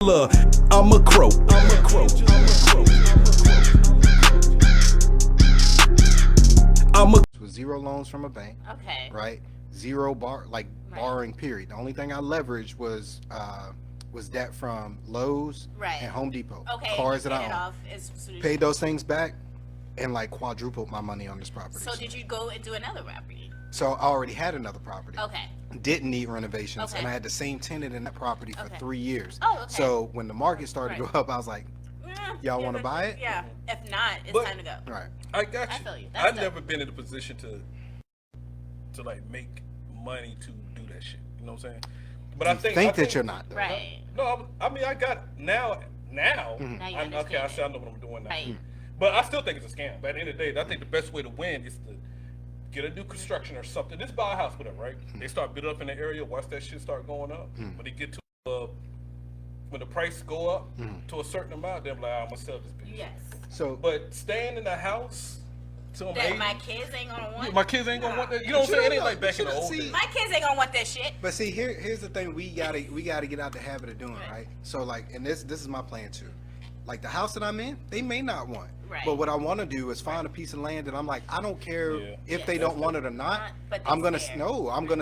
I'm a crow. With 0 loans from a bank. Okay. Right? 0 borrowing period. The only thing I leveraged was debt from Lowe's and Home Depot. Okay. Cars that I I owned. paid those things back and like quadrupled my money on this property. So did you go and do another property? So I already had another property. Okay. Didn't need renovations, Okay. and I had the same tenant in that property for 3 years. Oh, okay. So when the market started to go up, I was like, y'all want to buy it? Yeah. If not, it's time to go. Right. I got you. I feel you. I've never been in a position to like make money to do that shit. You know what I'm saying? But I think that you're not, though. Right. No, I mean I got now. Now you okay, understand I know what I'm doing now. Right. But I still think it's a scam. But at the end of the day, I think the best way to win is to get a new construction or something. Just buy a house with them, right? They start building up in the area. Watch that shit start going up. When they get to when the price go up to a certain amount, they're like, I'm gonna sell this bitch. Yes. So, but staying in the house till that my kids ain't gonna want. My kids ain't gonna want that. You know what I'm saying? It ain't like back in the old days. My kids ain't gonna want that shit. But see, here's the thing: we gotta get out the habit of doing, right? So like, and this is my plan too. Like the house that I'm in, they may not want. Right. But what I want to do is find a piece of land that I'm like, I don't care if they don't want it or not. But I'm gonna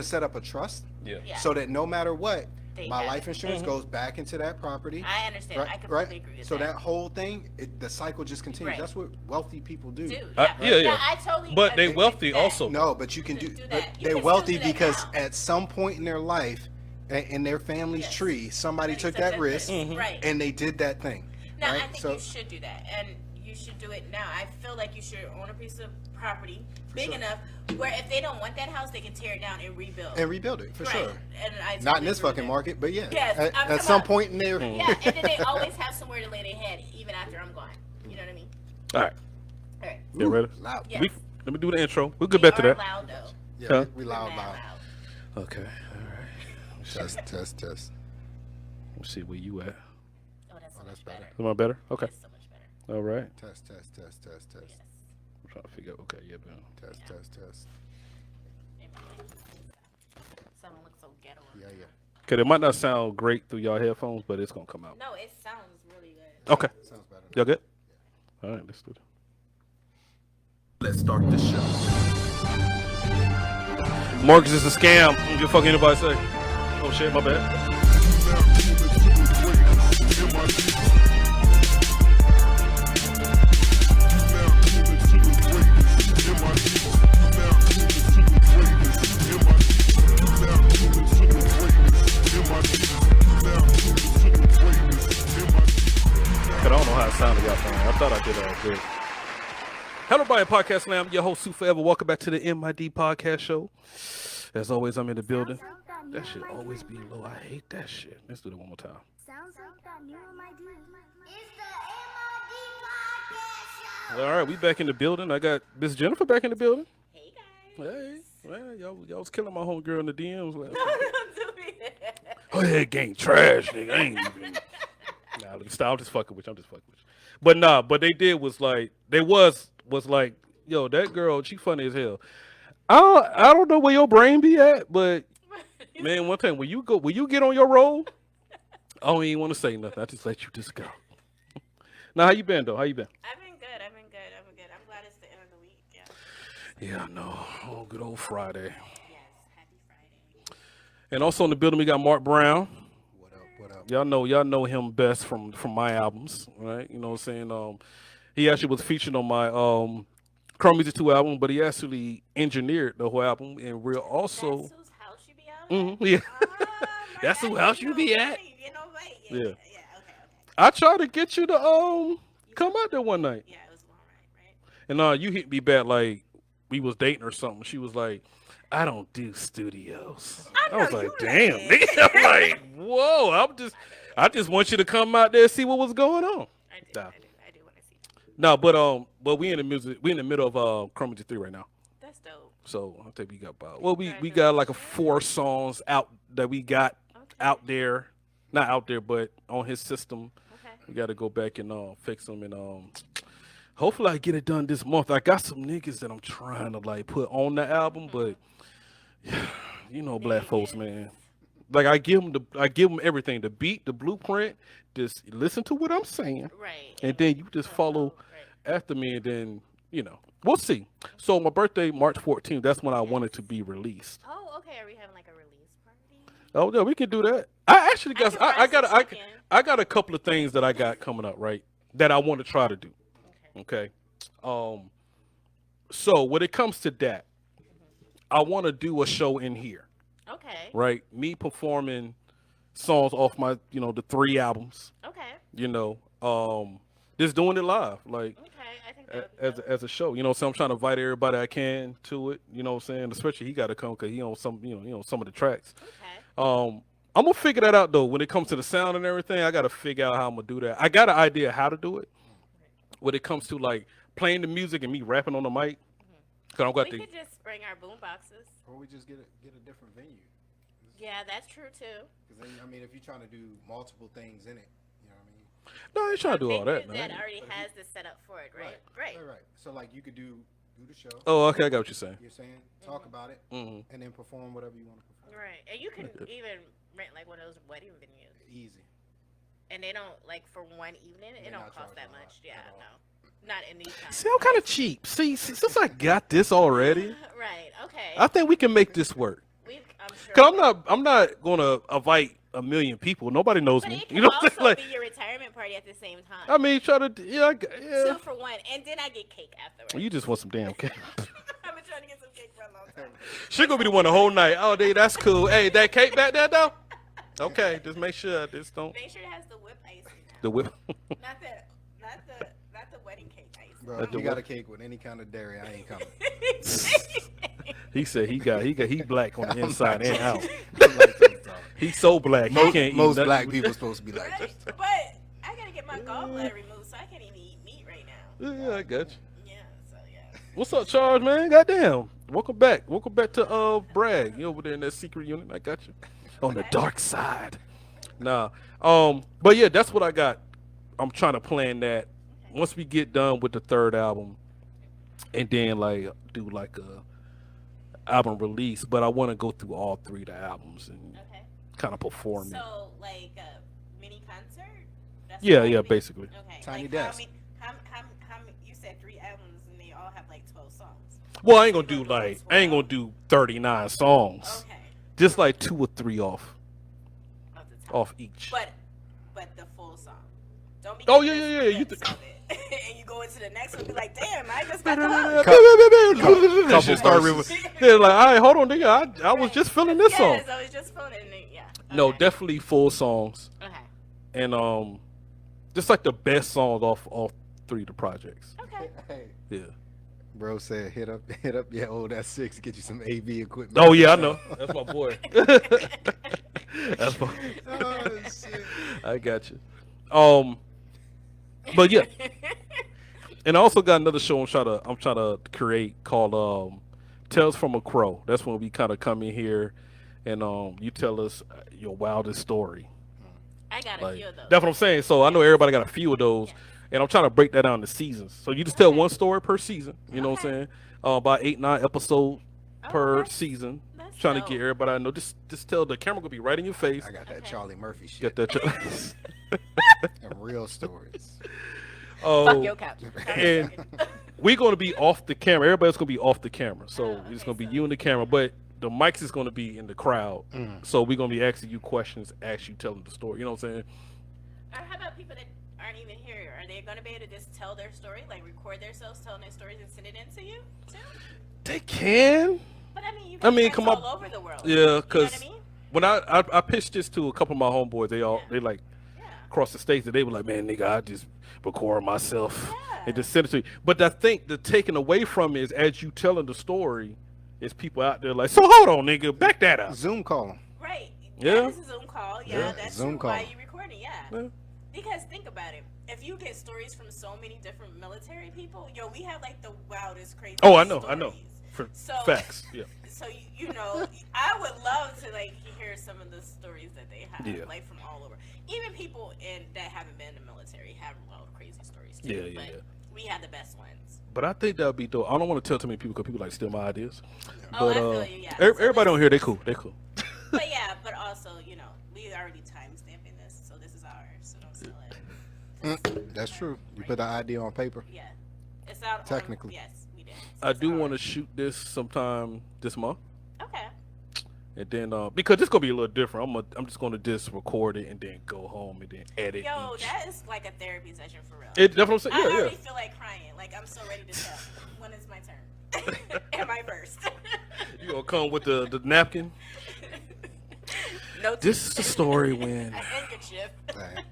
set up a trust. Yeah. So that no matter what, They my have life it. insurance goes back into that property. I understand. I completely agree with So that. that whole thing, the cycle just continues. Right. That's what wealthy people do. I totally. But they agree wealthy with that. also. No, but you can do. that. But You they're can wealthy still do that because now. at some point in their life, in their family's tree, somebody took that risk, Right. and they did that thing. No, right? I think you should do that, and you should do it now. I feel like you should own a piece of property big enough where if they don't want that house, they can tear it down and rebuild. For sure. And I Not in totally this agree with fucking that. market, but yeah. Yes, at some point in there. Yeah, and then they always have somewhere to lay their head, even after I'm gone. You know what I mean? All right. All right. You ready? Loud. Yes. Let me do the intro. We'll get back to that. Loud though. Yeah, Huh? we loud. Okay. All right. Test. Let's see where you at. Oh, that's better. Am I better? Okay. That's so much better. All right. Test. Yes. I'm trying to figure out. Okay. Yeah, man. Test. Someone looks so ghetto. Yeah. Okay, it might not sound great through y'all headphones, but it's gonna come out. No, it sounds really good. Okay. Sounds better. Y'all good? All right. Let's do it. Let's start the show. Mortgage is a scam. Don't give a fuck anybody say. Oh shit, my bad. I don't know how it sounded, y'all. I thought I did all good. Hello, everybody, Podcast Slam. Your host, Sue Forever. Welcome back to the MID Podcast Show. As always, I'm in the building. That shit always be low. I hate that shit. Let's do that one more time. Sounds like that new MID. It's the MID Podcast Show. All right, we back in the building. I got Miss Jennifer back in the building. Hey guys. Hey, well, y'all was killing my homegirl in the DMs last No, time. don't do it. Oh, yeah, gang trash, nigga. I ain't even. Nah, let me stop. I'm just fucking with you. But nah, but they did was like, they was like, yo, that girl, she funny as hell. I don't know where your brain be at, but man, one time when you get on your roll, I don't even want to say nothing. I just let you just go. Now, how you been though? How you been? I've been good. I'm glad it's the end of the week. Yeah. Yeah, I know. Oh, good old Friday. Yes. Happy Friday. And also in the building, we got Mark Brown. What up? Y'all know him best from my albums, right? You know what I'm saying? He actually was featured on my Chrome Music 2 album, but he actually engineered the whole album, and we're also That's whose house you be out at? yeah. Oh, That's whose house you be at. You know, right? Yeah. Okay. I tried to get you to come out there one night, Yeah, it was all right. and you hit me back like we was dating or something. She was like, I don't do studios. I was like, damn, nigga. I'm like, whoa. I just want you to come out there and see what was going on. I do want to see. No, but we in the middle of Chrome Music 3 right now. That's dope. So I think we got we got like 4 songs out that we got out there, not out there, but on his system. Okay. We got to go back and fix them, and hopefully I get it done this month. I got some niggas that I'm trying to like put on the album, but you know, black folks, man, Like I give them everything, the beat, the blueprint. Just listen to what I'm saying, Right. and then you just follow after me, and then we'll see. So my birthday, March 14th. That's when I wanted to be released. Oh, okay. Are we having like a release party? Oh yeah, we can do that. I actually guess can fry some chicken. I got a couple of things that I got coming up, right? That I want to try to do. Okay. So when it comes to that, I want to do a show in here. Okay. Right? Me performing songs off my, the 3 albums. Okay. Just doing it live, like Okay. I think that would be as a show. So I'm trying to invite everybody I can to it. You know what I'm saying? Especially he got to come because he owns some, some of the tracks. Okay. I'm gonna figure that out though. When it comes to the sound and everything, I gotta figure out how I'm gonna do that. I got an idea how to do it. When it comes to like playing the music and me rapping on the mic, cause I got We could just bring our boom boxes. Or we just get a different venue. Yeah, that's true too. Because then, I mean, if you're trying to do multiple things in it, you know what I mean? No, I ain't trying to do all that, Venue man. that already has the setup for it, right? Right. Right. So like you could do the show. Oh, okay, I got what you're saying. You're saying talk about it, and then perform whatever you want to perform. Right. And you can even rent like one of those wedding venues. Easy. And they don't like for one evening. It They're don't not cost that charging a lot much. Yeah, at all. no, not in these times. See, I'm kind of cheap. See, since I got this already, Right. Okay. I think we can make this work. I'm sure. Cause I'm not gonna invite a million people. Nobody knows But me. it can You know what I'm also saying? Like, be your retirement party at the same time. I mean, try to yeah. 2 for 1, and then I get cake afterwards. You just want some damn cake. I've been trying to get some cake for a long time. She gonna be the one the whole night. Oh, dude, that's cool. Hey, that cake back there though. Okay, just make sure this don't. Make sure it has the whip icing. Now. The whip. Not the wedding cake icing. Bro, That's if you the got what? a cake with any kind of dairy, I ain't coming. He said he black on the inside and out. I'm like so tough. He's so black. He can't eat Most nothing. black people supposed to be like Right? this. But I gotta get my gallbladder removed, so I can't even eat meat right now. Yeah, I got you. Yeah. So yeah. What's up, Charles, man? Goddamn. Welcome back. Welcome back to Bragg. You over there in that secret unit. I got you. On the dark side. Nah. But yeah, that's what I got. I'm trying to plan that once we get done with the 3rd album and then like do like a album release, but I want to go through all 3 of the albums and Okay. kind of perform it. So like a mini concert. That's Yeah, what yeah, I mean? basically. Okay. Tiny like desk. How many, you said 3 albums and they all have like 12 songs. Well, I ain't gonna do 39 songs. Okay. Just like 2 or 3 off Off the top. off each. But the full song. Don't be. Oh, getting yeah, this you clips of it. And you go into the next one, and be like, damn, I just got the hook. Couple just start they're like, all right, hold on, nigga. I was just feeling this song. Yes, I was just feeling it. Yeah. No, Okay. definitely full songs, Okay. and just like the best songs off all 3 of the projects. Okay. Hey, Yeah. bro said hit up your old S6, get you some AV equipment. Oh yeah, I know. That's my boy. That's my. Oh, shit. I got you. But yeah, and I also got another show I'm trying to create called Tales from a Crow. That's when we kind of come in here and you tell us your wildest story. I got a Like, few of those. that's what I'm saying. So I know everybody got a few of those, and I'm trying to break that down into seasons. So you just tell one story per season. You know what I'm saying? About 8-9 episodes per that's- season. that's Trying to dope. get everybody I know. Just tell the camera gonna be right in your face. I got that Okay. Charlie Murphy shit. Get that. And real stories. Fuck your couch. and we're gonna be off the camera. Everybody's gonna be off the camera. So Oh, it's okay, gonna be so- you and the camera, but the mics is gonna be in the crowd. Mm. So we're gonna be asking you questions as you telling the story. You know what I'm saying? Or how about people that aren't even here? Are they going to be able to just tell their story, like record themselves telling their stories and send it in to you too? They can. But I mean, you I mean, friends come all on. over the world. Yeah, You know because what I mean? when I pitched this to a couple of my homeboys, they like Yeah. across the states, and they were like, "Man, nigga, I just record myself Yeah. and just send it to you." But I think the taking away from it is as you telling the story, is people out there like, "So hold on, nigga, back that up." Zoom call 'em. Right. Yeah. This is a Zoom call. Yeah, Yeah, that's Zoom true. Why call. you recording? Yeah. Yeah. Because think about it. If you get stories from so many different military people, we have like the wildest, crazy. Oh, I know. stories. For So facts, yeah. So you know, I would love to like hear some of the stories that they have, Yeah. like from all over. Even people that haven't been in the military have wild, crazy stories too. Yeah, yeah, but yeah. we have the best ones. But I think that'd be dope. I don't want to tell too many people because people like steal my ideas. Oh, But I feel you. Yeah. everybody on here, they cool. They cool. But yeah, but also That's true. You put the ID on paper. Yeah, it's out. Technically. Yes, we did. So I it's do out want to already. shoot this sometime this month. Okay. And then, because it's gonna be a little different, I'm just gonna just record it and then go home and then edit. Yo, each. that is like a therapy session for real. That's what I'm saying. I Yeah, already yeah. feel like crying. Like I'm so ready to tell. When is my turn? Am I first? You gonna come with the napkin? No. This is the story when A handkerchief. Dang.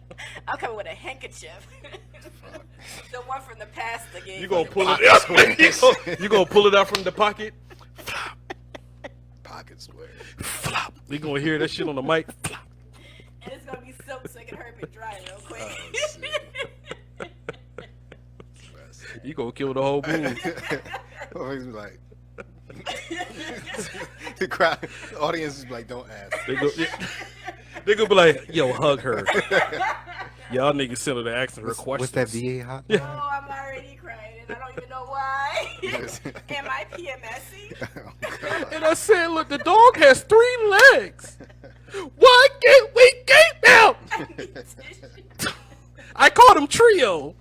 I'll come with a handkerchief. The one from the past again. you gonna pull it out. You gonna pull it out from the pocket. Pocket square. Flop. You gonna hear that shit on the mic. Flop. And it's gonna be soaked so it can hurry up and dry real quick. You gonna kill the whole mood. Always be like, the crowd, the audience is like, don't ask. They gonna be like, yo, hug her. Y'all niggas send her the asking her questions. What's that VA hot? Oh, I'm already crying and I don't even know why. Am I PMSing? Oh, God. And I said, look, the dog has 3 legs. Why can't we keep him? I called him Trio.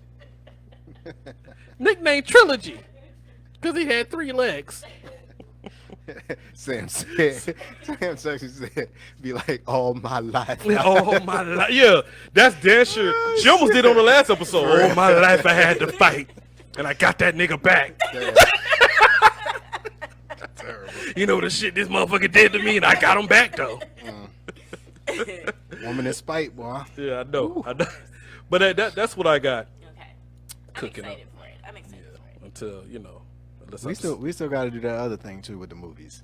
Nickname Trilogy. Because he had 3 legs. Sam actually said, be like, all my life. All my life. Yeah, that's damn sure. She almost did on the last episode. All my life I had to fight. And I got that nigga back. Damn. Terrible. You know the shit this motherfucker did to me and I got him back though. Woman in spite, boy. Yeah, I know. I know. But that's what I got Okay. cooking I'm up. excited for it. I'm excited for it. Until, you know. unless We still got to do that other thing too with the movies.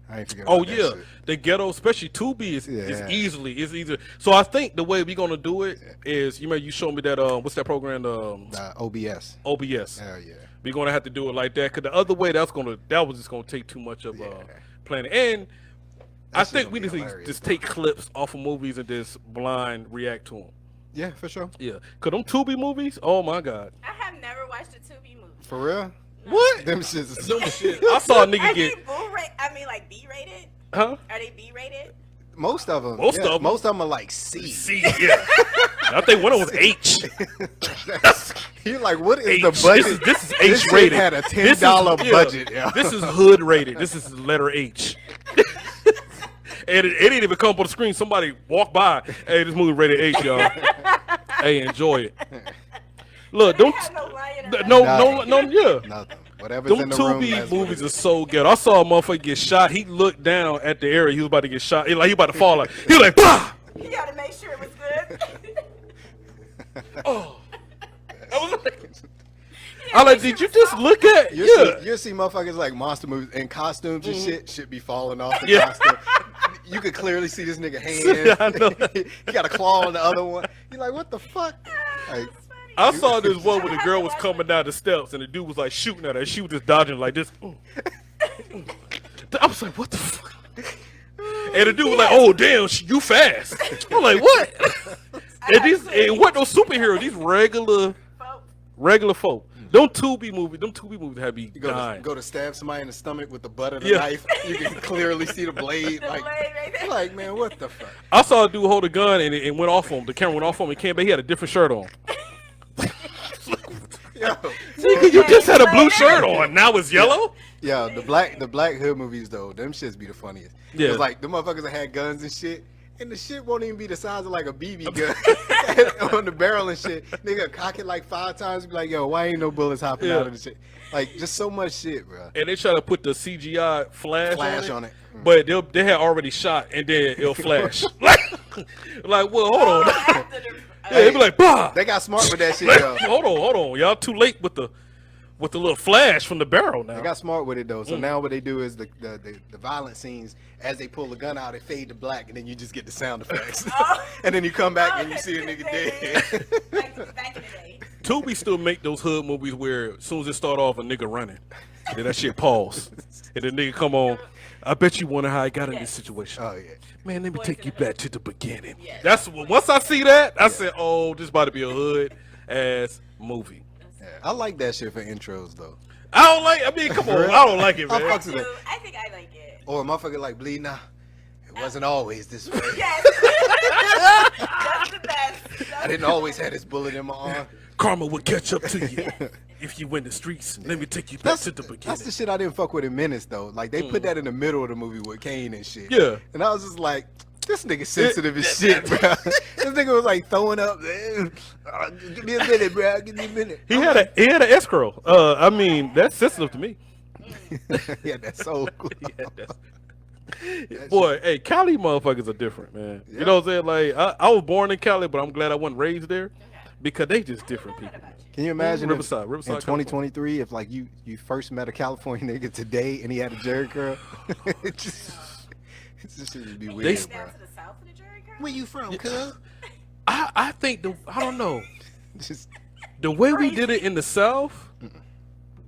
I ain't forget. Oh about that yeah, shit. the ghetto, especially Tubi is Yeah. it's easier. So I think the way we gonna do it is, you remember you showed me that what's that program, OBS. OBS. Hell yeah. We're gonna have to do it like that because the other way that was just gonna take too much of planning. And I That shit think gonna we be just need to hilarious, just take clips off of movies and just blind react to them. Yeah, for sure. Yeah, cause them Tubi movies, oh my god, I have never watched a Tubi movie. For real? what? Them shits is Them shit. I saw a nigga Are get, they like B rated? huh? Are they B rated? most of them. Most of 'em. Most of them are like C. See, yeah. I think one of them was H. You're like, what is H. the budget? This is This H shit rated. had a This is- $10 yeah, budget. Yeah. This is hood rated. This is letter H. And it didn't even come up on the screen. Somebody walked by. Hey, this movie rated H, y'all. Hey, enjoy it. Look, don't. Have no lion or No, yeah. Nothing. Whatever's Them in the room. Tubi that's what movies it are is. so good. I saw a motherfucker get shot. He looked down at the area he was about to get shot. Like he about to fall out. He was like, bah! You gotta make sure it was good. Oh. I was like, I like, did you just look at? You'll see motherfuckers like monster movies in costumes and shit be falling off the Yeah. costume. You could clearly see this nigga hand. I know. He got a claw on the other one. You're like, what the fuck? Like, I saw this one where the girl was coming down the steps and the dude was like shooting at her. She was just dodging like this. I was like, what the fuck? And the dude was like, oh damn, you fast. I'm like, what? And what those superheroes? These regular folk. Them Tubi movies have me you go dying. to stab somebody in the stomach with the butt of the Yeah. knife. You can clearly see the blade. The Like, blade right there. like, man, what the fuck? I saw a dude hold a gun and it went off on him. The camera went off on him. He came back. He had a different shirt on. Yo, Nigga, you just had a blue shirt on. Now it's yellow. yo, the black hood movies though, them shits be the funniest. Yeah. It's like the motherfuckers that had guns and shit. And the shit won't even be the size of like a BB gun on the barrel and shit. Nigga cock it like 5 times. Be like, yo, why ain't no bullets hopping Yeah. out of the shit? Like, just so much shit, bro. And they try to put the CGI flash On it. but they had already shot and then it'll flash. like, well, hold on. After the, Yeah, they be like, bah. They got smart with that shit, Like, though. hold on. Y'all too late with the little flash from the barrel now. They got smart with it though. So now what they do is the violent scenes, as they pull the gun out, it fade to black, and then you just get the sound effects. And then you come back and you see a nigga dead. like back in the day. Tubi still make those hood movies where as soon as it start off, a nigga running. And then that shit pause. And the nigga come on. I bet you wonder how I got in this situation. Oh yeah. Man, let me Boys take in you the back to the beginning. Yes. That's once I see that, I said, oh, this about to be a hood ass movie. Yeah, I like that shit for intros though. I mean, come on. I don't like it, I man. fucks with it. I think I like it. Or a motherfucker like bleed now. It wasn't always this way. Yes. That's the best. I didn't always have this bullet in my arm. Karma will catch up to you if you win the streets. Let me take you back to the beginning. That's the shit I didn't fuck with in Menace though. Like they put that in the middle of the movie with Kane and shit. Yeah. And I was just like, this nigga sensitive as shit, bro. This nigga was like throwing up. Give me a minute, bro. Give me a minute. He had an escrow. I mean, that's sensitive to me. Yeah, that's so cool. Boy, hey, Cali motherfuckers are different, man. Yeah. You know what I'm saying? Like, I was born in Cali, but I'm glad I wasn't raised there because they just different people. Can you imagine Riverside, in 2023 if like you first met a California nigga today and he had a Jerry curl? It's just shit would be weird, Down bro. to the south of the Jerry curl? Where you from, cuz? I think I don't know. Just The way we did it in the South,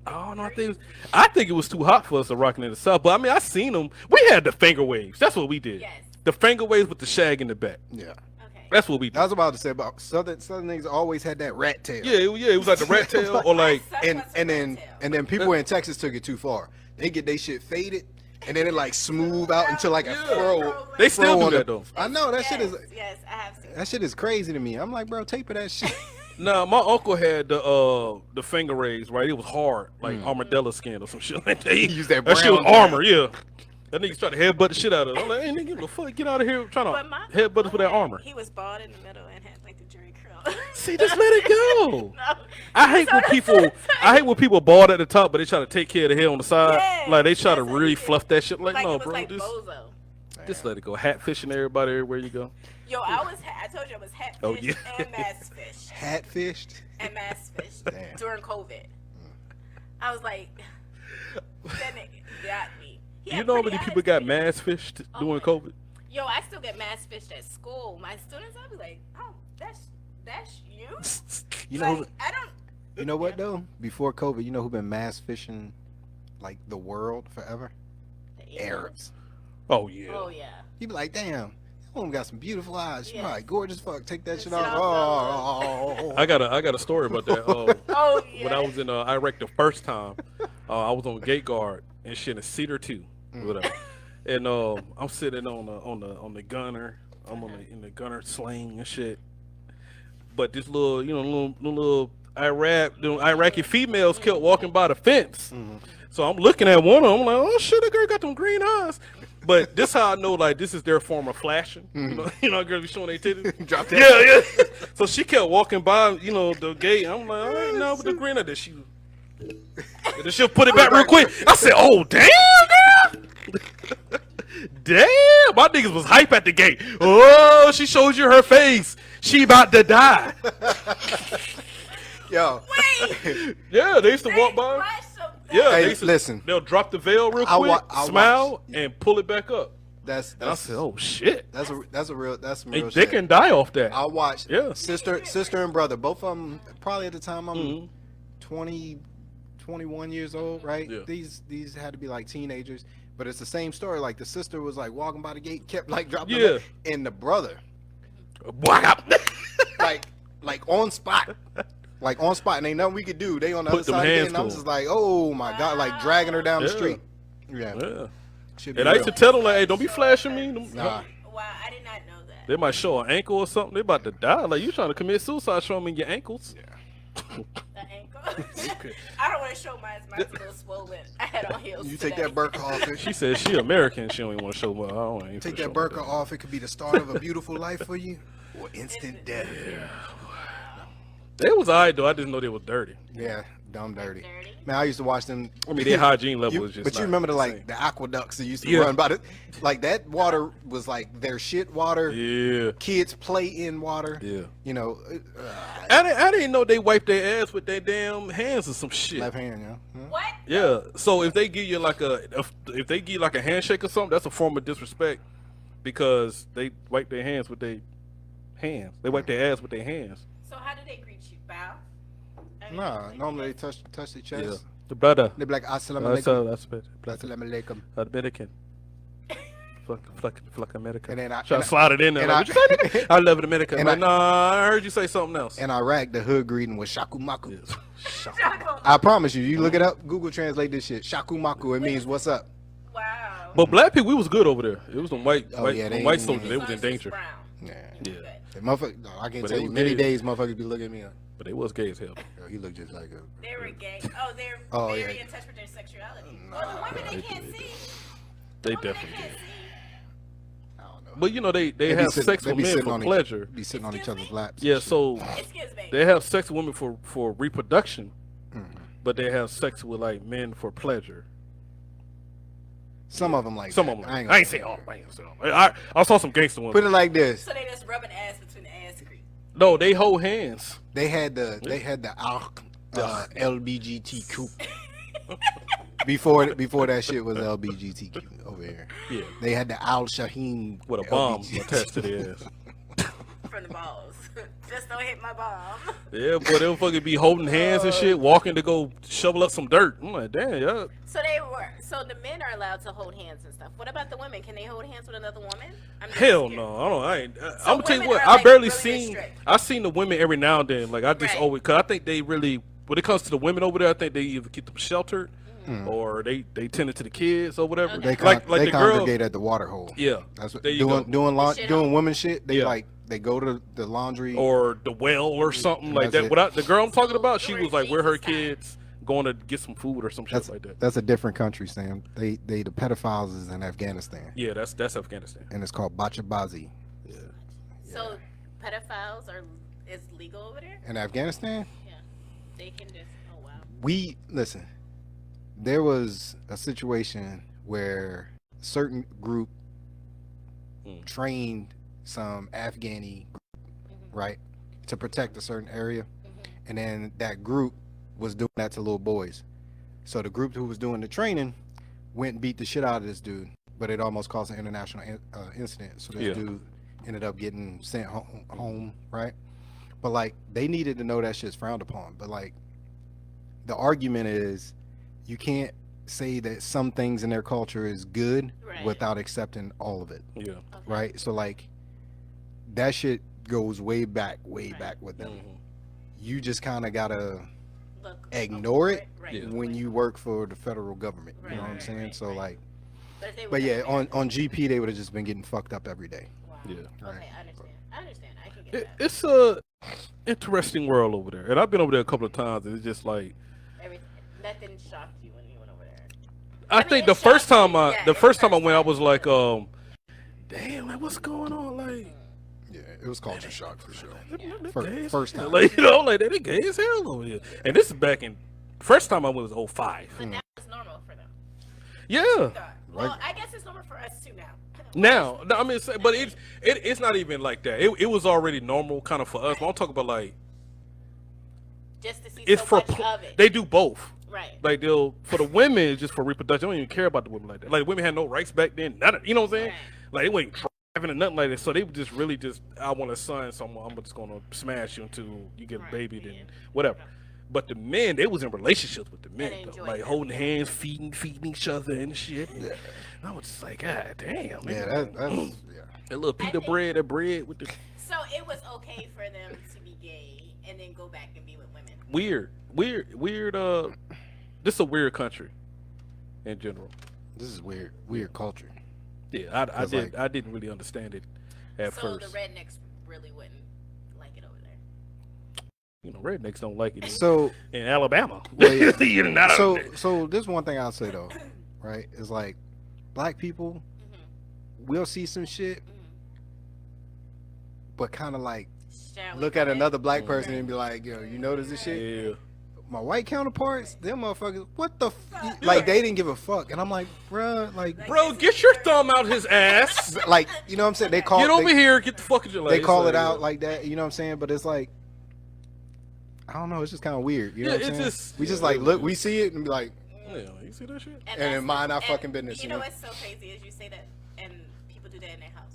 I don't know. I think it was too hot for us to rock it in the South. But I mean, I seen them. We had the finger waves. That's what we did. Yes. The finger waves with the shag in the back. yeah. Okay. That's what we did. I was about to say about southern niggas always had that rat tail. Yeah, it was like the rat tail or like. And then people in Texas took it too far. They get they shit faded and then it like smooth out into like a fro. They still fro do on that though. I know that shit is Yes, I have seen that shit is crazy to me. I'm like, bro, taper that shit. Nah, my uncle had the finger rays, right? It was hard, like armadillo skin or some shit like that. He Use that shit was brown armor, yeah. That nigga's trying to headbutt the shit out of it. I'm like, hey, nigga, give a fuck, get out of here trying But to my headbutt us with that armor. He was bald in the middle and had like the Jerry curl. See, just let it go. No. I hate when people bald at the top, but they try to take care of the hair on the side. Yeah, Like they try to that's what really he did. fluff that shit. Like, Like no, it was bro, like just bozo. let it go. Hat fishing everybody everywhere you go. Yo, I told you I was hatfish Oh, yeah. and mass fish. Hatfished. And mass fish Damn. during COVID. I was like, that nigga got me. He You had know how pretty many people eyes, got too. mass fished during my- COVID? Yo, I still get mass fished at school. My students, I'll be like, oh, that's you? You know, Like, I don't. you know what though? Before COVID, you know who been mass fishing like the world forever? Arabs. Oh yeah. Oh yeah. You be like, damn, that woman got some beautiful eyes. She Yeah. probably gorgeous fuck. Take that shit Sit off. off Oh, I got a story about that. Oh yeah. When I was in Iraq the first time, I was on gate guard and shit in Cedar 2, whatever. And I'm sitting on the gunner. I'm in the gunner sling and shit. But this little Iraqi females kept walking by the fence. So I'm looking at one of them. I'm like, oh shit, that girl got them green eyes. But this how I know like this is their form of flashing. You know, girls be showing their titties. Drop that. Yeah. So she kept walking by, the gate. I'm like, all right, now with the green eye, then she'll put it back real quick. I said, oh damn, girl. Damn, my niggas was hype at the gate. Oh, she showed you her face. She about to die. Yo, Wait. Yeah, they used to walk by. Yeah, Hey, they used to, listen. They'll drop the veil real I quick, wa- I smile, and pull it back up. that's And I said, oh shit. that's some real They shit. can die off that. I watched Yeah. sister and brother, both of them probably at the time I'm 20, 21 years old, right? Yeah. These had to be like teenagers, but it's the same story. Like the sister was like walking by the gate, kept like dropping, Yeah. and the brother Whap. like on spot. Like on spot, and ain't nothing we could do. They on the Put other them side of the hands gate, and I'm to just like, oh my god, like dragging her down the Yeah. street. Yeah, Yeah. should be And I used to real. tell them, like, hey, don't be flashing me. Nah. Wow, I did not know that. They might show an ankle or something. They about to die. Like, you trying to commit suicide, showing me your ankles. The ankle. I don't want to show mine. Mine's a little swollen. I had on heels. You take today. that burqa off. She said she American. She don't even want to show me. I don't even Take show that me burqa off. It could be the start of a beautiful life for you, or instant death. They was alright though. I didn't know they was dirty. Yeah, dumb dirty. Dirty. Man, I used to watch them. I mean, their hygiene level was just. But you not remember the the same. the aqueducts that used to Yeah. run by the, like that water was like their shit water. Yeah. Kids play in water. Yeah. You know, I didn't know they wiped their ass with their damn hands or some shit. left hand, yeah. Hmm? What? Yeah. So if they give you like if they give you like a handshake or something, that's a form of disrespect because they wipe their hands with their hands. They wipe their ass with their hands. So how do they greet you? Bow? I mean, Nah, like, normally they touch the chest. Yeah. The brother. They be like, Assalamu That's alaikum. that's better. Assalamu alaikum. American. Fuck American. And then I- Try and to I- slide it in there. and Like, I- what you say, nigga? I love it, American. and Like, I- nah, I heard you say something else. In Iraq, the hood greeting was shakumaku. Shaku. I promise you, look it up. Google translate this shit. Shakumaku. It means what's up. Wow. But black people, we was good over there. It was some white, Oh, yeah, them they- white soldiers. They As was long in as it's danger. brown. Yeah. Yeah. The motherfucker, no, I can But tell it you was many dead. days motherfuckers be looking at me But they was gay as hell. Yo, he looked just like a. They were gay. Oh, they're Oh, very yeah. in touch with their sexuality. Well, the women they can't see. They The women definitely can't did. I don't know. But you know they be have sitting- sex they with be men sitting for on pleasure. Be sitting on each Excuse other's me? laps. Yeah, and shit. so Excuse me. they have sex with women for reproduction, Mm-hmm. but they have sex with like men for pleasure. Some of them like Some that. of them. I ain't I gonna ain't saying all. I ain't saying all. I saw some gangster women. Put it like this. So they just rubbing ass between the ass creek. No, they hold hands. They had the LBGTQ before that shit was LBGTQ over here. Yeah, They had the Al Shaheen with a bomb LBGTQ. attached to their ass. From the balls. Just don't hit my bomb. Yeah, boy, they'll fucking be holding hands and shit, walking to go shovel up some dirt. I'm like, damn, yeah. So the men are allowed to hold hands and stuff. What about the women? Can they hold hands with another woman? I'm just Hell scared. no, I don't. I ain't. So I'm gonna tell you women what. are, I like, barely really seen. restrict. I seen the women every now and then. Like I just Right. always, cause I think they really. When it comes to the women over there, I think they either keep them sheltered, or they tended to the kids or whatever. Okay. They like they the girl. congregate at the water hole. Yeah, That's what there you go. Shit doing on. women shit. They Yeah. they go to the laundry. Or the well or something like That's that. it. Without the girl I'm talking about, she During was like, where her Jesus time. kids going to get some food or some shit like that. That's a different country, Sam. They the pedophiles is in Afghanistan, Yeah, that's Afghanistan. and it's called Bachabazi. So pedophiles is legal over there? In Afghanistan, Yeah. They can just oh wow. listen. There was a situation where a certain group trained some Afghani group, right, to protect a certain area, and then that group was doing that to little boys. So the group who was doing the training went and beat the shit out of this dude, but it almost caused an international incident. So this Yeah. dude ended up getting sent home, right? But like they needed to know that shit's frowned upon. But like the argument is you can't say that some things in their culture is good Right. without accepting all of it, Yeah. Okay. right? So like that shit goes way back Right. with them. Mhm. You just kind of gotta Look, ignore it Right. Yeah. when you work for the federal government. You Right, know what I'm right, saying? right, So right. like, But, if they but were yeah, American- on GP they would have just been getting fucked up every day. Wow. Yeah. Right. Okay, I understand. I can get that. It's a interesting world over there, and I've been over there a couple of times, and it's just like Everything. Nothing shocked you when you went over there. I mean, think it the first shocked time me. I Yeah, the it's first the time I first went, I time. was like, damn, like what's going on, like. Yeah, it was culture shock for sure. First, First time. like like they gay as hell over here, and this is back in first time I went was 05. But now it's normal for them. Yeah, Well, I guess it's normal for us too now. now no, I mean, but it's not even like that. It was already normal kind of for us. But I'm talking about like Just to see it's so for much of it. they do both. Right. Like they'll for the women it's just for reproduction. They don't even care about the women like that. Like women had no rights back then. None of, you know what I'm saying? Right. Like they wasn't driving or nothing like that. So they would just really just I want a son, so I'm just gonna smash you until you get a Right, baby, yeah. then whatever. But the men, they was in relationships with the men, they though. enjoyed Like them, holding yeah. hands, feeding each other and shit. And I was just like, God damn. Yeah, man. that's yeah. That little pita think- bread, that bread with the So it was okay for them to be gay and then go back and be with women. weird. This is a weird country in general. This is weird culture. Yeah, I 'Cause, like- I didn't really understand it at So first. the rednecks really wouldn't like it over there. You know, rednecks don't like it So in Alabama. Well, yeah. You're not a- so this one thing I'll say though, right? Is like black people will see some shit, but kind of like Shall we look go at in? another black person and be like, yo, you notice this shit? yeah. My white counterparts, them motherfuckers, what the like they didn't give a fuck, and I'm like, bruh, like, Bro, get your thumb out his ass. like you know what I'm saying? They call Get over they, here, get the fuck out your they legs. call it Like, out like that, you know what I'm saying? But it's like, I don't know, it's just kind of weird, you know Yeah, what I'm it's saying? just- we just yeah, like it look, is. we see it and be like, Yeah, you see that shit? And that's in mind our and fucking business, You you know know? what's so crazy is you say that and people do that in their house.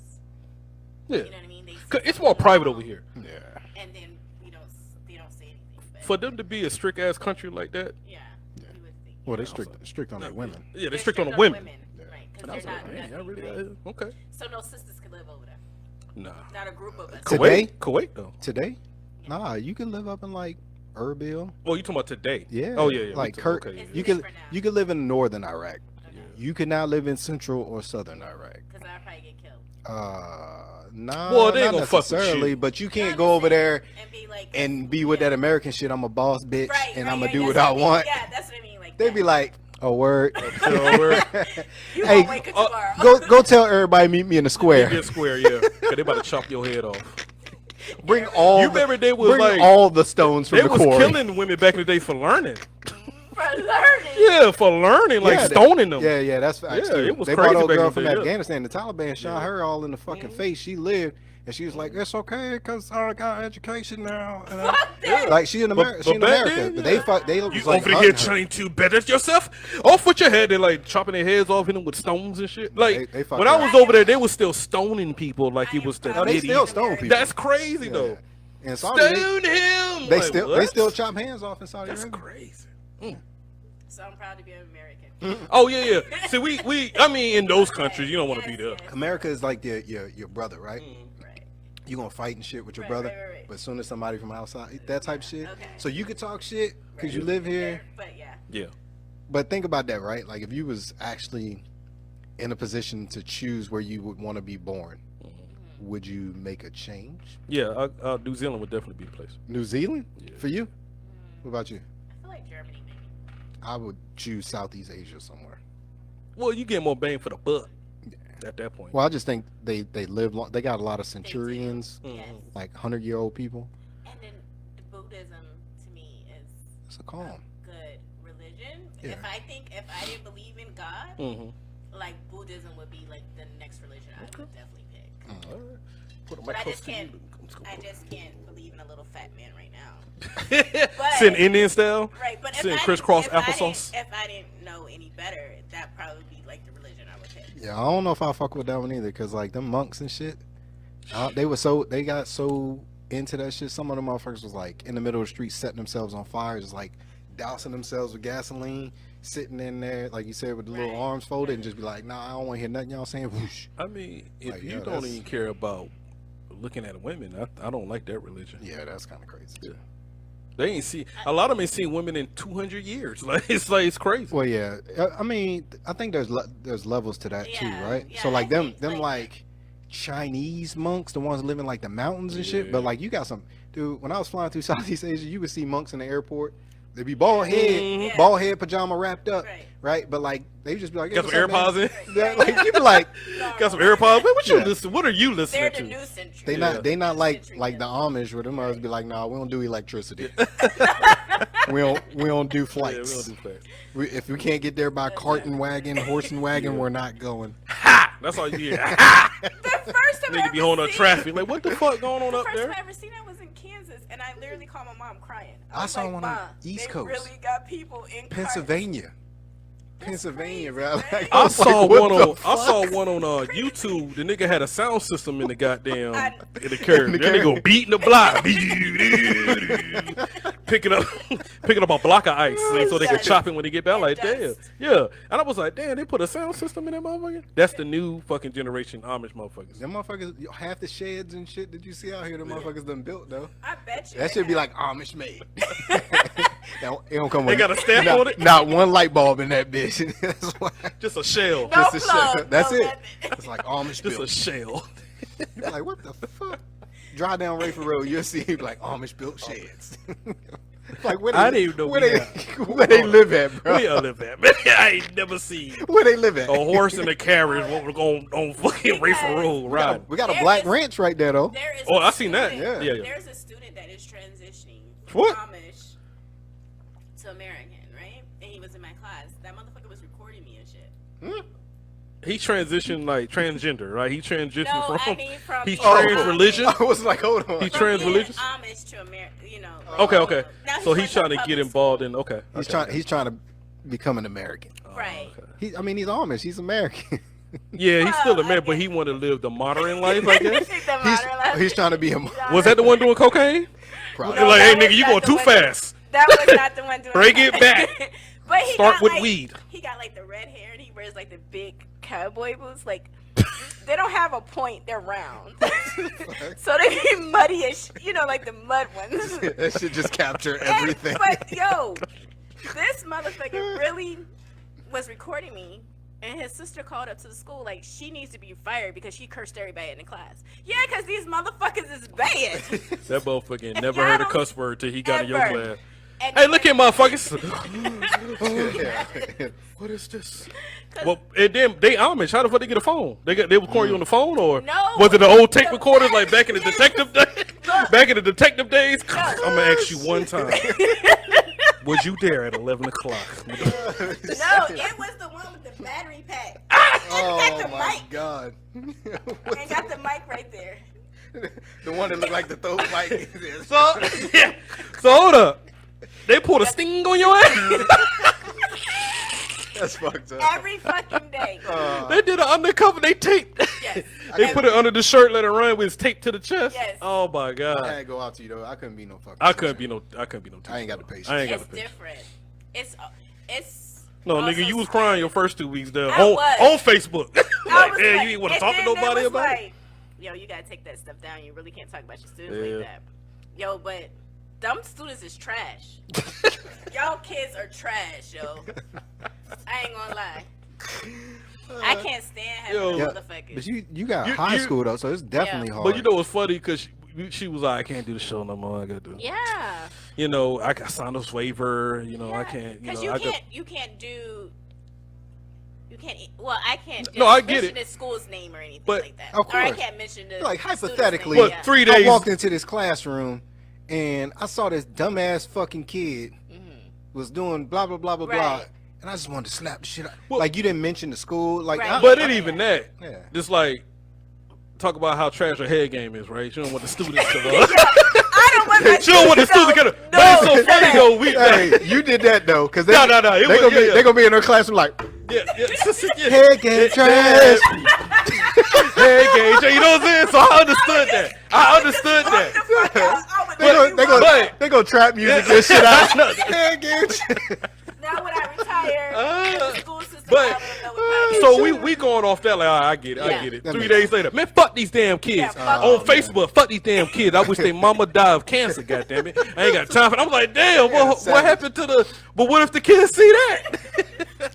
Yeah. You know what I mean? They 'Cause see it's more something private wrong, over here. yeah. And then they don't say anything. But For them to be a strict ass country like that, yeah, you would think. Well, they strict on their women. yeah, they're They're strict on the women. Right? And Because I was they're like, not. man, y'all nothing, really right? okay. So no sisters could live over there. Nah. Not a group of us. Today? Kuwait though. Today, nah, you can live up in like Erbil. Oh, you talking about today? Yeah. Oh yeah, yeah. Like we Kurt, okay, It's you can different now. you can live in northern Iraq. Okay. You cannot live in central or southern Iraq. Because I'd probably get killed. Nah, Well, they ain't not gonna fuck with necessarily, you. but you No, can't I'm go just over saying, there and and be with that American shit. I'm a boss bitch, Right, and right, I'm gonna yeah, do yeah, what that's I what want. Yeah, that's what I mean. Like They'd that. be like, "Oh, word." You Hey, won't wake up tomorrow. go tell everybody meet me in the square. Get square, yeah. 'Cause they about to chop your head off. Bring all You remember they was bring like- all the stones from They the was quarry. killing women back in the day for learning. For learning. Yeah, for learning, like Yeah, stoning them. Yeah, that's facts Yeah, too. it was They crazy brought a back girl in the from day, yeah. Afghanistan. The Taliban shot her all in the fucking face. She lived, and she was like, "It's okay, because I got education now." And Fuck that. like she in America, she in back America. then, But yeah. they You was like over here hunting her. trying to better yourself? Off with your head. They're like chopping their heads off, hitting them with stones and shit. Like They fucked when I her was up. over there, they was still stoning people like it was the No, they idiot. still stone people. That's crazy Yeah. though. And Saudi, Stone him. they Like, still what? they still chop hands off in Saudi That's Arabia. crazy. So I'm proud to be an American. Oh yeah. See, we. I mean, in those countries, you don't want to be there. Yes. America is like your brother, right? Right. You gonna fight and shit with your Right, brother, right. but as soon as somebody from outside, that type of shit. Okay. So you could talk shit because you live here. But yeah. Yeah. But think about that, right? Like if you was actually in a position to choose where you would want to be born, would you make a change? Yeah. New Zealand would definitely be the place. New Zealand Yeah. for you? What about you? I feel like Germany maybe. I would choose Southeast Asia somewhere. Well, you get more bang for the buck at that point. Well, I just think they live long. They got a lot of centurions, Mhm. Yes. like 100-year-old people. And then the Buddhism to me is It's a calm. good religion. Yeah. If I didn't believe in God, Mhm. like Buddhism would be like the next religion I would definitely pick. All right. Put But my I close just to you. can't. Let's go I put it. just can't believe in a little fat man right now. Sitting Indian style. Right, but if Sitting I crisscross didn't- applesauce. If I didn't know any better, that probably would be like the religion I would pick. Yeah, I don't know if I fuck with that one either, cause like them monks and shit, they got so into that shit. Some of them motherfuckers was like in the middle of the street setting themselves on fire, just like dousing themselves with gasoline, sitting in there like you said with the little Right. arms folded, and just be like, "Nah, I don't want to hear nothing y'all saying." Whoosh. I mean, if Like, you yeah, don't that's- even care about looking at women, I don't like that religion. Yeah, that's kind of crazy. Yeah. They ain't see a lot of them ain't seen women in 200 years. Like it's crazy. Well, yeah, I mean, I think there's levels to that too, Yeah, right? yeah, So like I them think, like Chinese monks, the ones living like the mountains and shit. Yeah. But like you got some dude. When I was flying through Southeast Asia, you would see monks in the airport. They'd be bald head, Mhm. bald head pajama wrapped up, Right. right? But like they just be like, Got "Hey, some what's up, man?" AirPods in. Yeah, like you be like, Got some AirPods. Man, what you Yeah. listen? What are you listening They're to? the new century. they Yeah. not New like century the kids. Amish where them others be like, "Nah, we don't do electricity. we don't do Yeah, we flights. don't do flights. If we can't get there by cart and wagon, horse and wagon, we're not going." Ha! That's all you hear. Ha! The first time I Nigga be ever holding up seen- traffic. Like, what the fuck going on The up first there? time I ever seen that was in Kansas, and I literally called my mom crying. I was saw like, one on "Ma, East they Coast. really got people in Pennsylvania. That's Pennsylvania, crazy, bro. right? Like, I was saw like, what one the on I saw fuck? one on YouTube. The nigga had a sound system in the goddamn I- in the curb. In the That nigga curb. go beating the block, picking up a block of ice, so they can Dust. chop it when they get back. And Like damn, dust. yeah. And I was like, damn, they put a sound system in that motherfucker. That's the new fucking generation Amish motherfuckers. Them motherfuckers, half the sheds and shit that you see out here, the motherfuckers done built though. I bet you. That they should be have. like Amish made. It don't come They with got a stamp not, on it? Not one light bulb in that bitch. That's why. Just a shell. No Just a plug, shell. That's no it. nothing. It's like Amish Just a built. shell. You be like, what the fuck? Drive down Rayford Road, you'll see like Amish built sheds. Like where they, I didn't even know where we they, had- where they live at, bro. Where y'all live at, man? I ain't never seen Where they live at? a horse and a carriage on fucking Rayford Road riding. We got a There black is- ranch right there though. There is Oh, a I seen that. student- Yeah. Yeah. There's a student that is transitioning from What? Amish to American, right? And he was in my class. That motherfucker was recording me and shit. He transitioned like transgender, right? He transitioned No, from I mean from he being trans religion. I was like, hold on. He From trans being religious. Amish to American, you know. like, Okay, okay. now So he he's went trying to get public involved school. in. Okay, He's trying to become an American. Right. He's Amish. He's American. Yeah, he's still a Well, man, I but he guess- wanted to live the modern life, I guess. he's trying to be a. Was that the one doing cocaine? Probably. No, Like, hey, that nigga, was you not going the too one- fast. That was not the one doing Bring that. it back. But he Start got, with like, weed. He got like the red hair and he wears like the big cowboy boots. Like they don't have a point; they're round, so they be muddy as like the mud ones. That should just capture And- everything. But yo, this motherfucker really was recording me And his sister called up to the school like she needs to be fired because she cursed everybody in the class. Yeah, because these motherfuckers is bad. That motherfucker never Y'all heard a don't cuss word till he got in your ever. class. And Hey, look here, motherfuckers. Yeah. What is this? Well, and then they Amish. How the fuck they get a phone? They record you on the phone, or No. was it the old tape The recorders like back in the best- detective days? Look. Back in the detective days. I'm gonna ask you one time. Was you there at 11 o'clock? No, it was the one with the battery pack. Oh the my mic. god. And got the mic right there. The one that looked like the throat mic. So, yeah. So hold up. They pulled a sting on your ass. That's fucked up. Every fucking day. They did an undercover. They taped. Yes. They put it under the shirt, let it run with taped to the chest. Yes. Oh my I had god. to go out to you though. I couldn't be no fucking. I couldn't be no. I ain't got the patience. I ain't got It's the patience. different. It's. No, also nigga, you was scary. crying your first 2 weeks there I on was. Facebook. I Like, was man, like- you ain't want to and talk to then nobody was about it. like, yo, you gotta take that stuff down. You really can't talk about your students Yeah. like that. Yo, but them students is trash. Y'all kids are trash, yo. I ain't gonna lie. I can't stand having Yo. them Yeah, motherfuckers. but you got You- high you- school though, so it's definitely hard. But you know what's funny? Because she was like, I can't do the show no more. I got to, Yeah. you know, I got signed this waiver. You know, I can't. You Because know, I got. you can't do. You can't. Well, I can't. No, I get mention it. the school's name or anything But- like that. Of Or I course. can't mention the. Like, student's hypothetically, name, But yeah. 3 I days. walked into this classroom and I saw this dumbass fucking kid was doing blah blah blah blah blah, Mm-hmm. Right. and I just wanted to slap the shit out. Well- Like you didn't mention the school, like Right. But it even that. Yeah. Just like talk about how trash her head game is, right? She don't want the students to. I don't want my She don't want the students to. But it's so funny though. We Hey, you did that though, because they No, no, no, it they was- gonna be yeah. they gonna be in their classroom like yeah, yeah. head game trash. Hey, Gage, you know what I'm saying? So I understood that. I understood that. They gonna trap music this shit out. Head game trash. Now when I retire, Uh, the school system, but- I don't know what So we going off that like, all right, I get it, Yeah. I get it. That 3 makes days later, man, fuck these damn kids. Yeah, fuck On them. Facebook, fuck these damn kids. I wish their mama died of cancer, goddammit. I ain't got time for it. I'm like, damn, what savage. happened to the, but what if the kids see that?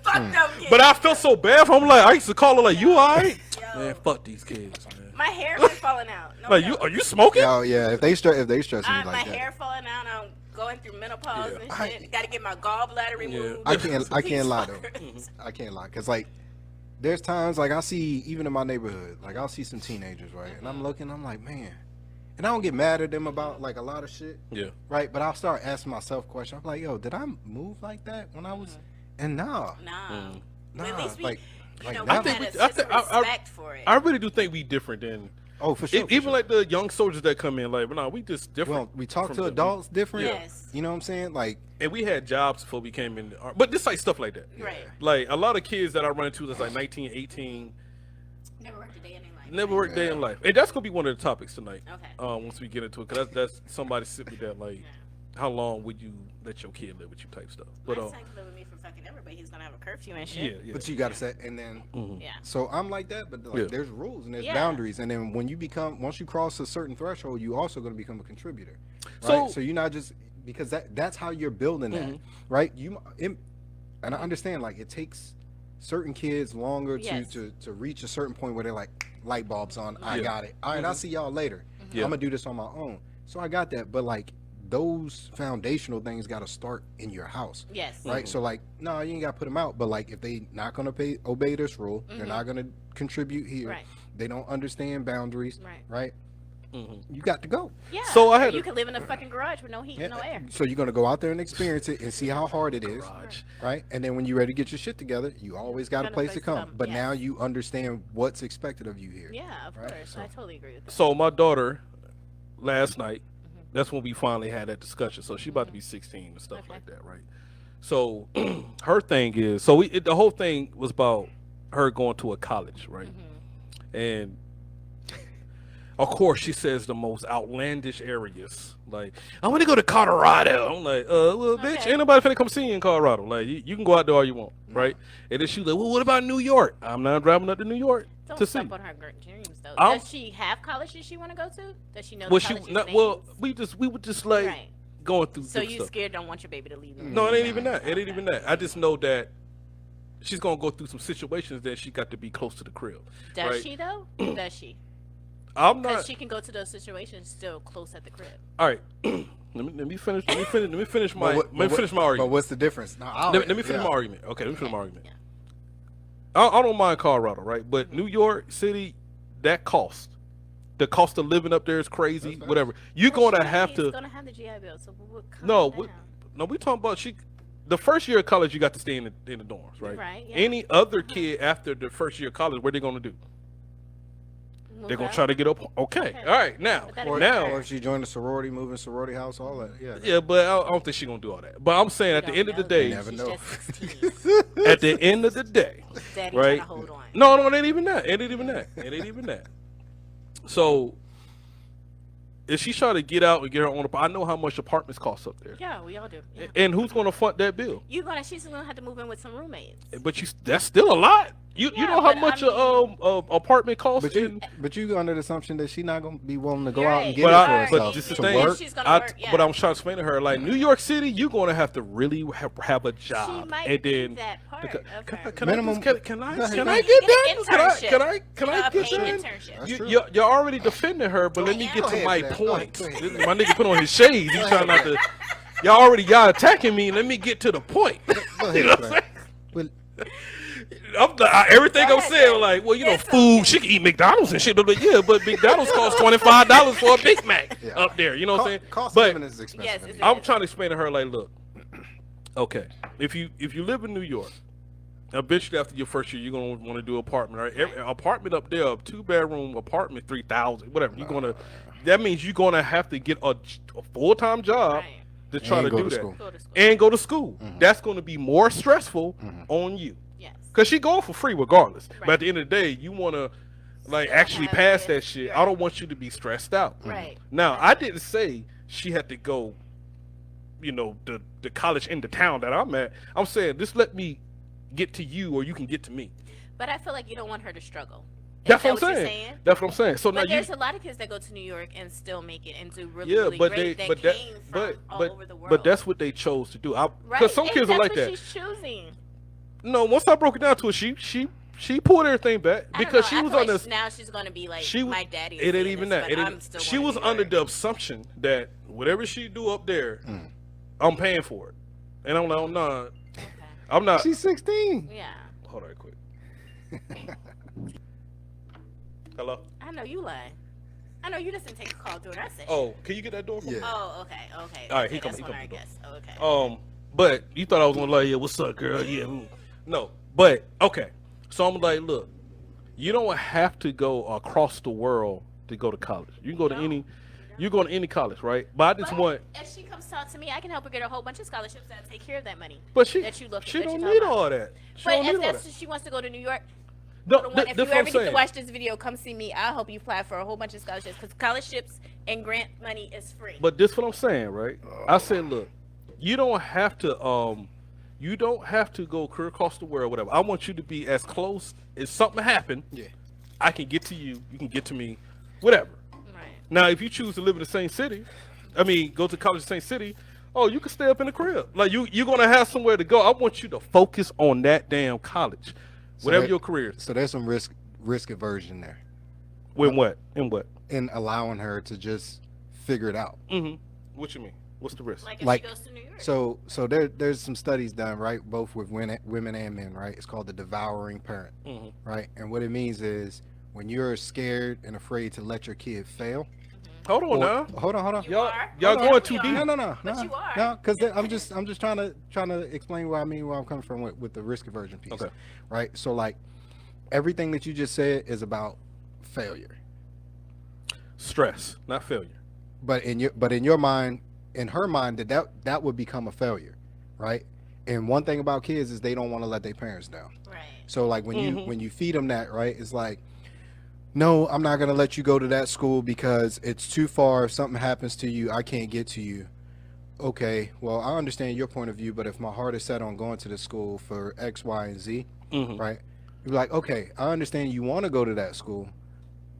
fuck them kids. But I felt so bad for him. Like, I used to call her like, you all right? Yo. Man, fuck these kids, man. My hair been falling out. No, Like, no. are you smoking? Oh yeah, if they stress me My like that, hair falling out. I'm going through menopause Yeah. and shit. Got to get my gallbladder removed. I can't These lie though. fuckers. I can't lie, cause like there's times like I see even in my neighborhood, like I'll see some teenagers, right, and I'm looking, I'm like, man, and I don't get mad at them about like a lot of shit, Yeah. right, but I'll start asking myself questions. I'm like, yo, did I move like that when I was? And nah, Nah. But at nah, least we, like you know, now- we think had we- a I sense of think- I- respect for it. I really do think we different than, oh for sure, for even sure. like the young soldiers that come in, like, but no, we just different. Well, we talk from to the- adults different. Yes. You know what I'm saying? Like, And we had jobs before we came in, but this like stuff like that. Right. Like a lot of kids that I run into that's like 19, 18, Never worked a day in their life. never worked day in life. And that's gonna be one of the topics tonight. Okay. Once we get into it, cause that's somebody sent me that like, how long would you let your kid live with you type stuff. But My son can live with me for fucking everybody. He's gonna have a curfew and yeah, shit. yeah. but you gotta set, and then Yeah. so I'm like that, but like Yeah. there's rules and there's Yeah. boundaries, and then when you become once you cross a certain threshold, you also gonna become a contributor. Right? So- So you're not just because that's how you're building that, right? And I understand like it takes certain kids longer Yes. to reach a certain point where they're like light bulbs on. I Yeah. got it. All right, I'll see y'all later. Yeah. I'm gonna do this on my own. So I got that, but like those foundational things got to start in your house. Yes. Right, so like, no, you ain't got to put them out. But like, if they not gonna obey this rule, they're not gonna contribute here. Right. They don't understand boundaries. Right. Right. You got to go. Yeah. So I had you a- can live in a fucking garage with no heat and no air. So you're gonna go out there and experience it and see how hard it is. Garage. Right. And then when you're ready to get your shit together, you always got a place to come. But yes. now you understand what's expected of you here. Yeah, of Right, course. so- I totally agree with that. So my daughter, last night, that's when we finally had that discussion. So she's about to be 16 and stuff Okay. like that, right? So her thing is, so the whole thing was about her going to a college, right? And of course, she says the most outlandish areas. Like, I want to go to Colorado. I'm like, well, bitch, Okay. ain't nobody finna come see you in Colorado. Like, you can go out there all you want, right? And then she was like, well, what about New York? I'm not driving up to New York Don't to see. step on her dreams, though. I'm- Does she have college that she want to go to? Does she know Well, the she college's not, names? well, we were just like Right. going through So different you stuff. scared? Don't want your baby to leave? you? No, it ain't even that. It ain't even that. I just know that she's gonna go through some situations that she got to be close to the crib. Does right? she though? Does she? I'm Because not. she can go to those situations still close at the crib. All right. Let me finish. Let me finish my. But Let me finish my But argument. what's the difference? No, Let me finish my argument. Okay, let me finish my argument. I don't mind Colorado, right? But New York City, that cost. The cost of living up there is crazy. Whatever. You're gonna have to. She's gonna have the GI Bill, so we'll No, calm down. we talking about she. The first year of college, you got to stay in the dorms, right? Right, yeah. Any other kid after the first year of college, what they gonna do? They're gonna try to get up. Okay. All right. Now, But that Or, is now, or if she joined a sorority, moving sorority house, all that. Yeah. yeah, but I don't think she's gonna do all that. But I'm saying at the end of the day, Never She's know. just 16. at the end of the day, Daddy right? trying to hold on. No, it ain't even that. It ain't even that. It ain't even that. So, if she's trying to get out and get her own, I know how much apartments cost up there, Yeah, we all do. Yeah. and who's gonna fund that bill? She's gonna have to move in with some roommates. But that's still a lot. You Yeah, know how but much I mean- a apartment costs? But you under the assumption that she's not gonna be willing to go You're out right. and get But it I, for Right. but herself this is to the thing. work. She's gonna I, work, yeah. But I'm trying to explain to her, like New York City, you're gonna have to really have a job, She might and be then that part can, of can, her. can Minimum- I just, can I Go ahead. can I You get get that? an Can I internship. get paid that? internship. That's You, true. you're already defending her, but let me get Go to ahead, my Flair. Go point. ahead. This- My nigga put on his shades. He's trying not to. Y'all attacking me. Let me get to the point. Go You know ahead, what I'm Flair. saying? Well, Everything Go I'm ahead, saying, Flair. like, well, you know, It's food. okay. She can eat McDonald's and shit, but yeah, but McDonald's costs $25 for a Big Mac Yeah. up there. You know what I'm saying? Cost of But living is expensive. Yes, in it's New York. I'm trying to explain to her, like, look, okay, if you live in New York, eventually after your first year, you're gonna want to do an apartment. Right? Every apartment up there, a 2-bedroom apartment, 3,000, whatever. You're gonna. That means you're gonna have to get a full-time job Right. to try And to go do to that, school. Go to school. and go to school. That's gonna be more stressful on you. Yes. Cause she going for free regardless. But Right. at the end of the day, you wanna like Still actually have pass it. that shit. I Right. don't want you to be stressed out. Right. Now, I didn't say she had to go, the college in the town that I'm at. I'm saying just let me get to you, or you can get to me. But I feel like you don't want her to struggle. Is That's that what I'm you're saying. That's what I'm saying. So But now you, there's a lot of kids that go to New York and still make it and do really, yeah, really but great. they, That but that, came from all over the world. but that's what they chose to do. right. Because some and kids are that's like what that. She's choosing. No, once I broke it down to it, she pulled everything back I don't because know. she I was feel on like this. now she's gonna be like She was, my daddy. it ain't even that. She was under the. the assumption that whatever she do up there, I'm paying for it, and I'm like, oh, nah, I'm not. She's 16. Yeah, Hold on, quick. Hello. I know you lying. I know you just didn't take a call during our session. Oh, can you get that door? For me? Yeah. Oh, okay. All right, Okay, he come- that's he one come I to the guess. Okay. But you thought I was gonna like, yeah, what's up, girl? Yeah, no, but okay. So I'm like, look, you don't have to go across the world to go to college. You can go to any, you go to any college, right? But I just But want, if she comes talk to me, I can help her get a whole bunch of scholarships that take care of that money. but she that you look- she that don't you need talk about. all that. She But don't if need all that's that. she wants to go to New York, No, if you that's ever what I'm get to saying. watch this video, come see me. I'll help you apply for a whole bunch of scholarships because scholarships and grant money is free. But this what I'm saying, right? I said, look, you don't have to go career across the world, whatever. I want you to be as close as something happen. Yeah. I can get to you, you can get to me, whatever. right. Now, if you choose to live in the same city, go to college in the same city, oh, you can stay up in the crib. Like you're gonna have somewhere to go. I want you to focus on that damn college, whatever that- your career is. So there's some risk aversion there When what? In what? in allowing her to just figure it out. Mm-hmm. What you mean? What's the risk? Like if Like, she goes to New York. So there's some studies done, right, both with women and men, right? It's called the devouring parent, Mhm. right? And what it means is when you're scared and afraid to let your kid fail. Hold on now. Hold on. You Y'all, are? y'all Hold going on. too You deep. are. No, But you are. no, because I'm just trying to explain what I mean, where I'm coming from with the risk aversion piece. Okay. Right. So like everything that you just said is about failure, Stress, not failure. but in your mind, in her mind, that would become a failure, right? And one thing about kids is they don't want to let their parents down. right. So like when Mm-hmm. you feed them that, right? It's like, no, I'm not gonna let you go to that school because it's too far. If something happens to you, I can't get to you. Okay, well, I understand your point of view, but if my heart is set on going to the school for X, Y, and Z, Mhm. right? You're like, okay, I understand you want to go to that school,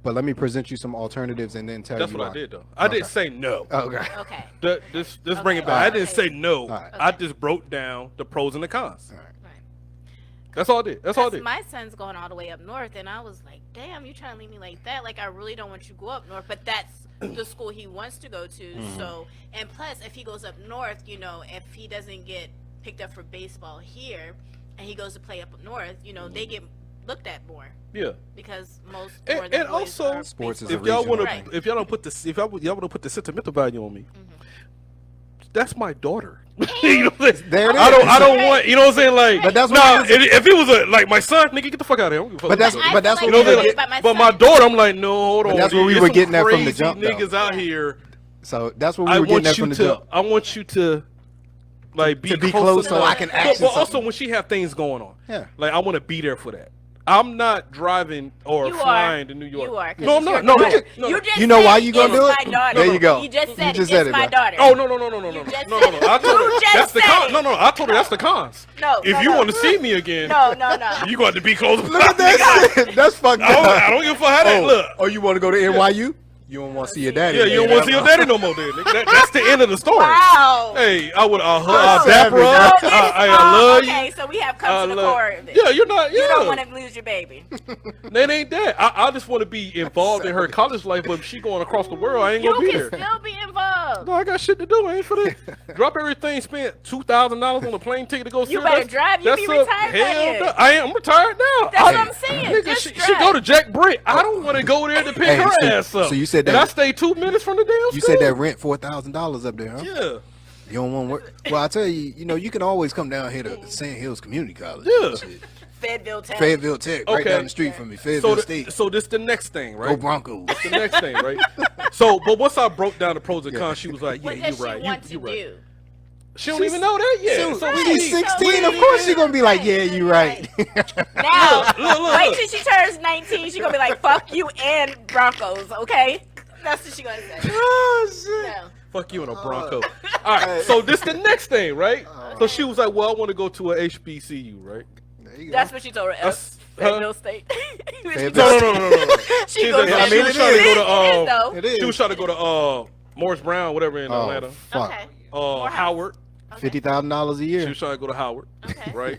but let me present you some alternatives and then tell That's you what why. I did though. I didn't Okay. say no. Okay. Okay. Let's bring it Okay. back. I Alright. didn't say no. Alright. I just broke down the pros and the cons. All right. Right. That's all I did. That's all I did. My son's going all the way up north, and I was like, "Damn, you trying to leave me like that? Like, I really don't want you to go up north." But that's the school he wants to go to. So, and plus, if he goes up north, you know, if he doesn't get picked up for baseball here, and he goes to play up north, you know, they get looked at more. Yeah. Because most And also, Sports is if a y'all regional want thing. to, if y'all don't put the, if y'all want to put the sentimental value on me, that's my daughter. You know what I'm saying? There it I is. don't want. You know what I'm saying? Like, But that's what nah, I was- if it was like my son, nigga, get the fuck out of here. I don't give a fuck But that's- about but that's I what feel you know we what were I'm saying? but But my daughter, I'm like, no, hold on. But that's where we There's were some getting that from the crazy jump, though. niggas out here. So that's what we I were getting want at you from the to. jump. I want you to. Like be close so I can but, action but also something. when she have things going on, Yeah. like I want to be there for that. I'm not driving or You flying are. to New York. You are. 'Cause No, I'm it's not. your No, daughter. no. You just You know said why you gonna it's do my it? daughter. There you go. You just said just it's said it, my bro. daughter. Oh no. You just No. said it. I told You her just that's the said con. it. No. I told her that's the cons. No, If no, you no. want to see me again, No. you got to be close. Look at that. That's fucked up. I don't give a fuck how that look. Oh, you want to go to NYU? You don't want to see your daddy. Yeah, you don't want to see your daddy no more, then. Nigga. That's the end of the story. Wow. Hey, I would. I'll That's dap her savage. up. Oh, I oh, love you. okay, so we have I come to the love- core of it. Yeah, you're not. Yeah. You don't want to lose your baby. That ain't that. I just want to be involved in her college life, but if she going across the world, I ain't gonna You be can there. still be involved. No, I got shit to do. I ain't for that. Drop everything. Spent $2,000 on a plane ticket to go see You her. better drive. You be retired by hell then. no. I'm retired now. That's what I'm saying. Nigga, Just she drive. go to Jack Britt. I don't want to go there to pick Hey, her so- ass up. so you said and that- I stay 2 minutes from the damn You school. said that rent $4,000 up there, huh? Yeah. You don't want to work. Well, I tell you, you know, you can always come down here to Sand Hills Community College. Yeah. Shit. Fayetteville Town. Fayetteville Tech, right Okay. down the street from me. So, Fayetteville State. so this the next thing, right? Go Broncos. The next thing, right? So, but once I broke down the pros and cons, she was like, "Yeah, What you're does she right. want You to right." do? She don't even know that yet. Shoot, So we she's need- 16. Of course she's going to be like, yeah, you right. Now, look. wait till she turns 19. She's going to be like, fuck you and Broncos, okay? That's what she's going to say. Oh, shit. No. Fuck you and a Bronco. All right, so this the next thing, right? So she was like, "Well, I want to go to a HBCU, right?" There you go. That's what she told her. That's- Fayetteville State. Fayetteville- No. She She's goes like, I mean, she was it trying to is. go to though. It is. she was trying to go to Morris Brown, whatever in Oh, Atlanta. fuck. Okay. Howard. $50,000 a She year. was trying to go to Howard, Okay. right?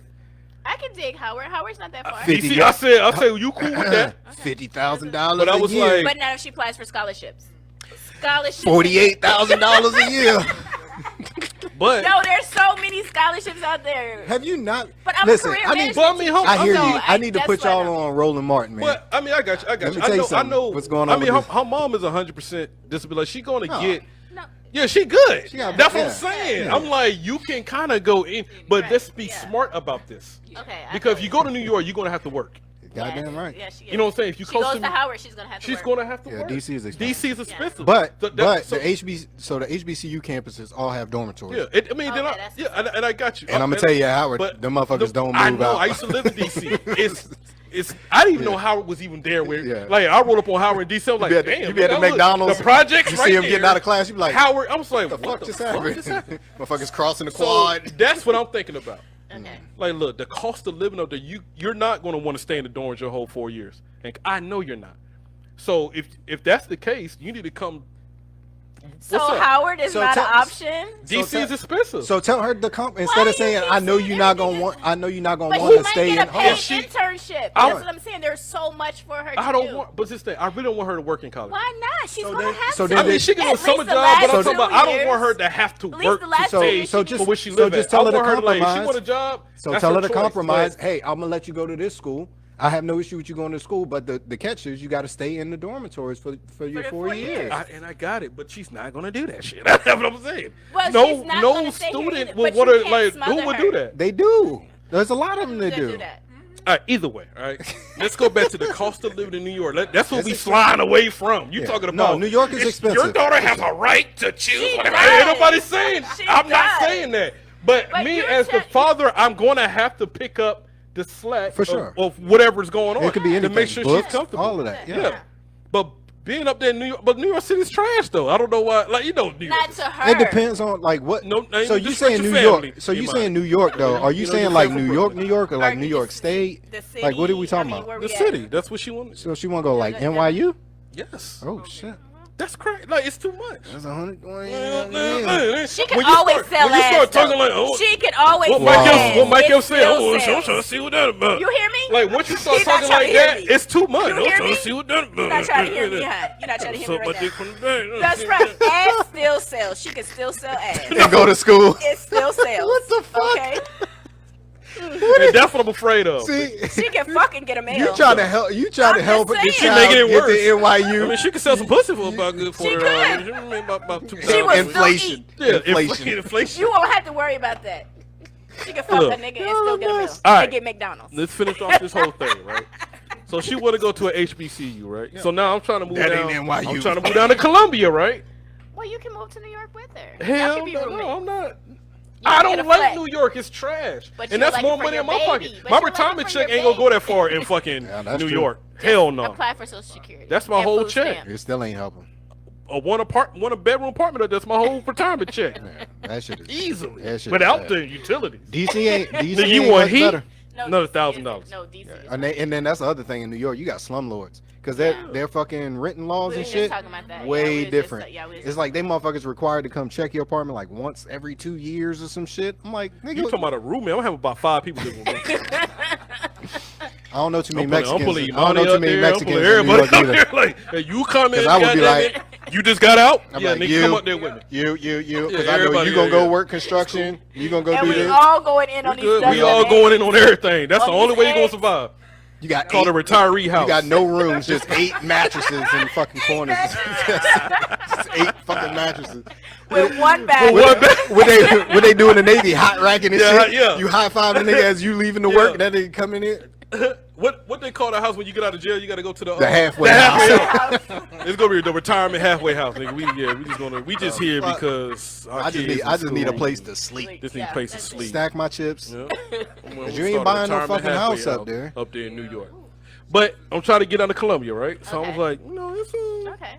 I can dig Howard. Howard's not that far. Fif- You see, I said, you cool with that? $50,000 But I a was year. like- But not if she applies for scholarships. Scholarships. $48,000 a year. But Yo, there's so many scholarships out there. Have you not? But I'm Listen, a career I need, management but I mean, teacher. I hear So you. I need to that's put what y'all I'm- on Roland Martin, man. But I mean, I got you. Let me tell you I something. know What's going I on mean, with her mom is 100% disability. She gonna No. get. No. Yeah, she good. She got- That's what yeah. I'm saying. Yeah. I'm like, you can kind of go in, but Right, let's be yeah. smart about this. Okay. I Because if feel you go to New York, you're gonna have to work. Goddamn right. Yeah, she is. You know what I'm saying? If you she close goes to to me, Howard, she's gonna have to she's work. gonna have to Yeah, work. DC is expensive. DC is expensive. But So that- so- the HBCU campuses all have dormitories. Yeah, I mean, then Okay, that's and I got you. And I'm gonna tell you, Howard, but them motherfuckers don't I move know. out. I used to live in DC. It's. I didn't even know Howard was even there. Where Yeah. like I rolled up on Howard in DC. I was like, be at, damn. you be at the look, McDonald's. The projects. You right see him there. getting out of class. You be like, Howard. I was like, the what fuck just fuck happened? just happened? Motherfuckers crossing the So quad. that's what I'm thinking about. Okay. Like, look, the cost of living up there, you're not going to want to stay in the dorms your whole 4 years, and I know you're not. So if that's the case, you need to come. So What's up? Howard is So not an tell- option. DC so is expensive. So tell her to come instead Why of do you saying, keep "I know saying you're not gonna everything want. I know you're not gonna But want she to might stay get in a home." paid she- internship. I- That's what I'm saying. There's so much for her I to don't do. want, but this thing, I really don't want her to work in college. Why not? She's So gonna then- have so to. then I mean, they- she can do a At summer least the job, last but I'm 2 talking about I don't years. want her to have to At least work the to last So- 2 stay years so she just- for where she so live just at. tell I her to want her to, like, she compromise. want a job. So that's tell her to choice, compromise. but- Hey, I'm gonna let you go to this school. I have no issue with you going to school, but the catch is you got to stay in the dormitories for your the 4 4 years. years. I got it, but she's not gonna do that shit. That's what I'm saying. Well, no, she's not no gonna stay here student either, would but you want to can't like. Who smother would her. do that? They do. There's a lot of them Who's that gonna do. that? All right, either way, all right. Let's go back to the cost of living in New York. That's what we flying away from. You Yeah. talking No, about? New York is Your expensive. daughter has a right to choose. She Whatever. does. Ain't nobody saying. She I'm not does. saying that. But me you're as the father, I'm going to have to pick up the slack For sure. of whatever's going on. It could be anything. to make sure Books, she's comfortable. all of that. Yeah. Yeah. But being up there in New York, but New York City's trash though. I don't know why. Like, you know, New York. Not is- to her. It depends on like what. No, no, so you you disrespect saying your New family, York? So you you might. saying New York though? Are you You know, saying your like favorite New York, New York, or like Or New the York ci- State? the city, Like what are we talking I mean, about? where The we at? city. That's what she wanted. So she want to go like NYU? Yes. Oh shit. That's crazy. Like it's too much. That's 120. She can always sell when you ass. start talking though. like, oh, She can always what sell Mike ass. else? What Mike It else said? still Oh, I'm sells. trying to see what that about. You hear me? Like once you start He's not talking trying like to hear that, me. it's too much. You I'm hear trying me? to see what that about. You're not trying to hear me, huh? You're not trying to hear me Suck my right dick now. from the back. That's right. Ass still sells. She can still sell ass. And go to school. It still sells. What the fuck? Okay. And that's what I'm afraid of. See, She can fucking get a mail. you trying to help? You trying to I'm help just this saying. child She making it get worse. to I NYU? mean, she can sell some pussy for about good for She her. could. About She was Inflation. Yeah, Inflation. inflation. You won't have to worry about that. She can fuck Look. a nigga and still get a meal. All right. And get McDonald's. Let's finish off this whole thing, right? So she want to go to a HBCU, right? So now I'm trying to move That down. ain't NYU. I'm trying to move down to Columbia, right? Well, you can move to New York with her. Y'all Hell can be no, roommates. I'm not. You I can don't get a like flat. New York. It's trash, But and you that's like more it for money your in my baby. pocket. But My you like it retirement for check your ain't gonna go that baby. far in fucking Yeah, that's New true. York. Hell no. Apply for Social Security. That's my and whole food check. stamps. It still ain't helping. A one bedroom apartment. That's my whole retirement check. Yeah, that shit is Easily, That shit without is the bad. utilities. DC ain't. DC Nigga, you ain't want much heat? better. No, Another DC $1,000. isn't. No, DC. isn't. And then that's the other thing in New York. You got slumlords because Yeah. their fucking renting laws We and were shit just talking about that. Yeah, we way were just- different. yeah, we were It's just- like they motherfuckers required to come check your apartment like once every 2 years or some shit. I'm like, nigga, You talking about a roommate? I'm having about 5 people living with me. I don't know too many I'm Mexicans. pulling I don't know too many Mexicans in New everybody York out either. there. Like, hey, you come in, 'Cause I would be goddamn like- it. You just got out? I'm Yeah, like, nigga, you, come up there with me. you, Yeah, because I know everybody, you gonna yeah, go yeah. work construction. You gonna go And do we this. all going in on these Good. We dozen all of going in eggs. on everything. That's On the only these way you're gonna eggs. survive. You got Called a retiree house. You got no rooms, just 8 mattresses in fucking corners. Just 8 fucking mattresses. With one bag. One bag. What they do in the Navy, hot racking and Yeah, shit. yeah. You high five the nigga as you leaving to work, that nigga come in here. What they call the house when you get out of jail? You got to go to the halfway house. It's gonna be the retirement halfway house, nigga. We just here fuck. because our I just kids need, in I just need a school. place to sleep. Just need a Yeah, place to that's it. sleep. Stack my chips. Yeah. Cause you ain't buying no fucking house up there. Up there in New York. But I'm trying to get out of Columbia, right? So I was Okay. like, it's Okay.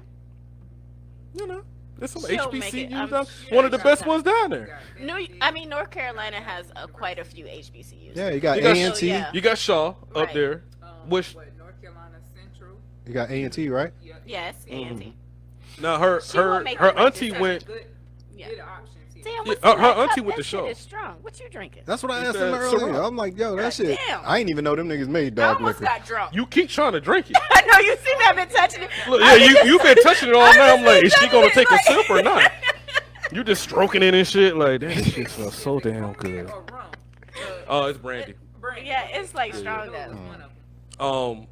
there's some She'll make it. HBCUs I'm down. sure One of the she'll best come. ones down there. North Carolina has quite a few HBCUs. Yeah, you got You got- A&T. Yeah. You got Shaw up Right. there, which North Carolina Central. You got A&T, right? Yes, Mm-hmm. A&T. now her She will make her it like auntie this. went. Good, Yeah. good options here. Damn, Yeah, what's her in that auntie cup? with That the show. shit is strong. What you drinking? That's what I He asked said him earlier. Ciroc. I'm like, yo, that shit. damn. I ain't even know them niggas made I dog almost liquor. got drunk. You keep trying to drink it. I know you see me. I've been touching it. Look, I yeah, just- you've been touching it all I night. I'm just like, been is she gonna touching take a it, sip or like- not? You just stroking it and shit. Like that shit smells so damn good. Or rum. Oh, it's brandy. Brandy. Yeah, it's like strong That was though. one of them.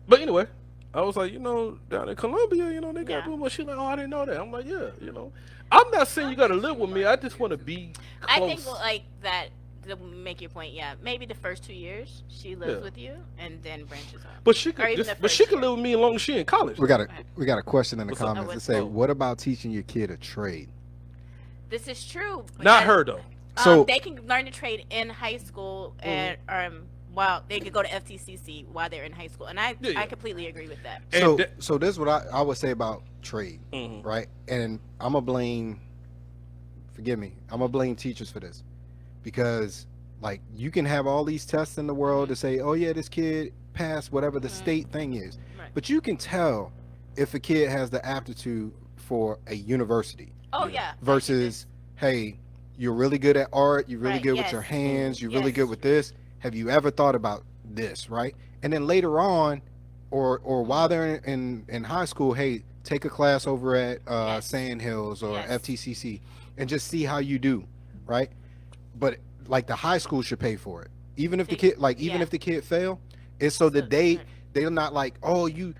But anyway, I was like, down in Columbia, they got Yeah. doing much shit. Like, oh, I didn't know that. I'm like, yeah, I'm not saying you gotta live with me. I just want to be close. I think like that to make your point. Yeah, maybe the first 2 years she lives Yeah. with you, and then branches off. But she Or could, even just, the but she first could year. live with me as long as she in college. We got a question in the What's up? comments. Oh, It what's say, up? what about teaching your kid a trade? This is true. Not because, her though. So- they can learn to trade in high school, and while they could go to FTCC while they're in high school, and I Yeah. completely agree with that. And So, that- so this is what I would say about trade, Mhm. right? And I'm gonna blame. Forgive me. I'm gonna blame teachers for this, because like you can have all these tests in the world to say, oh yeah, this kid passed whatever the state thing is, Right. but you can tell if a kid has the aptitude for a university Oh yeah. versus, hey, you're really good at art, you're really Right, good with yes. your hands, you're really Yes. good with this. Have you ever thought about this, right? And then later on, or while they're in high school, hey, take a class over at Yes. Sand Hills or Yes. FTCC and just see how you do, right? But like the high school should pay for it, even if the kid, like even Yeah. if the kid fail, it's so that So- they're not like, oh, you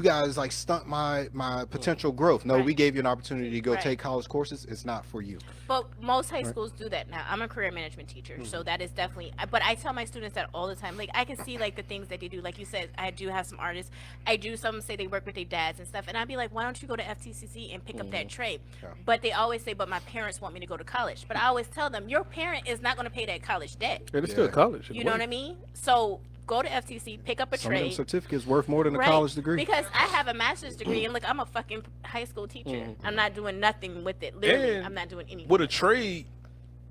guys like stunt my potential growth. No, Right. we gave you an opportunity to go Right. take college courses. It's not for you. But most high schools do that now. I'm a career management teacher, so that is definitely. But I tell my students that all the time. Like I can see like the things that they do. Like you said, I do have some artists. I do some say they work with their dads and stuff, and I'd be like, why don't you go to FTCC and pick up that trade? Yeah. But they always say, but my parents want me to go to college. But I always tell them, your parent is not going to pay that college debt. And it's still Yeah. college. You know what I mean? So go to FTC, pick up a Some of them trade. certificates worth more than a Right. college degree. Because I have a master's degree, and look, I'm a fucking high school teacher. I'm not doing nothing with it. Literally, And I'm not doing anything. With a trade,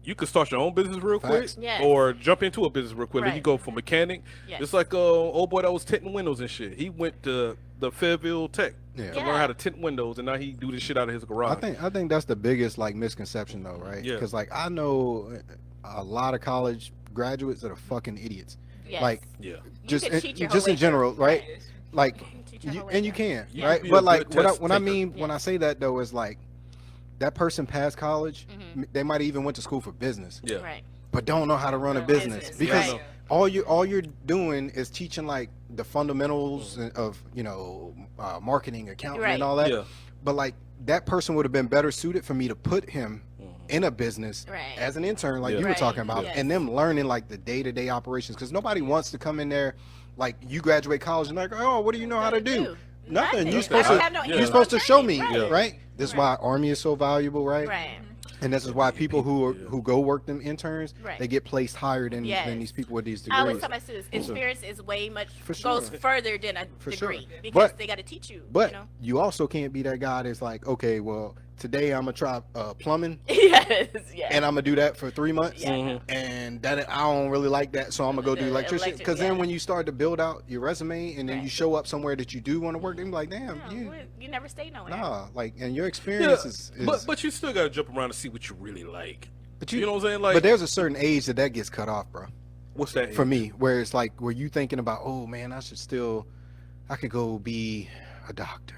you could start your own business real quick, Facts. Yes. or jump into a business real quick. Like you Right. go from mechanic. Yes. It's like old boy that was tinting windows and shit. He went to the Fayetteville Tech Yeah. to learn how to tint windows, and now he do this shit out of his garage. I think that's the biggest like misconception though, right? Yeah. Because like I know a lot of college graduates that are fucking idiots. Yes. Like yeah. just could cheat your just whole in way general, through. right? Like teach your whole way and you through. can, You right? can be But a like good test when I taker. mean when I say that though is like that person passed college, Mm-hmm. they might have even went to school for business, Yeah. Right. but don't know how to run a Run a business business, because right. all you're doing is teaching like the fundamentals of marketing, accounting, Right. and all that. Yeah. But like that person would have been better suited for me to put him in a business Right. as an intern, like Yeah. you were Right, talking about, yes. and them learning like the day-to-day operations. Because nobody wants to come in there like you graduate college and like, oh, what do you know how to do? Nothing. You're I supposed don't to. have no You're hands-on supposed to show me, training. Right. right? This is why Army is so valuable, right? Right. And this is why people who go work them interns, Right. they get placed higher than Yes. these people with these I always degrees. tell my students, experience is way much For sure. goes further than a For sure. degree because But- they got to teach you. But you know? you also can't be that guy that's like, okay, well, today I'm gonna try plumbing, yes. Yes. and I'm gonna do that for 3 months, Yeah, I know. and that I don't really like that, so I'm gonna go do electrician. Because then yeah. when you start to build out your resume, and then Right. you show up somewhere that you do want to work, they be like, damn, No, you you never stay nowhere. nah, like, and your Yeah. experience is But you still gotta jump around to see what you really like. but You know what I'm saying? Like, but there's a certain age that gets cut off, bro. what's that For age? me, where it's like, where you thinking about, oh man, I could go be a doctor.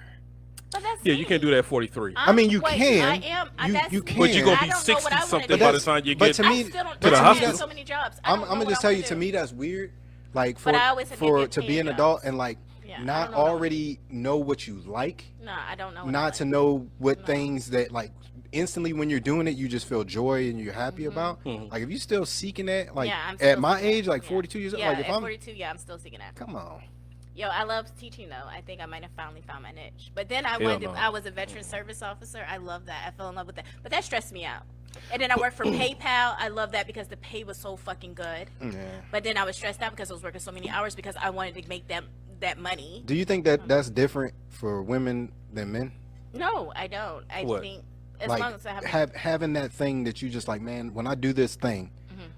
But that's Yeah, you can't do that at 43. I mean, you wait, can. I am. You that's, can. But you're gonna I be don't know what 60 I wanna something do. by the That's- time you but get to I me- still don't. to the there's hospital. so many jobs. I'm gonna gonna just tell you, to me, that's weird. Like But I always said maybe for a to be paying an job. adult and like Yeah, I not don't know what I already know what you like, No, I don't know. What I not like. to know what No. things that like instantly when you're doing it, you just feel joy and you're happy about. Mhm. Like if you're still seeking that, like Yeah, I'm at still my seeking age, that. like Yeah. 42 years old, Yeah, like if at I'm 42, yeah, I'm still seeking that. come on. Yo, I love teaching though. I think I might have finally found my niche. But then I Hell no. I was a veteran service officer. I love that. I fell in love with that. But that stressed me out. And then I worked for PayPal. I love that because the pay was so fucking good. Yeah. But then I was stressed out because I was working so many hours because I wanted to make that money. Do you think that that's different for women than men? No, I don't. I What? think as like long as I have having that thing that you just like, man, when I do this thing,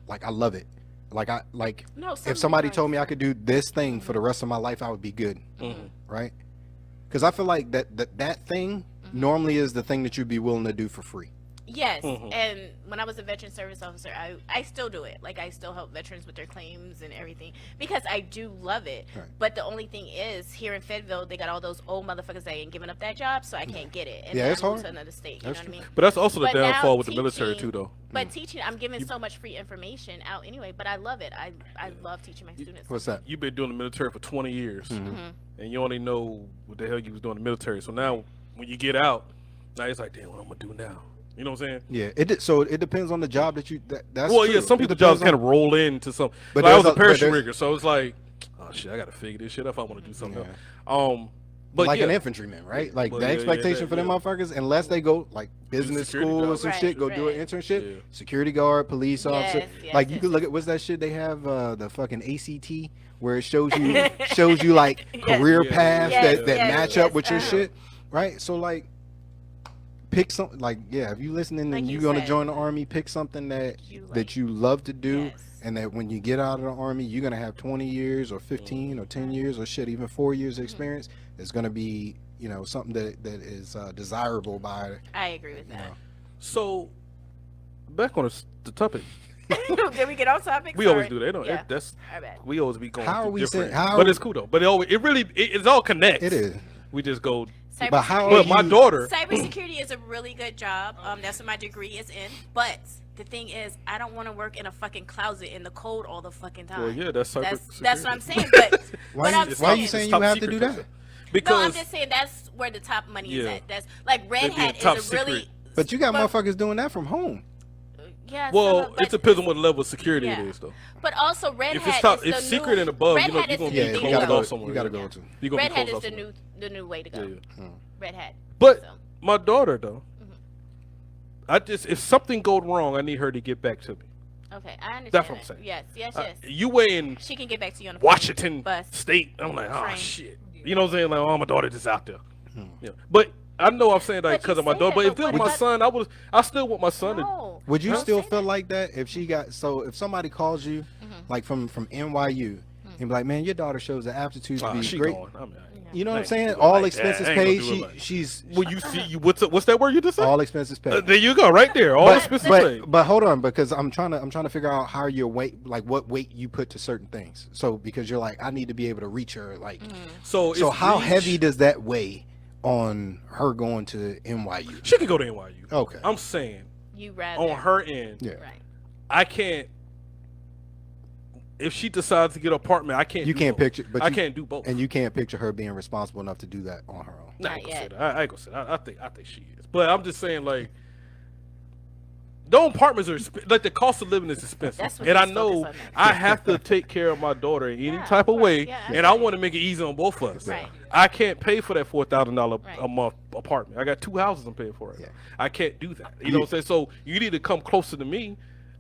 like I love it. Like no, if somebody told me I could do this thing for the rest of my life, I would be good, Mhm. right? Because I feel like that thing normally is the thing that you'd be willing to do for free. Yes, Mhm. and when I was a veteran service officer, I still do it. Like I still help veterans with their claims and everything because I do love it. Right. But the only thing is, here in Fayetteville, they got all those old motherfuckers that ain't giving up that job, so I can't get it. And Yeah, then it's I moved hard. to another state. You That's know what I mean? But that's also the But now downfall with the military teaching- too, though. But teaching, I'm giving so much free information out anyway. But I love it. I love teaching my students. What's that? You've been doing the military for 20 years, Mhm. and you only know what the hell you was doing in the military. So now, when you get out, now it's like, damn, what I'm gonna do now? You know what I'm saying? Yeah, so it depends on the job that you. That's Well, true. yeah, some It people's depends jobs kind of on- roll into some. But Like I was there's a but parachute there's- rigger, so it's like, oh shit, I gotta figure this shit out if I want to do something Yeah. else. But like yeah, an infantryman, right? Like Well, the yeah, expectation yeah, for them yeah. motherfuckers, unless they go like business security school or jobs. some Right, shit, go do an right. internship, Yeah. security guard, police officer. Yes, Like you yes, could look at what's that shit they have, the fucking ACT, where it shows you like Yes. career Yeah. paths Yes, that yes, match yes, up with your uh-huh. shit, right? So like, pick something like if you listening Like and you you're gonna said. join the army, pick something that You that like. you love to do. Yes. And that when you get out of the army, you're gonna have 20 years or 15 or 10 years or shit, even 4 years of experience. It's gonna be, something that is desirable by. I agree with that. know. so back on the topic, Did we get off topic? we always Sorry. do that. Don't, Yeah. that's Our bad. we always be going. How are through we different, saying- how but are- it's cool though. But it all connects. It is. We just go. But how But are my you- daughter, Cybersecurity is a really good job. That's what my degree is in. But the thing is, I don't want to work in a fucking closet in the cold all the fucking time. well, yeah, that's That's what I'm cybersecurity. saying. But Why what you- I'm why you saying, saying Top you have to secret do type that? stuff. no, I'm Because just saying that's where the top money is Yeah. at. That's like Red It'd be a Hat top is a really secret. But you got But- motherfuckers doing that from home. yeah. well, but it depends on what level of security Yeah. it is, though. But also Red If Hat it's top, is if the secret new, and above, Red you know, Hat you're is gonna the be new Yeah, thing you to gotta go. go. off somewhere. You gotta yeah. go to. You're gonna Red be Hat closed is off the somewhere. the new way to go. Yeah, yeah. Red Hat. But So, my daughter though, if something goes wrong, I need her to get back to me. okay, I understand. That's what I'm that. saying. Yes, yes. You way in She can get back to you on the Washington bus. State, I'm like, oh Train. shit. You know what I'm saying? Like, oh, my daughter just out there. Hmm. Yeah. But I know I'm saying like But you because of my said daughter, it, but if but it was what my about- son, I still want my son to. No. Would you Don't still say feel that. like that if she got if somebody calls you like from NYU and be like, man, your daughter shows the aptitude to be She great. going. I mean, You know what I'm ain't saying? gonna do it All like that. expenses I ain't gonna paid. do it like- She's When you see you, what's that word you just said? all expenses paid. There you go, right there. All expenses paid. But hold on, because I'm trying to figure out how your weight, like what weight you put to certain things. So because you're like, I need to be able to reach her. Like, So so it's how reach. heavy does that weigh on her going to NYU? She can go to NYU. Okay. I'm saying You rather. on her end, Yeah. Right. I can't. If she decides to get an apartment, I can't. You do can't both. picture, but I you, can't do both. and you can't picture her being responsible enough to do that on her own. Nah, I Not ain't gonna say yet. that. I ain't gonna say that. I think she is. But I'm just saying like. Those apartments are like the cost of living is expensive, That's what and I he's know focused on. I have to take care of my daughter in any Yeah, type of of course. way, Yeah, and I absolutely. want to make it easy on both of us. Right. I can't pay for that $4,000 Right. a month apartment. I got 2 houses I'm paying for. Right Yeah. now. I can't do that. You know what I'm saying? So you need to come closer to me.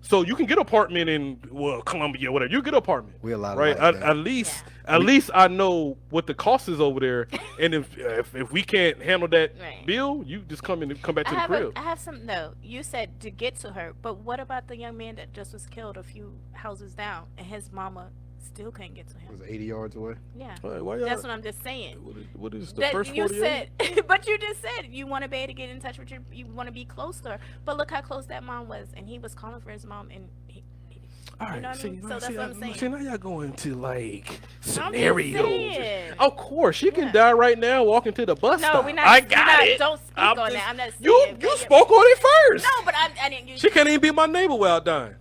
So you can get an apartment in Columbia, whatever. You get an apartment. We allow right. like that. At least I know what the cost is over there, and if we can't handle that Right. bill, you just come back to the crib. I have some. No, you said to get to her, but what about the young man that just was killed a few houses down, and his mama still couldn't get to It him? was 80 yards away. Yeah, Why y'all- that's what I'm just saying. What is the That first you 48? said, but you just said you want to be able to get in touch with your, you want to be close to her. But look how close that mom was, and he was calling for his mom, and All right, know what I see, mean? So now- that's see, what I'm saying. See, now y'all going into like just scenarios. saying. Of course, she can Yeah. die right now walking to the bus no, stop. we're not. I we're got not- it. Don't speak I'm on just- that. I'm not saying. You but yeah. spoke on it first. No, but I didn't use. She can't even be my neighbor without dying.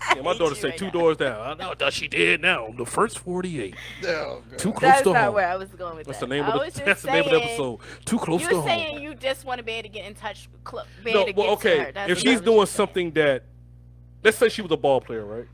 I Yeah, my hate daughter you said right 2 now. doors down. I know that she did now. The first 48. Too close That's to not home. where I was going with That's that. the name I of was the. just That's the name of the saying- episode. Too close to You're home. saying you just want to be able to get in touch, be No, able to well, get to okay. her. That's If what she's I was doing just saying. something that, let's say she was a ball player, right?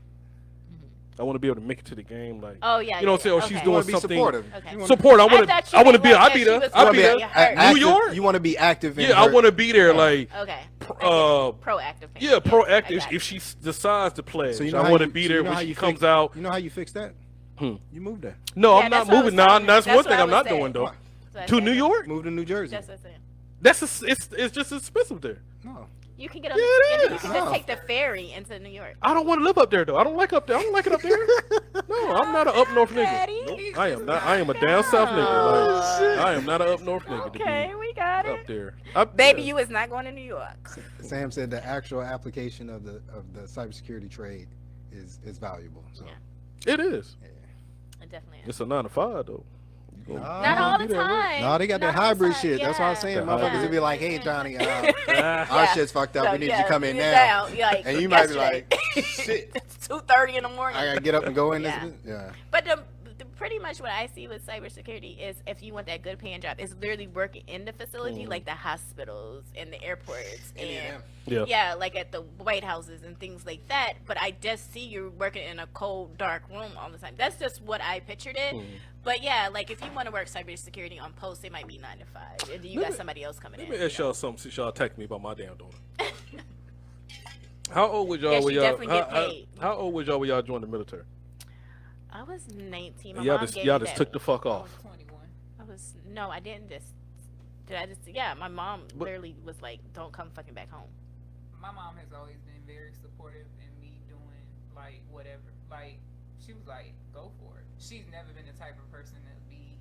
I want to be able to make it to the game, like. Oh yeah. You know what I'm saying? Or yeah, she's okay. doing You want to be something. supportive. Okay. You wanna- Support. I want to. thought you I want to meant be. like I'll that be she there. was I'll gonna be be there. hurt. active- New York? You want to be active. In Yeah, I her- want to be there. Like, Okay. proactive. Proactive. Yeah, I proactive. got If she decides to play, So you know I how want to you- be so there you know when how she you comes fix- out. You know how you fix that? Hmm. You move there. No, Yeah, I'm that's not what I was moving. Nah, talking that's about. one That's thing what I'm I not was doing though. Why? So To New York? Move to New Jersey. That's what I'm saying. It's just expensive there. No. You can get on. Yeah, it you is. can just take the ferry into New York. I don't want to live up there though. I don't like up there. I don't like it up there. No, I'm not an up north nigga. Daddy. Nope. I am not. I am a down south nigga. Like, I am not an up north nigga Okay, to we got be it. up there. Baby, you is not going to New York. Sam said the actual application of the cybersecurity trade is valuable. So. Yeah. It is. It definitely is. It's a 9 to 5 though. You gonna Not all be the there, right? time. No, they got that Not all the hybrid time, shit. That's what I'm yeah. saying. The Motherfuckers hybrid. would be like, "Hey, Johnny, our Yeah. shit's fucked up. So, we need yeah, you to come in you now." like, And you might be like, yesterday. "Shit, It's 2:30 in the morning. I gotta get up and go in this." Yeah. Yeah. But the pretty much what I see with cybersecurity is if you want that good paying job, it's literally working in the facility, like the hospitals and the airports and Yeah. like at the White Houses and things like that. But I just see you working in a cold, dark room all the time. That's just what I pictured it. But yeah, like if you want to work cybersecurity on post, it might be 9 to 5. And you got somebody else coming Let in. me ask y'all something since y'all attacked me about my damn daughter. How old was y'all Yeah, when she y'all? definitely get paid. How old was y'all when y'all joined the military? I was 19. My Y'all mom just gave y'all me just that. took the fuck I off. was 21. I was no, I didn't just. Did I just? Yeah, my mom literally was like, "Don't come fucking back home." My mom has always been very supportive in me doing like whatever. Like she was like, "Go for it." She's never been the type of person that be,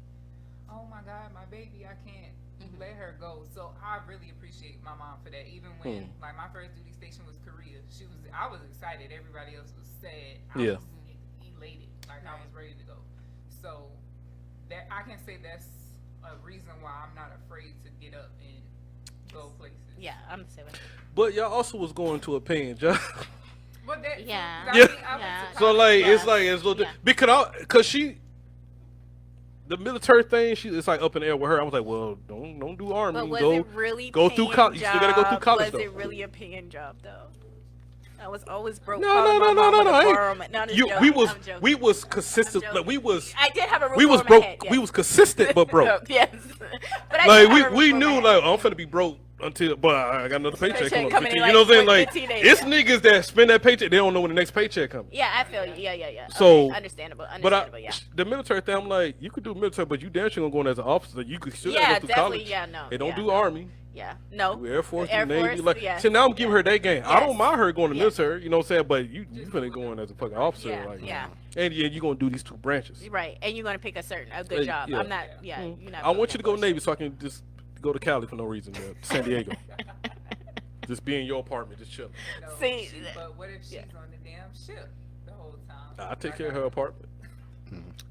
"Oh my God, my baby, I can't let her go." So I really appreciate my mom for that. Even when like my first duty station was Korea, I was excited. Everybody else was sad. I was elated. Like I was ready to go. So that I can say that's a reason why I'm not afraid to get up and go places. Yeah, I'm the same way. But y'all also was going to a paying job. But that, Yeah. I Yeah. mean, I went Yeah. to So college. like Yeah. it's like it's a little Yeah. because she the military thing it's like up in the air with her. I was like, well, don't do army. But was go it really go paying through college. You still gotta go through job? college Was though. it really a paying job though? I was always broke. No. calling my mama to I ain't- borrow my- No, I'm just You, joking. we I'm joking. was consistent. I'm Like we was I did have a roof we was over broke. my head, We yes. was consistent but broke. Yes. But I Like did have a we roof over knew my like head. I'm finna be broke but I got another paycheck Paycheck coming. coming in, You know what I'm saying? like, Like 15 days, it's yeah. niggas that spend that paycheck, they don't know when the next paycheck coming. Yeah, I feel you. Yeah. So, okay. Understandable. But Yeah. the military thing, I'm like, you could do military, but you damn sure gonna go in as an officer. You could still Yeah, go through definitely. college. Yeah, no. They don't yeah, do no. Army. Yeah. No. Do Air Force, Air do Navy. Force, Like, yeah. see, now I'm giving her that game. I don't Yes. mind her going to Yes. military. You know what I'm saying? But you finna go in as a fucking officer. Yeah, Like, yeah. And you're gonna do these two branches. Right, and you're gonna pick a good job. yeah. I'm not. Yeah, you're not. I want you to go building Navy so I can just go to Cali for no reason. San Diego. Just be in your apartment, just chill. No, See, but what if she's on the damn ship the whole time? I take care of her apartment.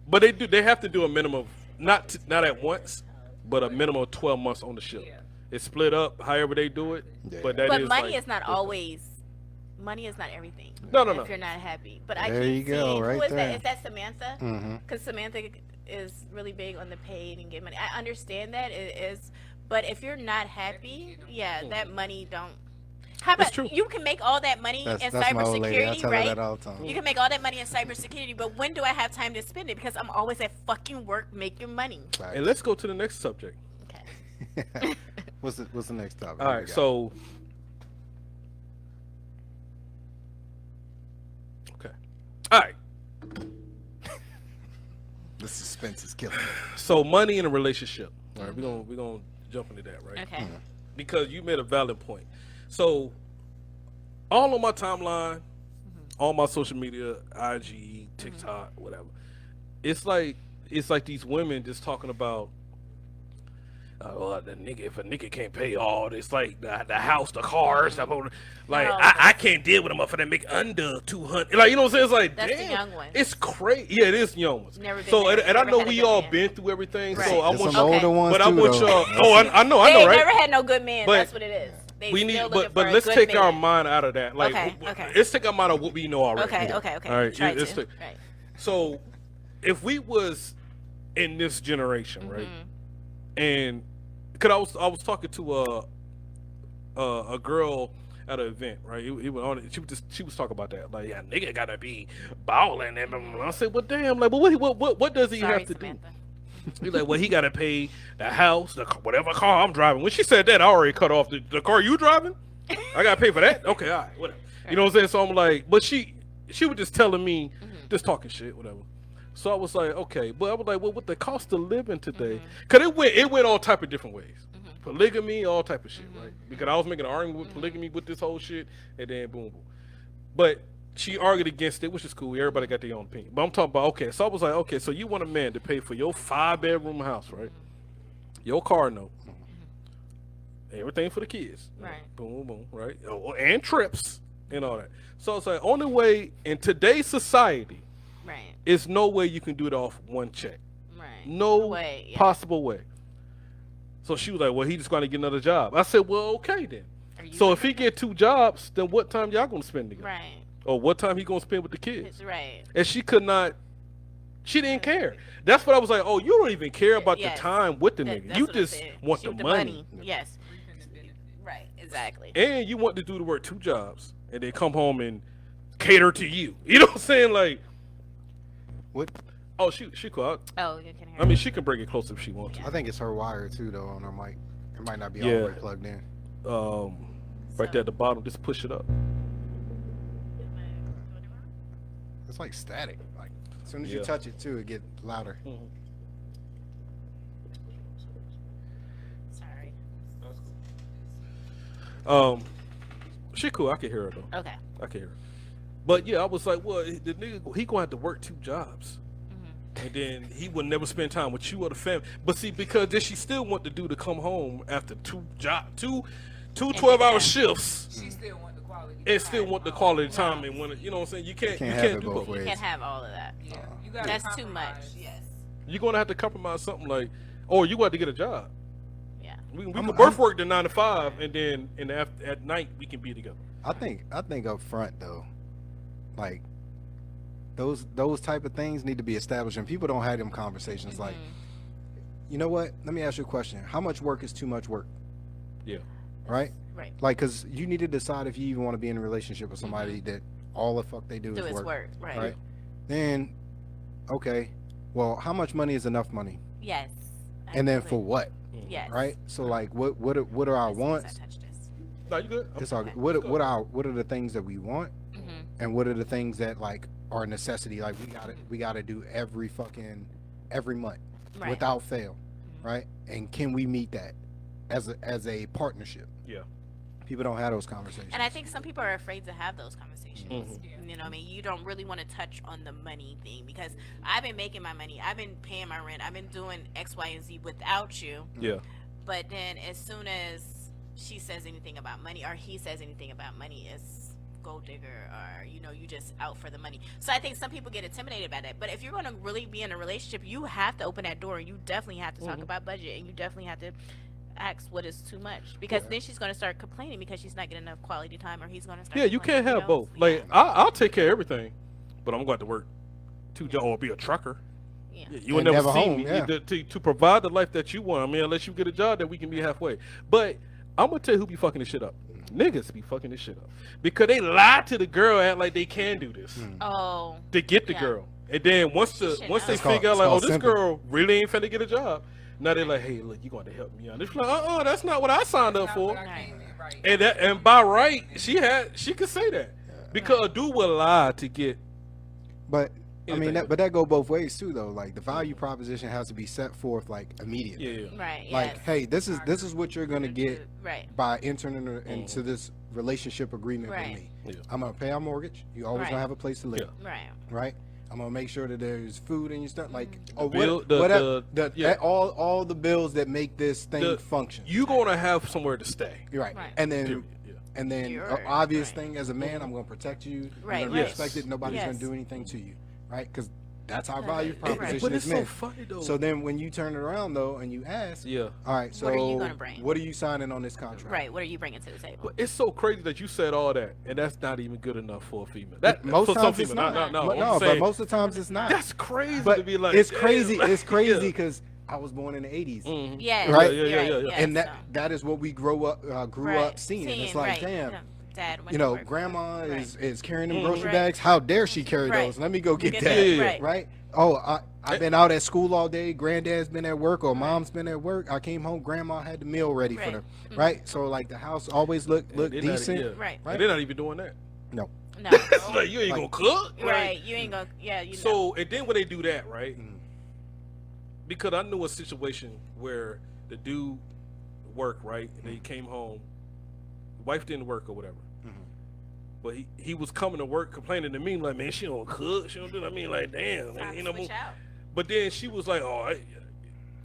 But they have to do a minimum of not at once, but a minimum of 12 months on the ship. Yeah. It's split up however they do it. Yeah. But that But is money like, is not always. Money is not everything. No. If you're not happy, but I There keep you go, seeing, right who is there. that? Is that Samantha? Mm-hmm. Because Samantha is really big on the paid and get money. I understand that it is, but if you're not happy, yeah, that money don't. How It's about true. you can make all that money in That's my old lady. I cybersecurity, tell her right? that all the time. You can make all that money in cybersecurity, but when do I have time to spend it? Because I'm always at fucking work making money. And let's go to the next subject. Okay. What's the next topic? All What we right, got? so okay, all right. the suspense is killing me. So money in a relationship. All right, we're gonna jump into that, right? Okay. Because you made a valid point. So all on my timeline, all my social media, IG, TikTok, whatever. It's like these women just talking about the nigga, if a nigga can't pay all this, like the house, the cars, like Oh, I can't deal with a motherfucker that make under 200. Like, you know what I'm saying? It's like, That's the damn, young ones. it's crazy. Yeah, it is young ones. Never been So married, and I never know had a we good all man. been through everything. Right. So I There's want some y'all, older ones but I too, want though. y'all. Oh, I know, They ain't right? never had no good man. But That's what it is. They We need, still looking but for a let's good take our man. mind out of that. Like, Okay. let's take our mind out of what we know already. Okay. All right, Try let's to. take- Right. So, if we was in this generation, right, and because I was talking to a girl at an event, right? He went on. She was talking about that, like, yeah, nigga gotta be balling, and blah, blah, blah. I said, well, damn, like, but what does he Sorry, have to Samantha. do? He's like, well, he gotta pay the house, whatever car I'm driving. When she said that, I already cut off the car you driving. I gotta pay for that. Okay, all right, whatever. You know what I'm saying? So I'm like, but she was just telling me, just talking shit, whatever. So I was like, okay, but I was like, well, with the cost of living today, because it went all type of different ways, polygamy, all type of shit, right? Because I was making an argument with polygamy with this whole shit, and then boom, boom. But she argued against it, which is cool. Everybody got their own opinion. But I'm talking about, okay, so I was like, okay, so you want a man to pay for your 5-bedroom house, right? Your car note, everything for the kids, Right. Boom, boom, right? Oh, and trips and all that. So it's like, only way in today's society, Right. it's no way you can do it off one check. Right. No way. Yeah. possible way. So she was like, well, he just going to get another job. I said, well, okay then. Are you So if he get 2 jobs, then what time y'all going to spend together? Right. Or what time he going to spend with the kids? It's right. And she didn't care. That's what I was like, oh, you don't even care about Yes. the time with the That- nigga. that's You what I just said. want She the want money. Yes. Reaping the benefits. Right. Exactly. And you want to do the work 2 jobs and then come home and cater to you. You know what I'm saying? Like, What? oh, she cool. Oh, you can hear. I mean, she can bring it closer if she wants I think it's her wire too, though, on her mic. It might not be Yeah. all the way plugged in. to. Right there at the bottom, just push it up. It's like static. Like as soon as Yeah. you touch it too, it get louder. Sorry. She cool. I can hear her though. Okay. I can hear her. But yeah, I was like, well, the nigga, he gonna have to work 2 jobs. And then he would never spend time with you or the family. But see, because then she still want the dude to come home after 2 12-hour shifts She still want the quality. and still time. want the quality time. And when you know what I'm saying, you can't have it do both both. ways. You can't have all of that. Yeah, you gotta That's too much. compromise. Yes. You're gonna have to compromise something like, or you got to get a job. Yeah. We I'm- can I'm- both work the 9 to 5, and then at night we can be together. I think up front though, like those type of things need to be established, and people don't have them conversations. Like, you know what? Let me ask you a question. How much work is too much work? Yeah. Right? Right. Like, cause you need to decide if you even want to be in a relationship with somebody that all the fuck they do Do is its work. work. Right. Right? Then, okay, well, how much money is enough money? Yes. And then for Absolutely. what? Yes. right? So like, what are our As soon as wants? I touch this. No, you good? It's all Okay. what are the things that we want, and what are the things that like are a necessity? Like we gotta do every month Right. without fail, right? And can we meet that as a partnership? Yeah. People don't have those conversations. And I think some people are afraid to have those conversations. Mm-hmm. You know what I mean? You don't really want to touch on the money thing because I've been making my money. I've been paying my rent. I've been doing X, Y, and Z without you. Yeah. But then as soon as she says anything about money or he says anything about money, it's gold digger or, you know, you just out for the money. So I think some people get intimidated by that. But if you're going to really be in a relationship, you have to open that door and you definitely have to talk about budget and you definitely have to ask what is too much because then she's going to start complaining because she's not getting enough quality time or he's going to start Yeah, you can't complaining, have you know? both. Like I'll take care of everything, but I'm going to work 2 jobs or be a trucker. Yeah. Yeah, you will And never never see home, me yeah. to provide the life that you want. I mean, unless you get a job that we can be halfway. But I'm gonna tell you who be fucking this shit up. Niggas be fucking this shit up because they lie to the girl, act like they can do this Oh, to get the Yeah. girl, and then once She should they know. It's figure out called- like, oh, it's this called girl really ain't finna get a job. Now they're like, hey, look, you going to help me out? They're like, that's not what I signed up Not for. what I came in, right. And by right, she could say that because a dude will lie to get. But I mean, Anything. that go both ways too, though. Like the value proposition has to be set forth like immediately. Yeah. right. Like, yes. hey, this is what you're gonna get Right. by entering into this relationship agreement Right. with me. Yeah. I'm gonna pay our mortgage. You always Right. gonna have a place to live, Right. right? I'm gonna make sure that there's food in your stuff, like or bill- what, the- whatever, the- yeah. all the bills that make this thing The- function. You gonna have somewhere to stay. You're right. Right. And then Period. Yeah. and then You're a obvious right. thing as a man, I'm gonna protect you. Right, I'm gonna right. respect it. Nobody's Yes. gonna do anything to you, right? Because that's our Right. value Right. proposition But as it's so men. funny though. So then when you turn it around though and you ask, yeah. all right, so What are you gonna bring? what are you signing on this contract? Right. What are you bringing to the table? But it's so crazy that you said all that, and that's not even good enough for a female. That Most for some times it's female, not. no, But I'm but saying, most of the times it's not. that's crazy but to be like. it's damn, crazy. like, It's crazy yeah. because I was born in the '80s, Mhm. Yes. Right? Yeah, you're right, yeah. yes, and so. that is what we grew up Right. seeing. It's like, right. damn. Yeah. Dad went You to know, work. grandma Right. is carrying them Mhm. grocery Right. bags. How dare she carry Right. those? Let me go get Get that. that, Yeah. right. Right? Oh, I've been out at school all day. Granddad's been at work, or mom's been at work. I came home. Grandma had the meal ready for Right. them. Right? So like the house always look They're not- decent. yeah. Right. And they're not even doing that. No. No. Like you ain't gonna cook. Right. You ain't gonna. Yeah. You know. So and then when they do that, right? Mm. Because I knew a situation where the dude worked, right, and he came home. The wife didn't work or whatever. But he was coming to work complaining to me like, man, she don't cook, she don't do that. I mean, like, damn, Time you to know. switch out. But then she was like, oh,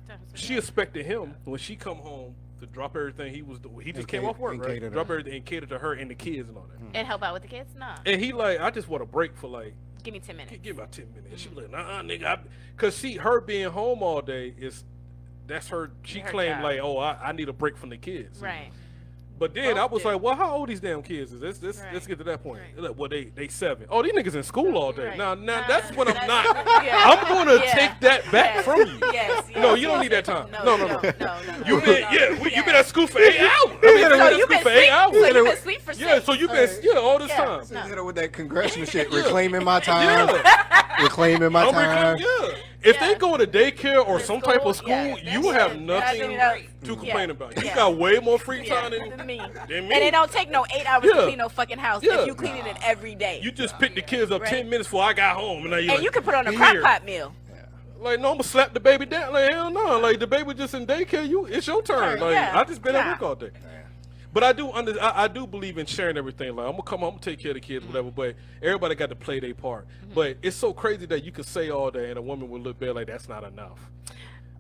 Time to switch she out. expected him when she come home to drop everything he was doing. He just came cater- off work, and right? cater to Drop her. everything and cater to her and the kids and all that. And help out with the kids? Nah. And he like, I just want a break for like, Give me 10 minutes. give me about 10 minutes. She was like, nah, nigga, cause see, her being home all day that's her. She Her claimed job. like, oh, I need a break from the kids. Right. But then I Both was do. like, well, how old these damn kids is? Let's Right. get to that point. Right. They're like, well, they 7. Oh, these niggas in school all day. Right. Now Nah, that's when I'm that's- not. yeah. I'm gonna Yeah. take that back Yes. from you. Yes. No, yes, you don't yes. need that time. No. No. You been you been at school for 8 hours. I mean, So you been at you've school been for 8 sleep. hours. So you've been sleep for 6. Yeah, so you've been all this Yeah. time. No. Hit her with that congressional shit, reclaiming my time, Yeah. reclaiming my I'm time. yeah. If Yeah. they go to daycare or To some type of school, yeah, you that's have it. nothing Nothing to else. complain Yeah. about. You Yeah. got way more free Yeah, time than me. than me. And it don't take no 8 hours Yeah. to clean no fucking house Yeah. if you cleaning it every day. You just picked the kids up Right. 10 minutes before I got home, and now you're and like, you can put on a "Here." crock pot meal. Like, no, I'm gonna slap the baby down. Like, hell no. Like, the baby just in daycare. It's your turn. Right, Like, yeah. I just been at Yeah. work all day. But I do believe in sharing everything. Like, I'm gonna come home, take care of the kids, whatever. But everybody got to play their part. But it's so crazy that you can say all day, and a woman will look bad like that's not enough.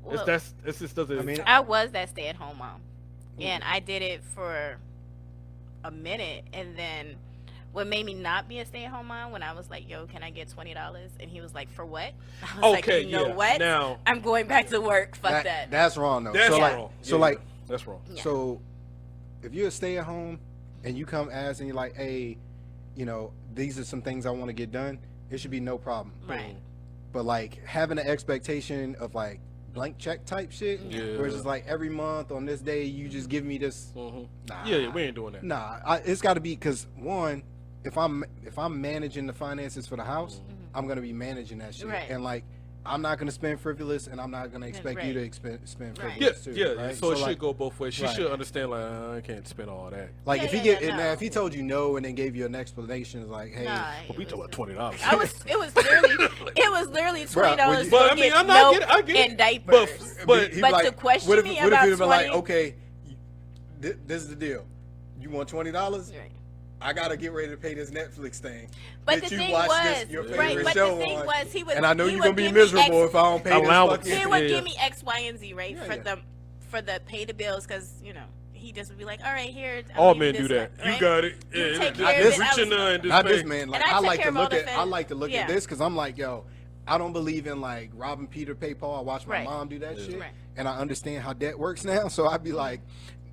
Well, It's just doesn't. I mean, I was that stay-at-home mom, and I did it for a minute, and then what made me not be a stay-at-home mom when I was like, "Yo, can I get $20?" and he was like, "For what?" I was Okay, like, "You know yeah. what? Now- I'm going back to work. Fuck that." That's wrong though. that's so like, wrong. so Yeah, like, that's wrong. Yeah. so if you're a stay at home and you come ask and you're like, hey, you know, these are some things I want to get done, it should be no problem. Right. But like having an expectation of like blank check type shit, Yeah. where it's just like every month on this day you just give me this. Mhm. Nah. Yeah, we ain't doing that. Nah, it's got to be because one, if I'm managing the finances for the house, I'm gonna be managing that shit, Right. and like I'm not gonna spend frivolous, and I'm not gonna expect you to spend Right. frivolous too. Yeah. Right? So it like, should go both ways. She right. should understand. Like, I can't spend all that. Like Yeah, if he yeah, get no. now, if he told you no and then gave you an explanation, like, hey, Nah, But we it talking was- about $20. It was literally Bruh, $20 to But I get mean, I'm milk not I get it. and diapers. But he'd be But to question what if, me what if about he'd have been like, 20? okay, this is the deal. You want $20? Right. I gotta get ready to pay this Netflix thing. But that the you thing watch was, your right, favorite but show the thing on. was, he was, And I know he you're would gonna be give me miserable X, if I don't pay Allowance. this he fucking. would Yeah. give me X, Y, and Z, right, Yeah, for yeah. the pay the bills, because he just would be like, all right, here. All I'll give men you do this that. one, You right? got it. You Yeah, take yeah, care of just it. reach I in was- there and just Not pay. this man. Like And I I took like care to of all look the at. I things. like to look Yeah. at this because I'm like, yo, I don't believe in like robbing Peter, pay Paul. I watched my Right. mom do that shit, Right. and I understand how debt works now. So I'd be like,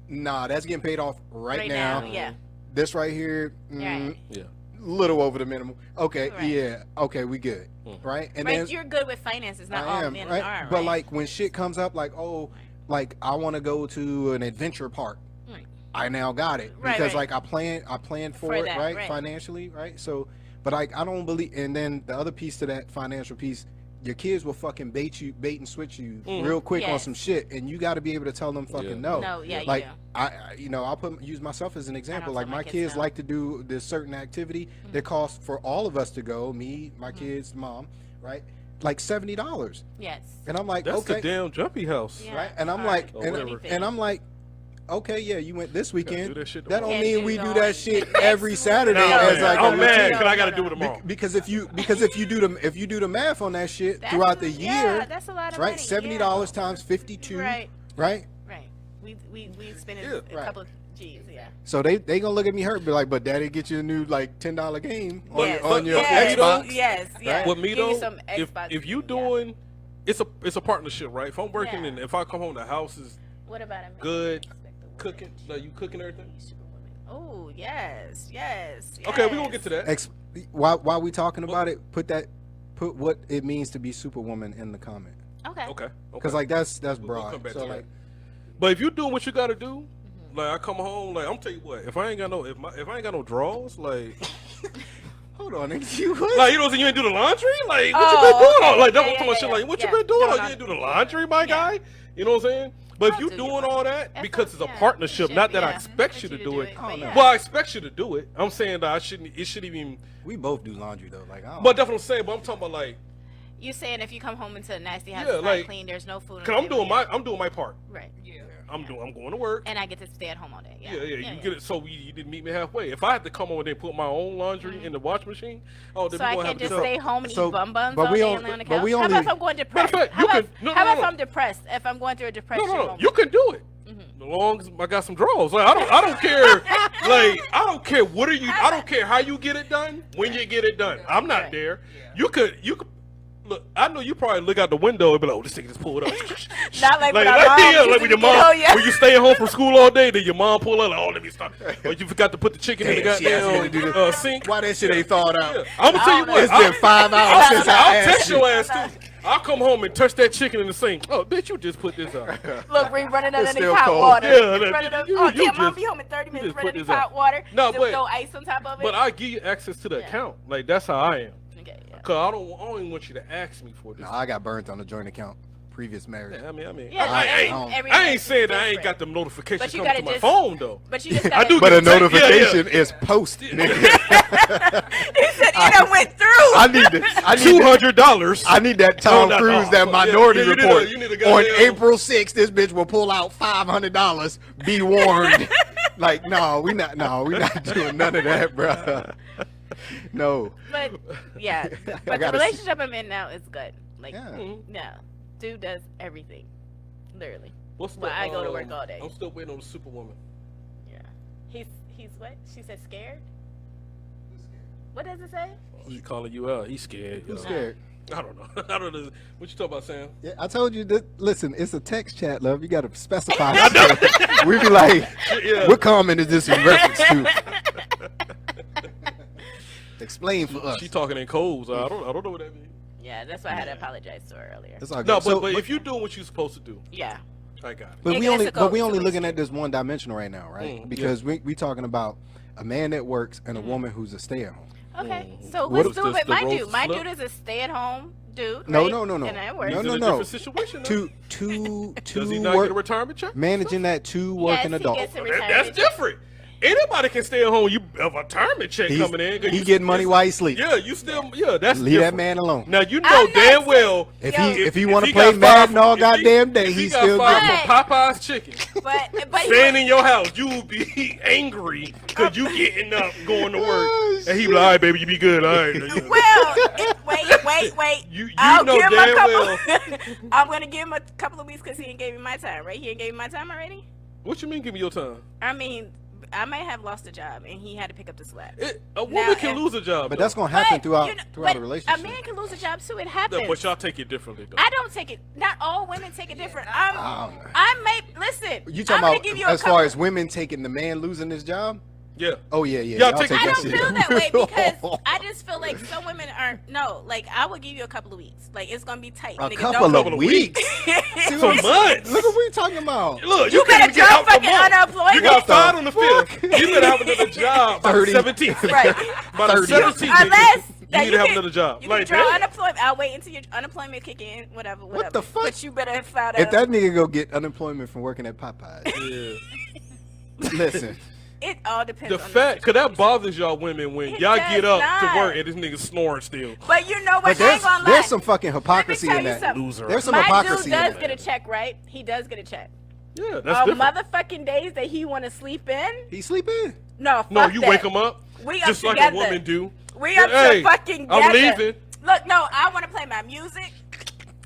nah, that's getting paid off right now. Yeah. This right here, Right. Yeah. little over the minimum. Okay, Right. yeah, okay, we good, right? And Right, then you're good with finances, not I all am, men right? are, But right? like when shit comes up, like like I want to go to an adventure park. Right. I now got it Right, because right. like I planned for, For it, that, right? right. Financially, right? So, but like I don't believe. And then the other piece to that financial piece, your kids will fucking bait and switch you real quick on Yes. some shit, and you got to be able to tell them fucking Yeah. no. No, yeah, like you do. I'll use myself as an example. don't Like tell my my kids kids no. like to do this certain activity that costs for all of us to go, me, my kids, mom, right? Like $70, Yes. and I'm like, That's okay, the damn jumpy house. Yeah. right? And I'm Or like, whatever. and I'm like, okay, yeah, you went this weekend. do that shit That tomorrow. don't Can't mean do we do going that shit next every week. Saturday No, as no, like no, a I'm no, mad routine. no, because I got to no, do no. it tomorrow. Because if you do the math on that shit That's throughout a- the yeah, year, that's a lot of right? money, $70 times 52, Right. right? Right. We spent Yeah. a Right. couple of G's, yeah. So they gonna look at me hurt, be like, but daddy get you a new like $10 game on Yes. your, on your yes. Xbox. Yes, yes. With me Give you though, some if Xbox you games, doing, it's a partnership, right? If I'm working Yeah. and if I come home, the house is What about a man? good, cooking, like you cooking everything. Oh, yes, yes. Okay, we gonna get to that. While we talking about it, put what it means to be Superwoman in the comment, Okay. Okay, because okay. like that's We'll broad. come back So to like, that. But if you doing what you gotta do, like I come home, like I'm tell you what, if I ain't got no drawers, like hold on, nigga, you what? like you know what I'm saying, you ain't do the laundry, like what Oh, you been doing? okay. Like that Yeah, was too yeah, much shit. yeah, Like what yeah. you been doing? No, Like no, you didn't do the yeah. laundry, my Yeah. guy. You know what I'm saying? But if I'll you do doing your all laundry. that That's because what- it's a yeah. partnership, Should not be, that I yeah. expect you to do it. but yeah. Well, I expect you to do it. I'm saying that I shouldn't. It shouldn't even. We both do laundry though. Like, I don't But that's what I'm saying. But I'm talking about like, You saying if you come home into a nasty house, Yeah, it's not like- clean, there's no food. on cause the I'm doing table, I'm doing my part. right. Yeah. I'm going to work. And I get to stay at home all day. Yeah, Yeah, you get it. So you didn't meet me halfway. If I had to come home and then put my own laundry in the wash machine, oh, then So we I gonna can't have just a stay home and so- eat bum buns but all we day on- and lay on the but couch. we How only- about if I'm going depressed? Matter of fact, How you about, can- no, how no, about if no. I'm depressed? If I'm going through a depression No, moment. you can do it. As long as I got some drawers. Like I don't care. Like I don't care what are you. I don't care how you get it done. When you get it done, I'm not Right. there. Yeah. You could look. I know you probably look out the window and be like, "Oh, this thing just pulled up." Not like Like, when our mom yeah, used like to when your get mom, home, yeah. when you stay home from school all day, then your mom pull up like, "Oh, let me start." Or you forgot to put the chicken in the Damn, she asked me to goddamn do this. sink. Why that shit ain't thawed out? Yeah. I'm gonna tell you what. It's been 5 hours since I I'll asked text you. your ass too. I'll come home and touch that chicken in the sink. Oh, bitch, you just put this out. Look, we running It's underneath still hot cold. water. Yeah, We running you- oh, you damn, Mom just- be home in 30 minutes. just put Running this hot out. water. No, Just but- throw ice on top of it. But I give you access to the Yeah. account. Like that's how I am. Okay, yeah. Cause I don't even want you to ask me for this. No, I got burnt on a joint account. Previous marriage. Yeah, I mean, Yeah, I ain't every saying that I ain't different. got them notifications But you coming to gotta my just- phone though. But you just I gotta. do But get a text- notification is post. Nigga. He said it done went through. I need $200. I need that Tom Oh, Cruise, no. that Yeah, Minority you need a- Report. you need a On goddamn- April 6th, this bitch will pull out $500. Be warned. Like, no, we not doing none of that, bro. No. But yeah, but the gotta relationship I'm in now is good. Like, Yeah. no, dude does everything, literally. What's the, But I go to work all day. I'm still waiting on the Superwoman. Yeah, he's what? She said scared. What does it say? He's calling you out. He's scared. Who's yo. scared? I don't know. I don't know. What you talking about, Sam? Yeah, I told you that. Listen, it's a text chat, love. You got to specify. We be like, Yeah. what comment is this in reference to? Explain for us. She talking in codes. I don't know what that means. Yeah, that's why I had to apologize to her earlier. It's all good. No, but, So, but if you're doing what you're supposed to do, Yeah, I got it. But Yeah, we that's only a goal. looking It's a at this one dimensional right now, right? Mm, Because we talking about a man that works and a Mm-hmm. woman who's a stay at home. okay. Mm. So What what's is doing this, with the my roles dude? My flip? dude is a stay-at-home dude. No, right? no. And it works. No, He's in a different situation. though. Two Does he not get a retirement check? managing that two working Yes, he adult. gets a That's retirement. different. Anybody can stay at home. You have a retirement check coming in. 'cause He you- getting money while he sleep. Yeah, you still. Yeah, that's Leave that different. man alone. Now you know I'm not damn saying- well If he if want to he play got Madden fired all from- if he- goddamn day, if he's got still fired getting. from Popeye's chicken. But Staying in your house, you will be angry because you getting up, going to work, Oh, and he be like, "All right, baby, you be good, all right." well, wait. You I'll know give him damn a couple. well. I'm gonna give him a couple of weeks because he ain't gave me my time, right? He ain't gave me my time already. What you mean? Give me your time. I mean, I might have lost a job and he had to pick up the slack. A woman Now, can if- lose a job, But though. that's gonna happen But, throughout you know, throughout but a relationship. A man can lose a job too. It No, happens. but y'all take it differently, though. I don't take it. Not all women take it different. Oh. I may listen. You I'm talking gonna about give you a as far couple- as women taking the man losing his job? Yeah. Oh yeah. Y'all Y'all take take I that don't shit. feel that way because I just feel like some women aren't. No, like I will give you a couple of weeks. Like it's gonna be tight. A nigga. couple Don't of weeks. For months. Look what we talking about. Look, You can't better even get out drop the fucking month. unemployment. You got What the fired on the 5th. You better have another job by the 30. 17th. Right. By the 30. 17th. Unless you need to have another job. You Like can draw that. unemployment. I'll wait until your unemployment kick in. Whatever. What the fuck? But you better have found out. If that nigga go get unemployment from working at Popeyes, Yeah. listen. It all depends. The on fact, cause that situation. bothers y'all women when It y'all does get up not. to work and this nigga snoring still. But you know what? But I ain't gonna lie. there's some fucking hypocrisy Let in me tell you that. something. Loser. There's some My hypocrisy dude in does that. get a check, right? He does get a check. Yeah, that's different. Motherfucking days that he want to sleep in? He sleeping. No, fuck No, you that. wake him up We just up like together. a woman do. We up Hey, to fucking I'm together. leaving. Look, no, I want to play my music.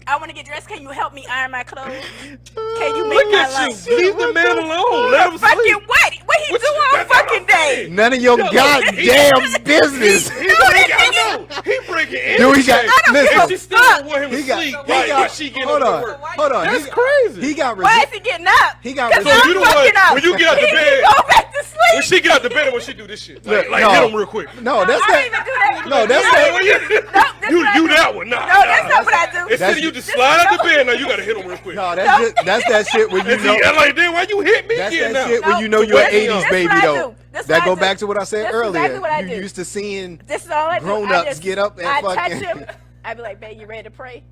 I want to get dressed. Can you help me iron my clothes? Can you make Look my at lunch? you. Leave the man alone. Let him Fucking sleep. what? What he What do you- all that's what fucking I'm day? saying. None of your Yo, goddamn business. He bringing in. Dude, he got. don't Listen, give And she still don't want him to he got. sleep. He Like, got. when she getting Hold up to on. work. Hold on. That's he, crazy. He got. Why is he getting up? He got. Because So I'm you the fucking one up. when you get out the He bed. go back to sleep. When she get out the bed and when she do this shit, Look, like no. hit him real quick. No, that's I don't even that. do that. No, that's I that. don't even- No, that's You what I you do. that one. Nah, No, that's not what I do. Instead of you just slide out the bed, now you gotta hit him real quick. No, that's that shit when you And know. see, like, then why you hit me That's getting that out? shit when you know No, you're an this is 80s what baby I though. do. This That what go I do. back to what I said This is earlier. exactly what I You do. used to seeing This is all I do. grown-ups I just- get up and I fucking- touch him. I be like, babe, you ready to pray?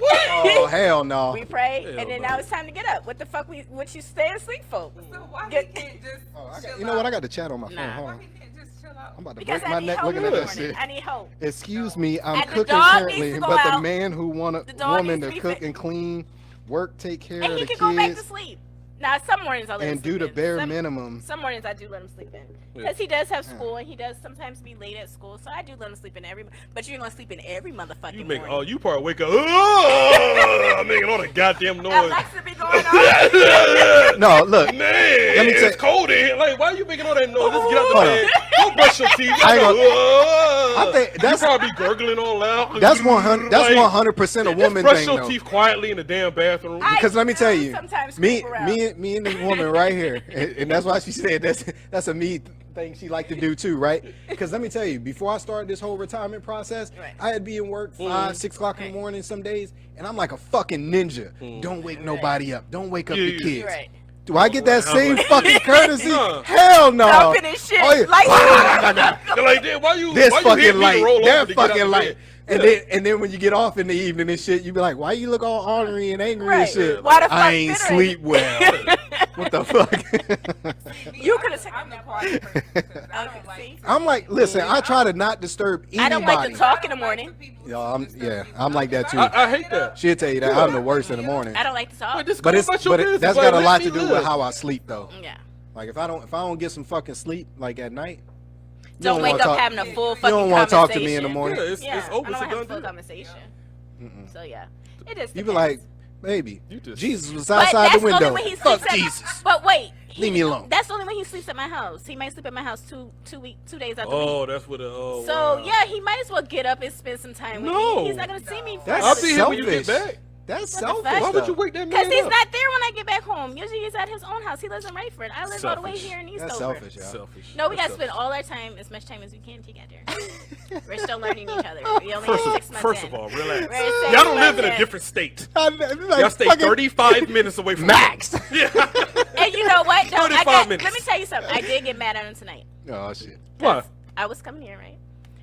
Oh hell no. We pray, Hell and then no. now it's time to get up. What the fuck? What you stay asleep for? So why Get- he can't just Oh, I chill got, you know what? I out? got the chat on my phone. Nah. Hold Why on. he can't just chill out? I'm about to Because break I my need neck help looking in at the that morning. shit. I need hope. Excuse me, I'm And the cooking dog currently, needs to go but the out. man who want The a dog woman needs to to be cook fed. and clean, work, take care And of he the can go back to kids, sleep. Now, some mornings I let him and do sleep the in. bare Some- minimum. Some mornings I do let him sleep in Yeah. because he does have school and he does sometimes be late at school, so I do let him sleep in every. But you're gonna sleep in every motherfucking You make morning. you probably wake up making all the goddamn noise. Alexa be going on. No, look. Man, Let me it's tell- cold in here. Like, why you making all that noise? Just get out the Hold bed. Go brush your teeth. I ain't gonna- I think that's- you probably gurgling all loud. That's 100. That's Like, 100% a just woman brush thing your though. teeth quietly in the damn bathroom. Because let me tell you, sometimes me creep around. and this woman right here, and that's why she said that's a me thing she like to do too, right? Because let me tell you, before I started this whole retirement process, Right. I'd be in work 5, 6 o'clock in the morning some days, and I'm like a fucking ninja. Don't wake nobody up. Don't wake up Yeah, the yeah. kids. Right. Do I get that How same much? fucking courtesy? No. Hell no. Jumping and shit. Oh, yeah. Like, You're like, damn, why you? This why you fucking hit me to light, roll over that to get out fucking the light. bed? And then when you get off in the evening and shit, you be like, why you look all ornery and angry and Right. shit? Why the fuck I ain't bitter? sleep well. What the fuck? You could've taken I'm the that party person because I Okay, don't like. see? I'm like, listen, I try to not disturb anybody. I don't like to talk in the morning. Yo, I'm like that too. I hate that. She'll tell you that I'm the worst in the morning. I don't like to talk. But, just But go it's about your business. that's Like, got a let lot me to do live. with how I sleep though. Yeah. Like if I don't get some fucking sleep like at night, you Don't wake wanna up talk- having a full you fucking don't want to talk to me in the conversation. morning. Yeah, it's Yeah, over. I It's don't a have a done full deal. conversation. So yeah, it just You be depends. like, baby, You just- Jesus was But outside that's the window. only when he Fuck sleeps at Jesus. But wait, Leave me alone. That's only when he sleeps at my house. He might sleep at my house 2 days out the Oh, week. that's what. Oh, So wow. yeah, he might as well get up and spend some time with No. me. He's not gonna see me. That's I'll be here when you selfish. get back. That's What the selfish. fuck? Why would though. you wake that man Because he's up? not there when I get back home. Usually he's at his own house. He lives in Rayford. I live all the way Selfish. here in Eastover. That's selfish, y'all. Selfish. No, we That's gotta spend selfish. all our time, as much time as we can together. We're still learning each other. We only First, 6 of, months first in. of all, relax. We're 6 Y'all don't live months in a in. different state. Like, Y'all stay fucking 35 minutes away from max. Yeah. And you know what? No, 35 minutes. let me tell you something. I did get mad at him tonight. Oh shit. Why? I was coming here, right?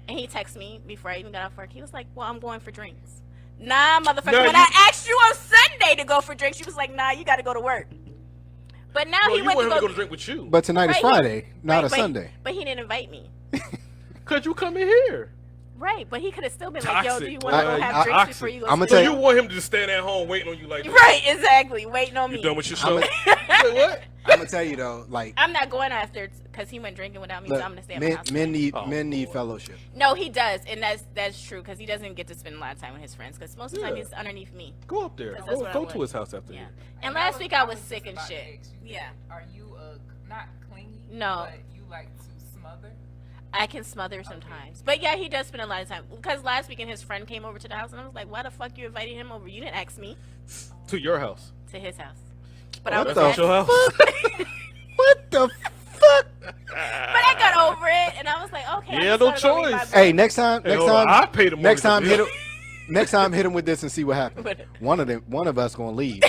And he texted me before I even got off work. He was like, well, I'm going for drinks. Nah, motherfucker. No, when you- I asked you on Sunday to go for drinks, she was like, nah, you got to go to work. But now Well, he you went want him to to go. go to drink with you. But tonight is Right, Friday, not a but- Sunday. But he didn't invite me. Because you come in here. Right, but he could have still been like, yo, do Toxic, you want to boy. go have Toxic. drinks before you go I'ma sleep? So tell you want him to just stand at home waiting on you like that? Right, exactly. Waiting on You me. done with your show? I'ma- Wait, what? I'm gonna tell you though, like I'm not going after because he went drinking without me, so I'm gonna stay at my house. men need Oh, boy. fellowship. No, he does, and that's true because he doesn't get to spend a lot of time with his friends because most of the time Yeah. he's underneath me. Go up there. That's what I Go would. to his house after Yeah. you. And last week I was sick just and about to shit. ask you, Yeah. Are you not clingy? No. But you like to smother? I can smother sometimes, but yeah, he does spend a lot of time. Because last weekend his friend came over to the house, and I was like, "Why the fuck you invited him over? You didn't ask me." To your house. To his house, but What I was the That's mad. not your house. What the fuck? But I got over it, and I was like, "Okay." I'm Yeah, just no gonna go read my choice. book. Hey, next time, Hey, hold on. I paid the next time mortgage. hit him. Next time hit him with this and see what happens. What? One of us gonna leave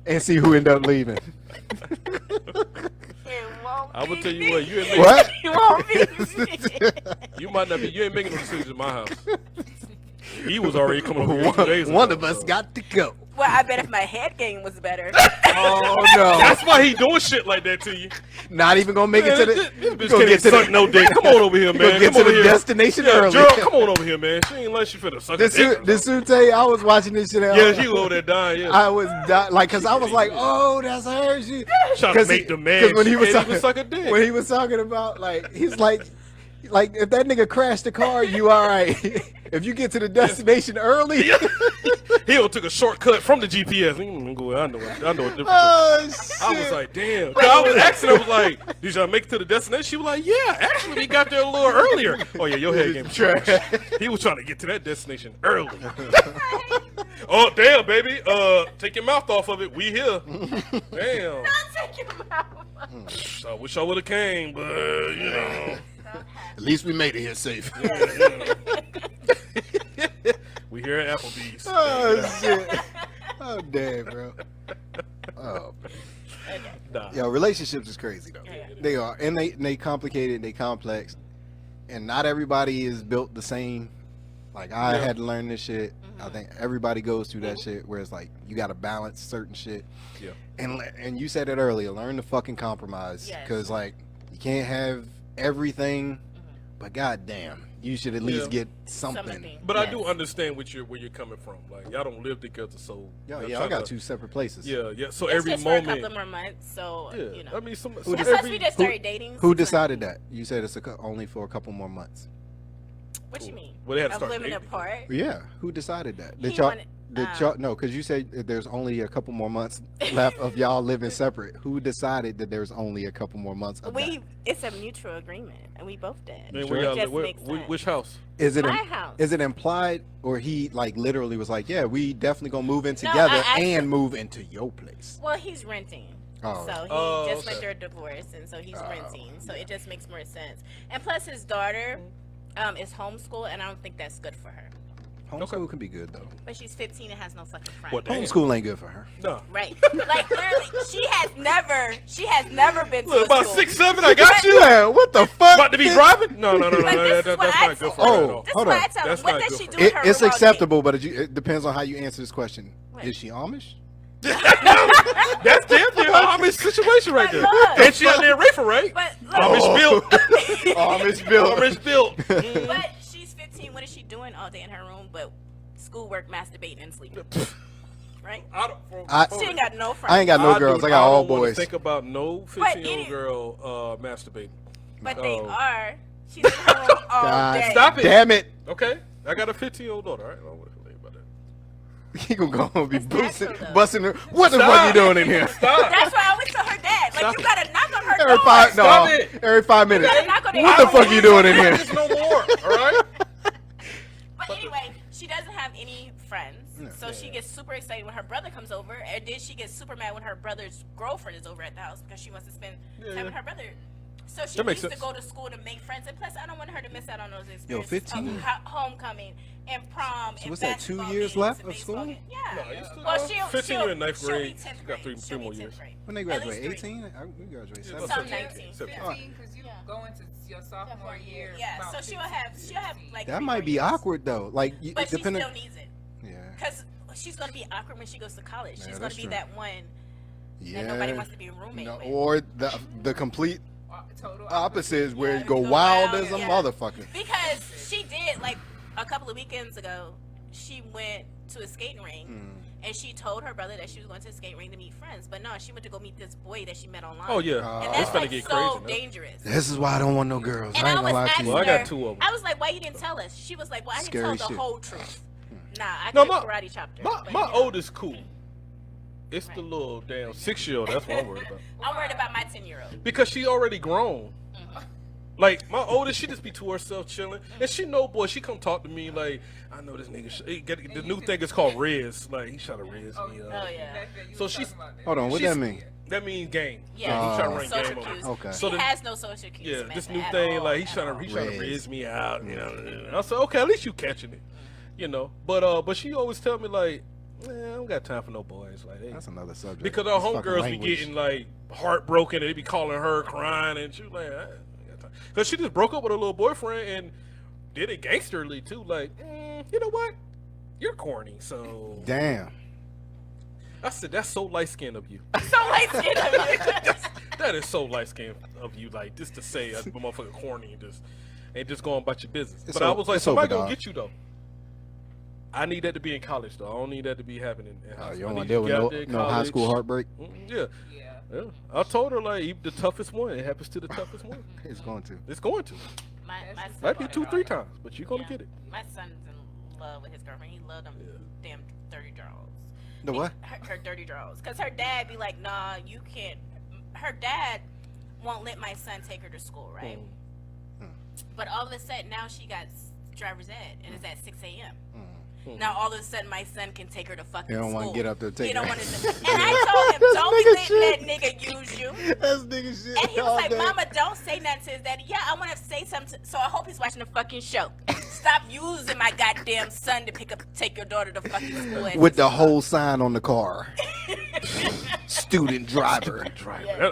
and see who end up leaving. It won't I'm gonna be tell you me. what. You ain't making. What? It won't be me. You might not be. You ain't making no decisions in my house. He was already coming over here 2 days ago. One of us so. got to go. Well, I bet if my head game was better. Oh no! That's why he doing shit like that to you. Not even gonna make it to Man, the. this bitch gonna can't get to suck the. no dick. Come on over here, Gonna man. get Come to over the here. destination Yeah, early. Gerald, come on over here, man. She ain't let you finna suck a dick. This Sute, I was watching this shit. Yeah, she was over there dying. Yeah, I was like, cause I was like, oh, that's her. She, trying to make the man. Because when he was can't talking, even suck a dick. when he was talking about like, he's like if that nigga crashed the car, you all right. If you get to the destination early, He took a shortcut from the GPS. I know what difference. oh shit. I was like, damn. 'Cause I was asking, I was like, did y'all make it to the destination? She was like, yeah, actually, we got there a little earlier. Oh, yeah, your head game was trash. He was trying to get to that destination early. Oh, damn, baby. Take your mouth off of it. We here. Damn. Take him out. I wish I would have came, but, you know. At least we made it here safe. We here at Applebee's. Oh shit. Oh damn, bro. Oh. Nah. Yo, relationships is crazy though. They are, and they complicated, they complex, and not everybody is built the same. Like I Yeah. had to learn this shit. I think everybody goes through that shit where it's like you got to balance certain shit. Yeah. And you said it earlier, learn to fucking compromise, Yes. because like you can't have everything, but goddamn, you should at least Yeah. get something. Something. But I Yes. do understand where you're coming from. Like, y'all don't live together, so. Yeah, I'm yeah, I trying got to- two separate places. Yeah, yeah. So It's every just for a moment. couple more months, so Yeah, you know. I mean, some And plus, every, we just started dating. Who so it's like, decided that? You said it's only for a couple more months. What you mean? Well, they had to Of start living dating. apart. Yeah, who decided that? He wanted- No, because you said that there's only a couple more months left of y'all living separate. Who decided that there's only a couple more months of that? It's a mutual agreement, and we both did. Man, Sure. where It y'all just live? Where- makes sense. which house? Is it My house. is it implied, or he like literally was like, yeah, we definitely gonna move in No, together I actually- and move into your place? Well, he's renting. Oh. So he Oh, just okay. went through a divorce, and so he's renting. So it just makes more sense. And plus, his daughter is homeschooled, and I don't think that's good for her. Homeschool can be good though. But she's 15 and has no fucking friends. What the hell? Homeschool ain't good for her. No. Right. Like literally, she has never been to Look, a about school. 6'7", I got you. Yeah, what the fuck? About to be driving? No. But this is what That's I not good told for her her. at all. This is Hold what on. I tell That's her. What not does good she for do her. with her It's remote acceptable, but it depends on how you answer this question. What? Is she Amish? That's definitely an Amish situation right there. But look. And she out there Rafer, right? But look, Amish built. Amish Bill. Amish built. but she's 15. What is she doing all day in her room but schoolwork, masturbating, and sleeping? Right? She ain't got no friends. I ain't got no girls. I got all don't wanna boys. think about no But 15-year-old it- girl masturbating. But they Oh. are. She's in her room all God, day. Stop it. Damn it. Okay, I got a 15-year-old daughter. All right, I don't know what to think about that. He gonna go home and be It's natural, though. busting her. What the Stop. fuck you doing in here? Stop. That's why I always tell her dad. Like, Stop you gotta knock on her Every door. five, Stop no, it. every 5 minutes. gotta knock on their What the door. fuck you doing in here? There's no more. All right. But anyway, she doesn't have any friends. So she gets super excited when her brother comes over. And then she gets super mad when her brother's girlfriend is over at the house because she wants to spend time with her brother. So she That makes needs to sense. go to school to make friends, and plus, I don't want her to miss out on those experiences. Yo, 15? Of homecoming and prom. So and what's that, 2 basketball years games left and of baseball school? games. Yeah. No, you still Well, got she'll 15 she'll, in ninth she'll grade. be 10th You got grade. three She'll be more 10th years. grade. When they At graduate, least 18? We graduate Yeah, 17. Some 17, 19. 17. 15 because you Yeah. go into your sophomore year. Yeah, about so she'll have 15. like. That 3 might more be years. awkward though. Like, But she depending. still needs it Yeah. because she's gonna be awkward when she goes to college. Yeah, She's gonna that's be true. that one Yeah. that nobody wants to be a roommate No, with. or the complete Total opposite is where Yeah, you go go wild wild, as a yeah. motherfucker. Because she did, like, a couple of weekends ago, she went to a skating rink and she told her brother that she was going to a skating rink to meet friends. But no, she went to go meet this boy that she met online. Oh yeah, Oh. And it's that's gonna like get so crazy. now. dangerous. This is why I don't want no girls. And I ain't I gonna was lie to asking you. Well, I her, got 2 of them. I was like, why you didn't tell us? She was like, well, I didn't Scary tell the shit. whole truth. Nah, I No, could my- karate chapter. My oldest cool. It's the little damn 6-year-old. That's what I'm worried about. I'm worried about my 10-year-old. Because she already grown. Like my oldest, she just be to herself chilling, and she know, boy, she come talk to me like, I know this nigga. The new thing is called Riz. Like he try to Riz me up. Oh, yeah. So she's- Hold on, what She's- that mean? That means game. Yeah, he trying to run social game on cues. me. Okay. She So the- has no social cues. Yeah, Samantha, this new at thing, all, like he's at trying all. to Riz. Riz me out, you know. I said, okay, at least you catching it, you know. But she always tell me like, man, I don't got time for no boys, like That's another subject. because our This fucking homegirls be language. getting like heartbroken and they be calling her crying and she like, I ain't got time. Cause she just broke up with her little boyfriend and did it gangsterly too. Like, you know what? You're corny. So Damn. I said that's so light skinned of you. So light skinned of you. That is so light skinned of you. Like just to say a motherfucker corny and just going about your business. It's But I was like, it's somebody over, gonna dog. get you though. I need that to be in college though. I don't need that to be happening in high Oh, school. you I don't want need to deal you to with get out there in no high college. school heartbreak? Yeah. Yeah. Yeah. I told her like even the toughest one. It happens to the toughest one. It's going to. It's going to. My That's son, Might be 2-3 times, but you're gonna yeah, get it. my son's in love with his girlfriend. He loved them damn dirty draws. The what? Her dirty draws. Cause her dad be like, nah, you can't. Her dad won't let my son take her to school, right? But all of a sudden now she got driver's ed and it's at 6 a.m. Now all of a sudden my son can take her to fucking He don't school. want to get up there and take He don't her. want to. And I told him, don't be letting that nigga use you. That's nigga shit. And he was all like, day. Mama, don't say nothing to his daddy. Yeah, I want to say something. So I hope he's watching the fucking show. Stop using my goddamn son to take your daughter to fucking school. at With 6 the o'clock. whole sign on the car. Student driver.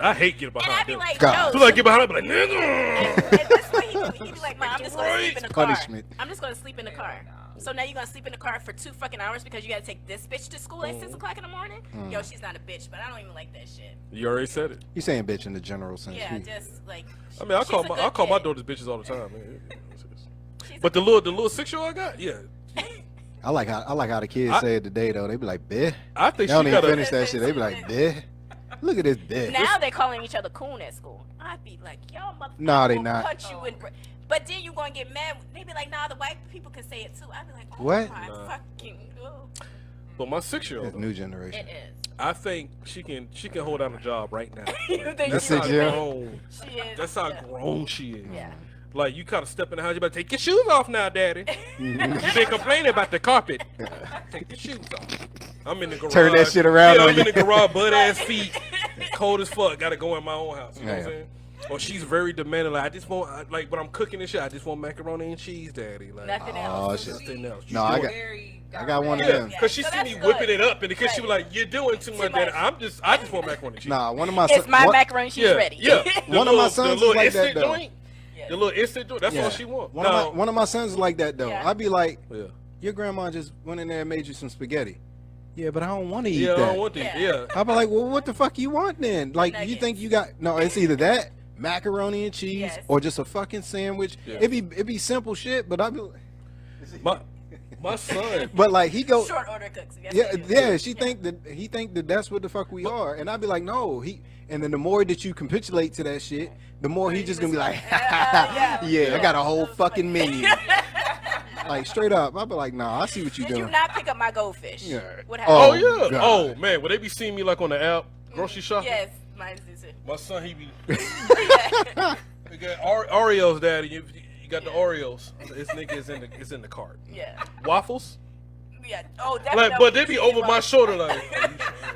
I hate getting And behind I'd be them. like, God. So no. like get behind her, be like, nigga. And that's what he'd be like, Mom, I'm just going to sleep in the car. Punishment. I'm just going to sleep in the car. So now you're going to sleep in the car for 2 fucking hours because you got to take this bitch to school at 6 o'clock in the morning? Yo, she's not a bitch, but I don't even like that shit. You already said it. You saying bitch in the general sense. Yeah, You- just like. I mean, I she's call a my good my kid. daughters bitches all the time. Man. She's But the little 6-year-old I got, yeah, I like how the kids I- say it today though. They be like, "Bitch." I They think don't she even got finish a. that shit. They be like, "Bitch." Look at this bitch. Now they're calling each other coon at school. I'd be like, y'all motherfuckers Nah, they will not. punch you in. But then you gonna get mad. They be like, nah, the white people can say it too. I'd be like, oh What? my Nah. fucking god. But my It's 6-year-old, new generation. It is. I think she can hold down a job right now. You think That's she it, is? yeah. grown. She is. That's how yeah. grown she is. Yeah. Like you kind of step in the house, you better take your shoes off now, Daddy. You been complaining about the carpet. Take your shoes off. I'm in the garage. Turn that shit around Yeah, on I'm in you. the garage, butt ass feet, cold as fuck. Got to go in my own house. You know what I'm Yeah. saying? Or she's very demanding. Like I just want, like when I'm cooking and shit, I just want macaroni and cheese, Daddy. Like Nothing Oh else. shit. nothing else. No, I got I got one of them. Because she So see that's me good. whipping it up, and because she was Right. like, "You're doing too much, much. Daddy." I just want macaroni and cheese. Nah, one of my It's son- my one- macaroni. She's yeah, ready. yeah. One of my sons the is little like that, instant though. joint, the little instant joint. That's Yeah. all she wants. One of my sons is like that though. Yeah. I'd be like, Yeah. your grandma just went in there and made you some spaghetti. Yeah, but I don't want to eat Yeah, I that. don't want these. Yeah. Yeah. I'd be like, well, what the fuck you want then? Like, you Nuggets. think you got no? It's either that macaroni and cheese Yes. or just a fucking sandwich. Yeah. It'd be simple shit, but I'd be. My son. But like he go. Short order cooks. Yes, Yeah, they do. yeah. She think that he think that that's what the fuck we are, and I'd be like, no. And then the more that you capitulate to that shit, the more he just gonna be like, yeah, I got a whole fucking menu. Like straight up, I'd be like, nah, I see what you Did you doing. not pick up my goldfish? Yeah. What Oh, happened? Oh, yeah. God. Oh man, would they be seeing me like on the app grocery shopping? Yes, mine is too. My son, he be. We got Oreos, Daddy. You got the Oreos. This nigga is in the cart. Yeah. Waffles. Yeah. Oh, definitely. Like, but they be over my shoulder like.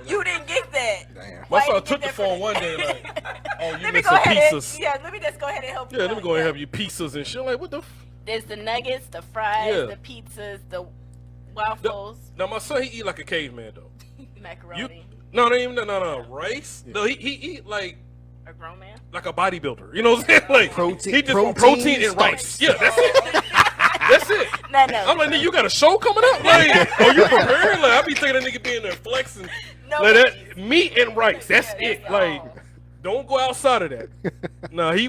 You didn't get that? Damn. Why My son you get took the that phone for one that? day like, oh, you Let me missing go ahead pizzas. and, yeah, let me just go ahead and help you. Yeah, let me out, go ahead and have you pizzas and shit. Like, what the? There's the nuggets, the fries, Yeah. the pizzas, the waffles, Now my son, he eat like a caveman though. macaroni. No, rice. No, he eat like A grown man. a bodybuilder. You know what I'm saying? Like Protein- He just protein protein and starch. rice. Yeah, that's it. That's it. No. I'm like, nigga, you got a show coming up? Like, are you prepared? Like, I be thinking that nigga be in there flexing. No, Like that meat and rice. That's Yeah, it. that's Like, all. don't go outside of that. No, I'm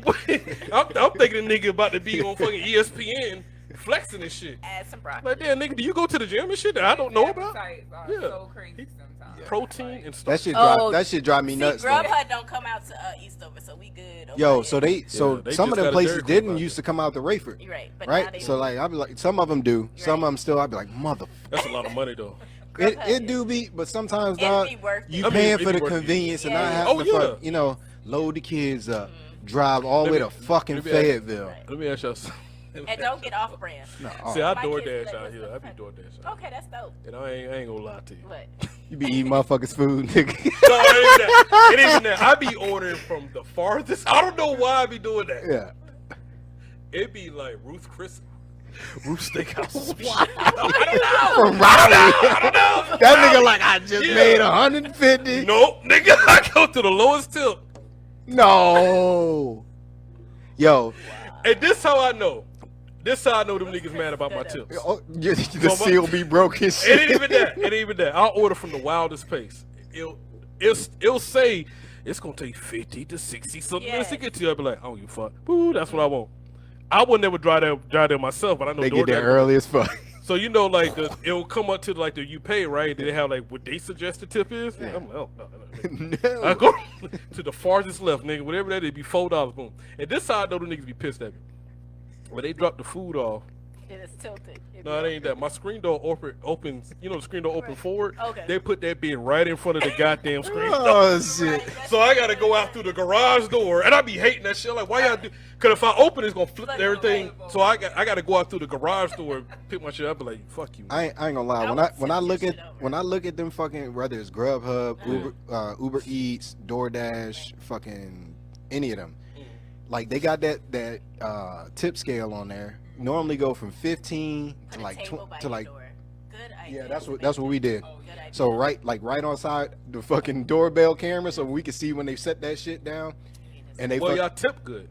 thinking the nigga about to be on fucking ESPN flexing and shit. Add some broccoli. Like, damn, nigga, do you go to the gym and shit that I don't know about? Appetites are Yeah. so crazy sometimes. Protein Like, and stuff. That shit drive me See, nuts. though. Grubhub don't come out to Eastover, so we good. over Yo, here. so they some of just them got a places Dairy Queen didn't out used to come out to Rayford, You're right, but now right? they So like I'd be like, some of them do, some of Right. them still. I'd be like, mother. That's a lot of money though. It do be, but sometimes It'd dog, be worth you it. I mean, paying it'd for be the worth it. convenience and Yeah, not yeah. having Oh, to yeah. fuck, load the kids up, drive all the way to Let me- fucking let me ask- Fayetteville. Let me ask y'all something. And don't get off brand. No, See, I My kids be DoorDash like, out what's here. the I be fuck? DoorDash out Okay, that's dope. here. And I ain't gonna lie to you. But you be eating motherfuckers' food, nigga. No, it ain't that. It ain't even that. I be ordering from the farthest. I don't know why I be doing that. Yeah. It be like Ruth Steakhouse. I From Raleigh. don't know. That nigga like I just Yeah. made 150. Nope, nigga. I go to the lowest tip. No. Yo, And this how I know. This how I know them niggas mad about my tips. oh, the seal be broken. It ain't even that. It ain't even that. I'll order from the wildest place. It'll say it's gonna take 50 to 60 something minutes to Yes. get to you. I'll be like, I don't give a fuck. Boo, that's what I want. I would never drive there myself, but I know They get there DoorDash- early as fuck. So you know, like it'll come up to like the you pay, right? They have like what they suggest the tip is. Yeah. I'm like, oh, no. I go to the farthest left, nigga. Whatever that is, be $4. Boom. And this side, though, the niggas be pissed at me. When they drop the food off, it is tilted. no, it ain't that. My screen door opens. You know, the screen door open forward. Okay. They put that bitch right in front of the goddamn screen door. Oh shit. So I gotta go out through the garage door, and I be hating that shit. Like, why y'all do? Cause if I open, it's gonna flip Like, everything. right. So I gotta go out through the garage door, and pick my shit up, and like, fuck you. I ain't gonna lie. I When I would look tip at your shit over. when I look at them fucking, whether it's Grubhub, Uber Eats, DoorDash, fucking any of them, like they got that tip scale on there. Normally go from 15 Put to a like table by to your like door. Good idea. yeah. That's what we did. Good idea. So right outside the fucking doorbell camera, so we can see when they set that shit down, and they Well, fuck, y'all tip good.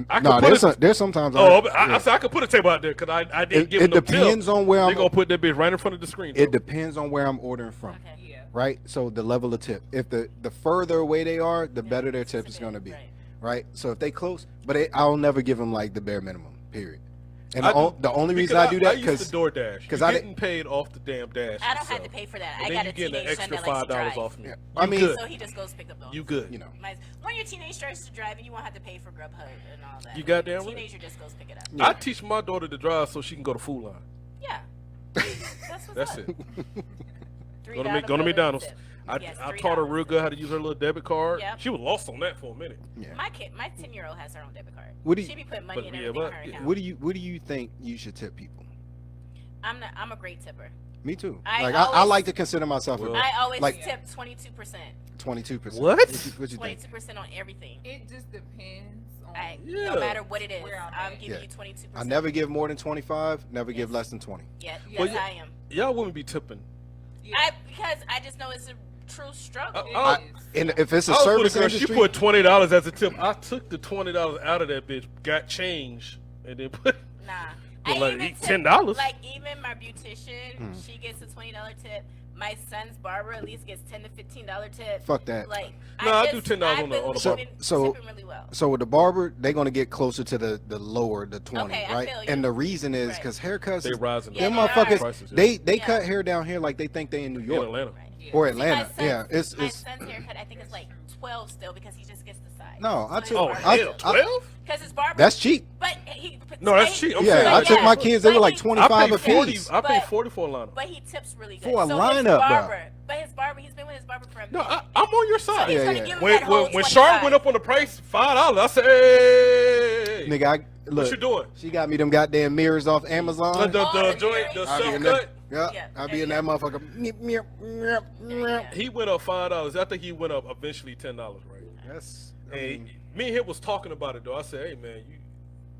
I no. could put it- There's sometimes. Oh, yeah. I said I could put a table out there because I didn't give It them no depends tip. on where They I'm. gonna put that bitch right in front of the screen. It depends on where I'm ordering from. Okay. Yeah. Right? So the level of tip. If the further away they are, the better their tip is going to be. Right. Right? So if they close, but I'll never give them like the bare minimum, period. And I the only reason because I do that used because to DoorDash. because You're I getting paid off the damn dash. I don't have yourself. to pay for that. And I then got you a getting an teenage son extra that likes to $5 drive. off me. Yeah. You I mean- good. So he just goes pick up those. You good. you know. When your teenage starts to drive, and you won't have to pay for Grubhub and all that. You goddamn right. Teenager just goes pick it up. Yeah. I teach my daughter to drive so she can go to Food Line. Yeah. That's what's That's up. it. $3 Go to bill and McDonald's. tip. I Yes, taught her $3. real good how to use her little debit card. Yep. She was lost on that for a minute. Yeah. My 10-year-old has her own debit card. What do you- She be putting money But, in yeah, everything but- in her yeah. account. What do you think you should tip people? I'm a great tipper. Me too. I I always- like to consider myself Well- a I always Like- tip 22%. 22%. What? What you think? 22% on everything. It just depends on. Yeah. No matter what it is, Where I'm I'm at. giving Yeah. you 22%. I never give more than 25. Never give Yes. less than 20. Yeah, Well, yes, yeah. I am. Y'all wouldn't be tipping. Yeah. Because I just know it's a true struggle. It I- is. And if it's a I was with service a girl, she industry, put $20 as a tip. I took the $20 out of that bitch, got change, and then put. Nah. But I like, even eat tip- $10. Like even my beautician, she gets a $20 tip. My son's barber at least gets $10 to $15 tip. fuck that. Like No, I just- do $10 on the- I've been on the tipping- So- tipping really well. So with the barber, they're gonna get closer to the lower, the 20, Okay, I right? feel you. And the reason is Right. because haircuts, They rising. Yeah, them they are. motherfuckers, Prices, yeah. they Yeah. cut hair down here like they think they in New in York Atlanta. Right. Yeah. or See, my Atlanta. son's- Yeah, it's my son's haircut. I think it's like 12 still because he just gets the side. No, I took- Oh I- hell, 12? Because his barber. that's cheap. But he. No, that's cheap. I'm Yeah, saying I like- took my kids. They were like But he- 25 I a paid 40. piece. I paid But- 40 for a lineup. But he tips really good. For a so lineup, his bro. barber, But his barber, he's been with his barber for a No, minute. I'm on your side. He's Yeah, gonna yeah. give him that whole When Char 25. went up on the price, $5, I said, hey, Nigga, look, what you doing? she got me them goddamn mirrors off Amazon. The Oh, joint, the I mean, self cut. Yeah, Yeah, I'll there be you in that go. motherfucker. He went up $5. I think he went up eventually $10, right? That's. I And mean, me and him was talking about it though. I said, "Hey man,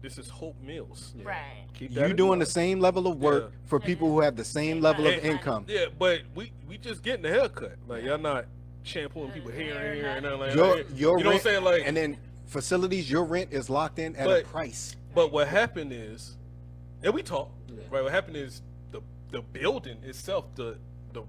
this is Hope Meals. Right. Keep you that in doing the mind." same level of work Yeah. for people who have the same level of And- income. Yeah, but we just getting the haircut. Like y'all not shampooing people hair and hair and nothing like Your that. your you know rent, what I'm saying? Like, and then facilities, your rent is locked in at a But- price. but what happened is, and we talked. Right. What happened is the building itself, the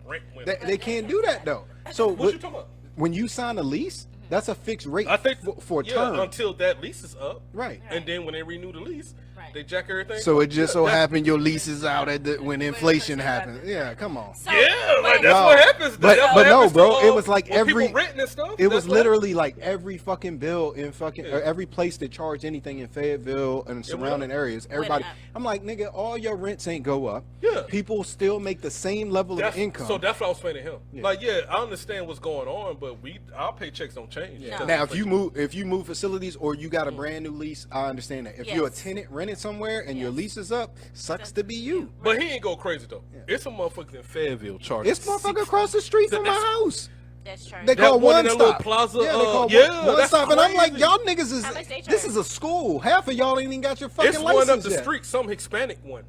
rent went. They can't do that though. So What you talking about? when you sign a lease, that's a fixed rate. I think for a yeah, term, until that lease is up, right? and then when they renew the lease, Right. they jack everything. So it just so Yeah, happened your lease is out at when inflation inflation happens. happens. Yeah, come on. So, Yeah, like but- that's No, what happens. but- That's but what no, happens bro, to, it was like when every- people renting and stuff. It was that's what literally like every fucking bill in fucking Yeah. or every place that charged anything in Fayetteville and surrounding areas. Everybody, up. I'm like, nigga, all your rents ain't go up. Yeah. People still make the same level of income. So that's what I was saying to him. Yeah. Like, yeah, I understand what's going on, but our paychecks don't change. Yeah. because Now, of if you move facilities or you got a brand new lease, I understand that. If you're a Yes. tenant renting somewhere and your lease is up, sucks to be you. But he ain't go crazy though. It's a motherfucker in Fayetteville charging. It's motherfucker across the street from my house. That's true. They That call one one in that little stop. plaza, Yeah, they call yeah, one that's stop, and I'm like, crazy. y'all niggas is How much they this charge? is a school. Half of y'all ain't even got your fucking It's license one up the yet. street, some Hispanic one.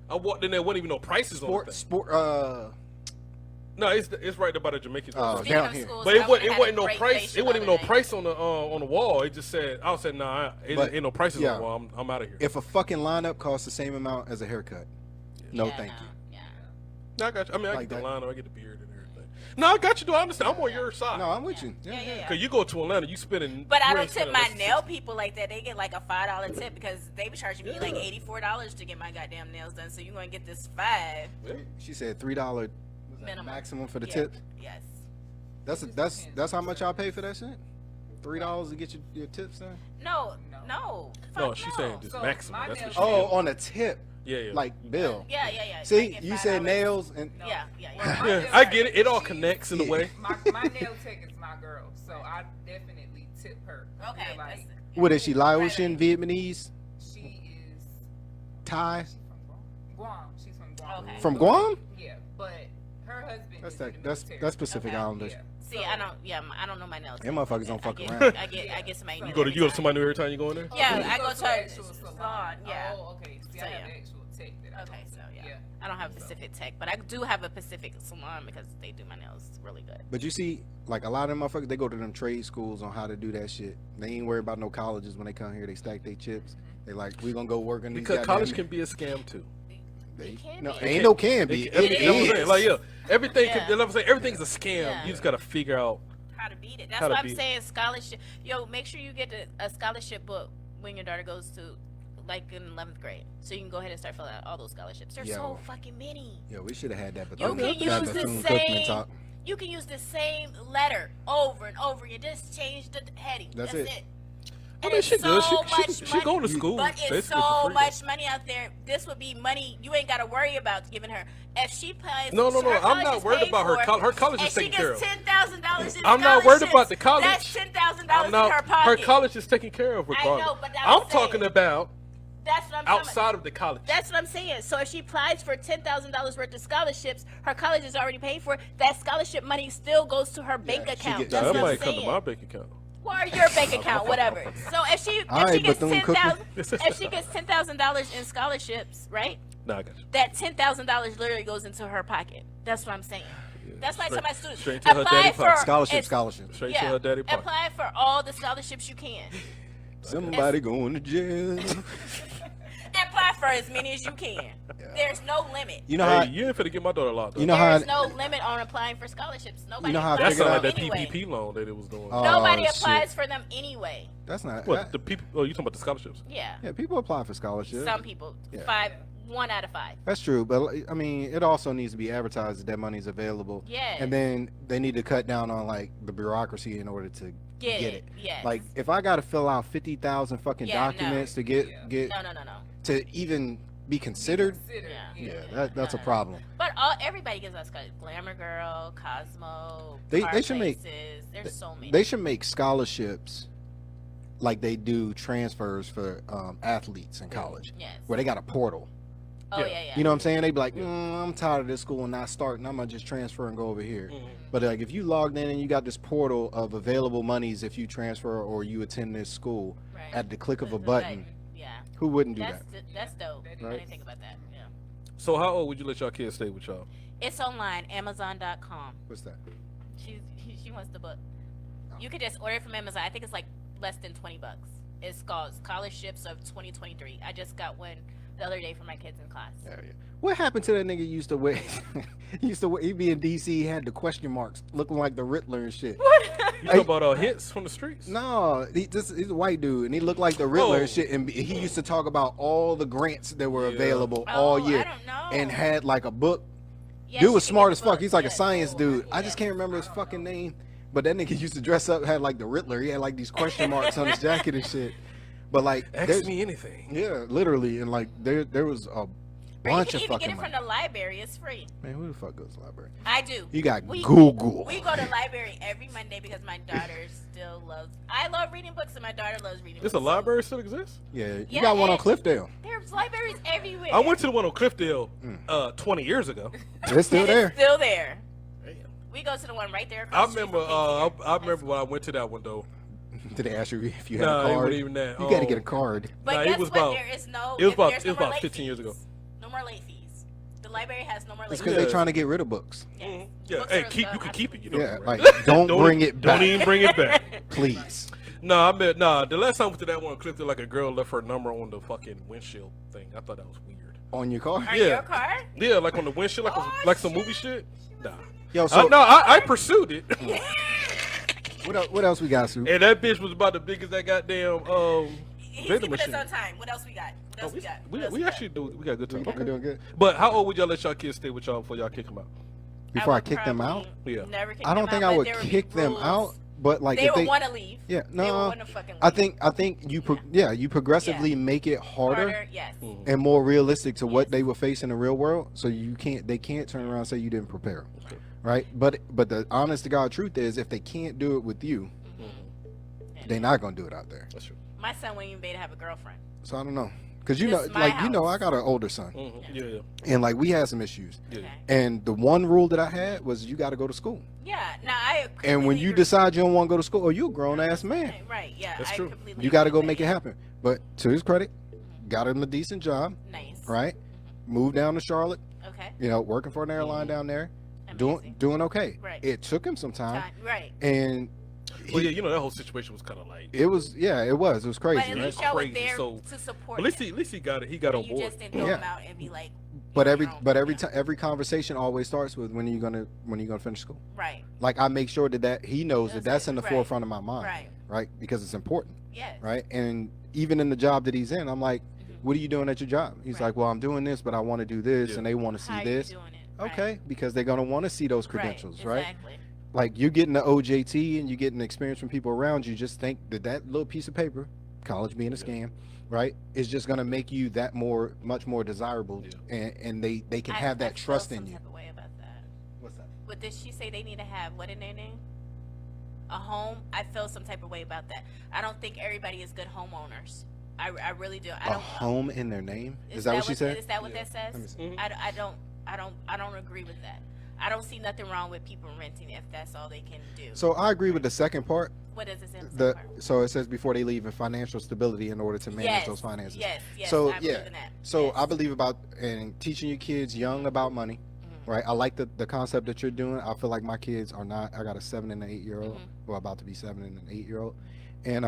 I walked in there, wasn't even no prices on the Sport, thing. No, it's right there by the Jamaican. Oh, restaurant. down here. But it wasn't no price. It wasn't even no price on the wall. It just said, I said, nah, But, ain't no prices yeah. on the wall. I'm out of here. If a fucking lineup costs the same amount as a haircut, no, Yeah, thank no, you. Yeah. No, I got you. I mean, I Like get the that. line, I get the beard and everything. No, I got you. Do I understand? I'm on your side. No, I'm with you. Yeah, yeah, yeah. Cause you go to Atlanta, you spending. But I you don't ain't tip spending my less than nail 60. people like that. They get like a $5 tip because they be charging me like Yeah. $84 to get my goddamn nails done. So you're gonna get this $5 Yeah. She said $3 minimum maximum for the Yeah. tip. Yes. That's how much y'all pay for that shit. $3 to get your tips done. No. No. No. No, Fuck she's no. saying just So, maximum. my That's what nails- she Oh, said. on a tip, Yeah. like bill. Yeah. I See, get you said $5. nails and No. Yeah. Well, my Yeah, nail I tech, get it. It all she- connects in a Yeah. way. My nail tech is my girl, so I definitely tip her. Okay. Yeah, like, what is she? Laotian, Right. Vietnamese, she is. Thai, She's from Guam. She's from Guam. Okay. from Guam? Yeah, but her husband. That's is in that. the military. That's Pacific Okay. Islanders. Yeah. See, I don't. Yeah, I don't know my nails. Them motherfuckers don't fuck I get, around. I get somebody. You new You go every to time. somebody new every time you go in there. Yeah, You I go to an a actual salon, yeah. Oh, okay. See, So, I have yeah. the actual tech that I Okay, go so to. yeah. I don't have Pacific Tech, but I do have a Pacific salon because they do my nails really good. But you see, like a lot of them motherfuckers, they go to them trade schools on how to do that shit. They ain't worried about no colleges when they come here. They stack their chips. They like, we gonna go work in these. Because goddamn- college can be a scam too. They, It can no, be. ain't no can be. It, that's what I'm saying. is. Like everything. Yeah. Can, I'm saying everything's a scam. Yeah. You just gotta figure out. How to beat it? That's How to why I'm beat it. saying scholarship. Yo, make sure you get a scholarship book when your daughter goes to, like, in 11th grade, so you can go ahead and start filling out all those scholarships. There's Yo. so fucking many. Yo, we should have had that. But You can that use the Bethune-Cookman same. talk. You can use the same letter over and over. You just change the heading. That's That's it. it. I And mean, it's she good. so She much going to money. school. But it's basically for so free. much money out there. This would be money you ain't got to worry about giving her. If she plays, No. her I'm college not is worried paid about her for, college. Her college is and taken she care gets of. $10,000 in I'm not worried about the scholarships. college. That's $10,000 I'm in not. her pocket. Her college is taken care of regardless. know, but I'm I'm talking saying- about That's what I'm talking about. outside of the college. That's what I'm saying. So if she applies for $10,000 worth of scholarships, her college is already paid for. That scholarship money still goes to her bank she account. gets- That's that what might I'm come saying. to my bank account. Or your bank account, whatever. So if she All right, gets Bethune-Cookman. if she gets $10,000 in scholarships, right? Nah, I got you. That $10,000 literally goes into her pocket. That's what I'm saying. That's why I tell my students straight to her apply daddy for pocket. Scholarship, scholarship. Straight Yeah, to her daddy pocket. apply for all the scholarships you can. Somebody going to jail. Apply for as many as you can. There's no limit. You know Hey, how? you ain't finna get my daughter locked up. You know how? There's no limit on applying for scholarships. Nobody know how I applies That's figured for not them like that anyway. PPP loan that it was doing. Oh, Nobody shit. applies for them anyway. That's not. What the people? Oh, you talking about the scholarships? Yeah. yeah, people apply for scholarships. Some people. Yeah. 1 out of 5. That's true, but I mean, it also needs to be advertised that that money's available. Yeah. And then they need to cut down on like the bureaucracy in order to Get get it. it. Yes. Like if I got to fill out 50,000 fucking Yeah, no. documents to get Yeah. no. to even be considered, Yeah. that's a No. problem. But everybody gives us Glamour Girl, Cosmo. They Car should make- Places. There's so many. They should make scholarships like they do transfers for athletes in college, Yes. where they got a portal. Oh yeah. You know what I'm saying? They be like, I'm tired of this school and not starting. I'm gonna just transfer and go over here. But like, if you logged in and you got this portal of available monies if you transfer or you attend this school Right. at the click of a The button, Yeah. who wouldn't do That's that? that's dope. I Right. didn't think about that. Yeah. So how old would you let your kids stay with y'all? It's online, Amazon.com. What's that? She wants the book. You could just order it from Amazon. I think it's like less than $20. It's called Scholarships of 2023. I just got one the other day for my kids in class. Yeah. What happened to that nigga used to wear? He be in DC. He had the question marks, looking like the Riddler and shit. You talk about hits from the streets? No, he's a white dude, and he looked like the Riddler Oh. and shit. And he used to talk about all the grants that were Yeah. available Oh, all year, I don't know. and had like a book. Yes, Dude you was can smart get as the fuck. book. He's like a Yes. science dude. I Yeah. just can't remember his fucking name. But that nigga used to dress up, had like the Riddler. He had like these question marks on his jacket and shit. But like, Ask there's- me anything. yeah, literally, and like there was a Right, bunch you of can even fucking get it from money. the library. It's free. Man, who the fuck goes to the library? I do. You got We- Google. We go to the library every Monday because my daughter still loves. I love reading books and my daughter loves reading. This books. a library still exists? Yeah, you Yeah, got one on and- Cliffdale. There's libraries everywhere. I went to the one on Cliffdale 20 years ago. It's still And there. It's still there. Damn. We go to the one right there. I across the street remember. from Kingston. I remember when I went to that one though. Did they ask you if you had Nah, a it card? wasn't even that. You got to get a card. But Nah, it guess was what? about- There is no. it was if about- there's it was no more about late 15 years fees. ago. No more late fees. The library has no more late It's fees. because Yeah. they're trying to get rid of books. Yes. Yeah, Books hey, are keep the you can keep it. You know, Yeah, right? like don't bring it Don't back, even bring it back. please. No, the last time I went to that one clip, like a girl left her number on the fucking windshield thing. I thought that was weird. On your car? Are Yeah. your car? Yeah, like on the windshield, like Oh, like some movie shit. Nah. Yo, so I pursued it, what else we got, Sue? and that bitch was about the biggest that goddamn He's vending keeping us machine. on time. What else we got? What else we got? What else We got? actually do. We got good time. We doing good. But how old would y'all let y'all kids stay with y'all before y'all kick them out? Before I would kick them out, probably Yeah. Never kick I don't them think out, I but would there be kick them rules. out. But like They if would they, want to leave. yeah, They would no, want to fucking leave. I think you progressively make it harder Yes. and more realistic to what they will face in the real world. So they can't turn around and say you didn't prepare them, right? But the honest to God truth is, if they can't do it with you, they're not gonna do it out there. That's true. My son wouldn't even be to have a girlfriend. So I don't know, because you This know, is my like house. I got an older son, Yeah. and like we had some issues. Yeah. Okay. And the one rule that I had was you got to go to school. Yeah. Now I. And when completely you agree. decide you don't want to go to school, you a grown ass man. Right. Yeah. That's I true. completely You got to agree go with make it that. happen. But to his credit, got him a decent job, Nice. right? Moved down to Charlotte, Okay. working for an airline down there, Amazing. doing okay. Right. It took him some time, Right. and Well, yeah, that whole situation was kind of like. it was crazy, But at right? least y'all were Crazy, there so- to support. At least him. he got it. He got on You board. just didn't throw Yeah. him out and be like. But "You're every wrong." every Yeah. time every conversation always starts with when are you gonna finish school? Right. Like I make sure that he knows that that's in the Right. forefront of my mind, Right. right? Because it's important. Yes. Right? And even in the job that he's in, I'm like, Mhm. what are you doing at your job? He's Right. like, well, I'm doing this, but I want to do this, Yeah. and they want to see How are this. you doing it? Right. Okay, because they're gonna want to see those credentials, right? Exactly. Like you're getting the OJT and you're getting experience from people around you. Just think that little piece of paper, college being a scam, right, is just gonna make you much more desirable, and they can have I that feel trust some in you. type of way about that. What's that? But did she say they need to have what in their name? A home? I feel some type of way about that. I don't think everybody is good homeowners. I really do. I A don't. home in their name? Is that what she said? Is that what Yeah. that Let me says? see. I don't agree with that. I don't see nothing wrong with people renting if that's all they can do. So I agree with the second part. What does it say? in The part? so it says before they leave in financial stability in order to manage Yes, those finances. Yes. Yes. So, I yeah. believe in that. So Yes. I believe about and teaching your kids young about money, right? I like the concept that you're doing. I feel like my kids are not. I got a 7 and an 8-year-old, well, about to be 7 and an 8-year-old, and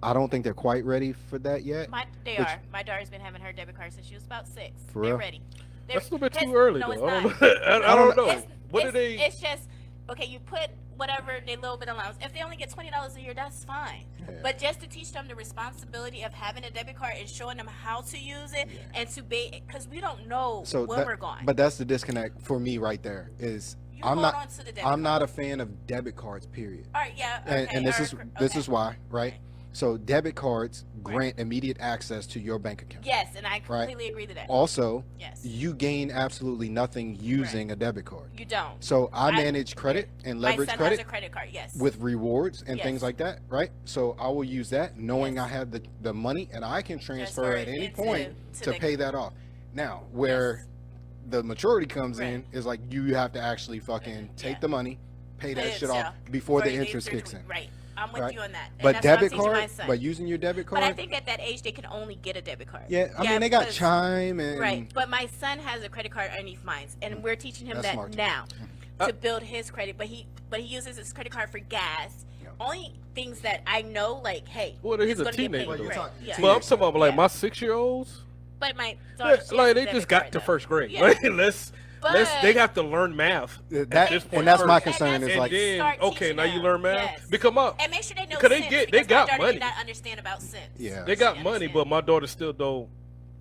I don't think they're quite ready for that yet. They Which- are. My daughter's been having her debit card since she was about 6. For They're real? ready. That's a little bit It's- too early, no, though. it's I not. don't know. I don't know. What do it's, they? It's just okay. You put whatever they little bit allowance. If they only get $20 a year, that's fine. Yeah. But just to teach them the responsibility of having a debit card and showing them how to use it and to be, because we don't know So when that- we're gone. But that's the disconnect for me right there. Is you I'm hold not on to the debit I'm card. not a fan of debit cards. Period. All right. Yeah. Okay, And this okay. is why, right? Okay. So debit cards grant immediate access to your bank account. Yes, and I completely agree to that. Also, Yes. you gain absolutely nothing using a debit card. You don't. So I manage credit and leverage My son credit has a credit card. Yes. with rewards and Yes. things like that, right? So I will use that knowing Yes. I have the money and I can transfer Transfer at it any into- point to to the- pay that off. Now, where Yes. the maturity comes Right. in is like you have to actually fucking take Yeah. the money, pay that But shit yeah, off before the you leave interest through kicks in. Right. I'm with Right. you on that. And But that's what I'm debit teaching my card, son. but using your debit But I card, think at that age they can only get a debit card. yeah, I mean they got because- Chime and Right, but my son has a credit card underneath mine, and we're teaching him That's that smart, too. now to build his credit. But he uses his credit card for gas. Yeah. Only things that I know, like, hey, Well, he's it's a gonna get paid. teenager, Well, you're Right, talking yeah. But I'm talking about like Yeah. my 6-year-olds. But my Yeah, daughter, she like has they a just debit got card, to though. first grade. Yeah. Like, let's they But- have to learn math. that at this point and that's my first. concern is And like then Start okay, teaching now you them. learn math. Yes. Become up. And make sure they know Because they cents, get- they because got my daughter money. did not understand about cents. Yeah. They got She money, understand. but my daughter still don't.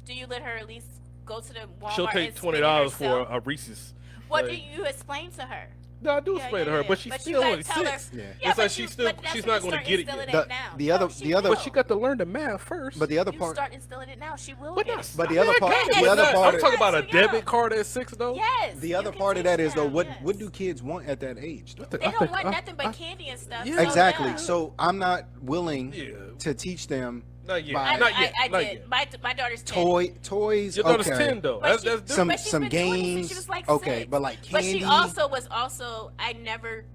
Do you let her at least go to the Walmart She'll and take spend it $20 for herself? a Reese's. What like- do you explain to her? No, I do Yeah, explain to yeah, her, yeah. but she's But you still gotta only tell her- 6. Yeah. Yeah, It's like but she's you- still but that's she's when not you going to start get it instilling yet. it now. the other No, she the other will. But she got to learn the math first. but the other You part start instilling it now, she will But get that's it. but the other part Yeah, the other it's- part I'm talking about a That's too young. debit card at 6 though. Yes. the you other can part of teach that is though them, what yes. do kids want at that age? They don't want nothing but candy and stuff. Yeah. so, Exactly. yeah. So I'm not willing Yeah. to teach them Not yet. By- Not yet. I not did. yet. My daughter's 10. toys. Your daughter's okay. 10 though. But That's she- that's Some But she's some been doing it since games. she was like okay, 6. but like But candy. she also was I never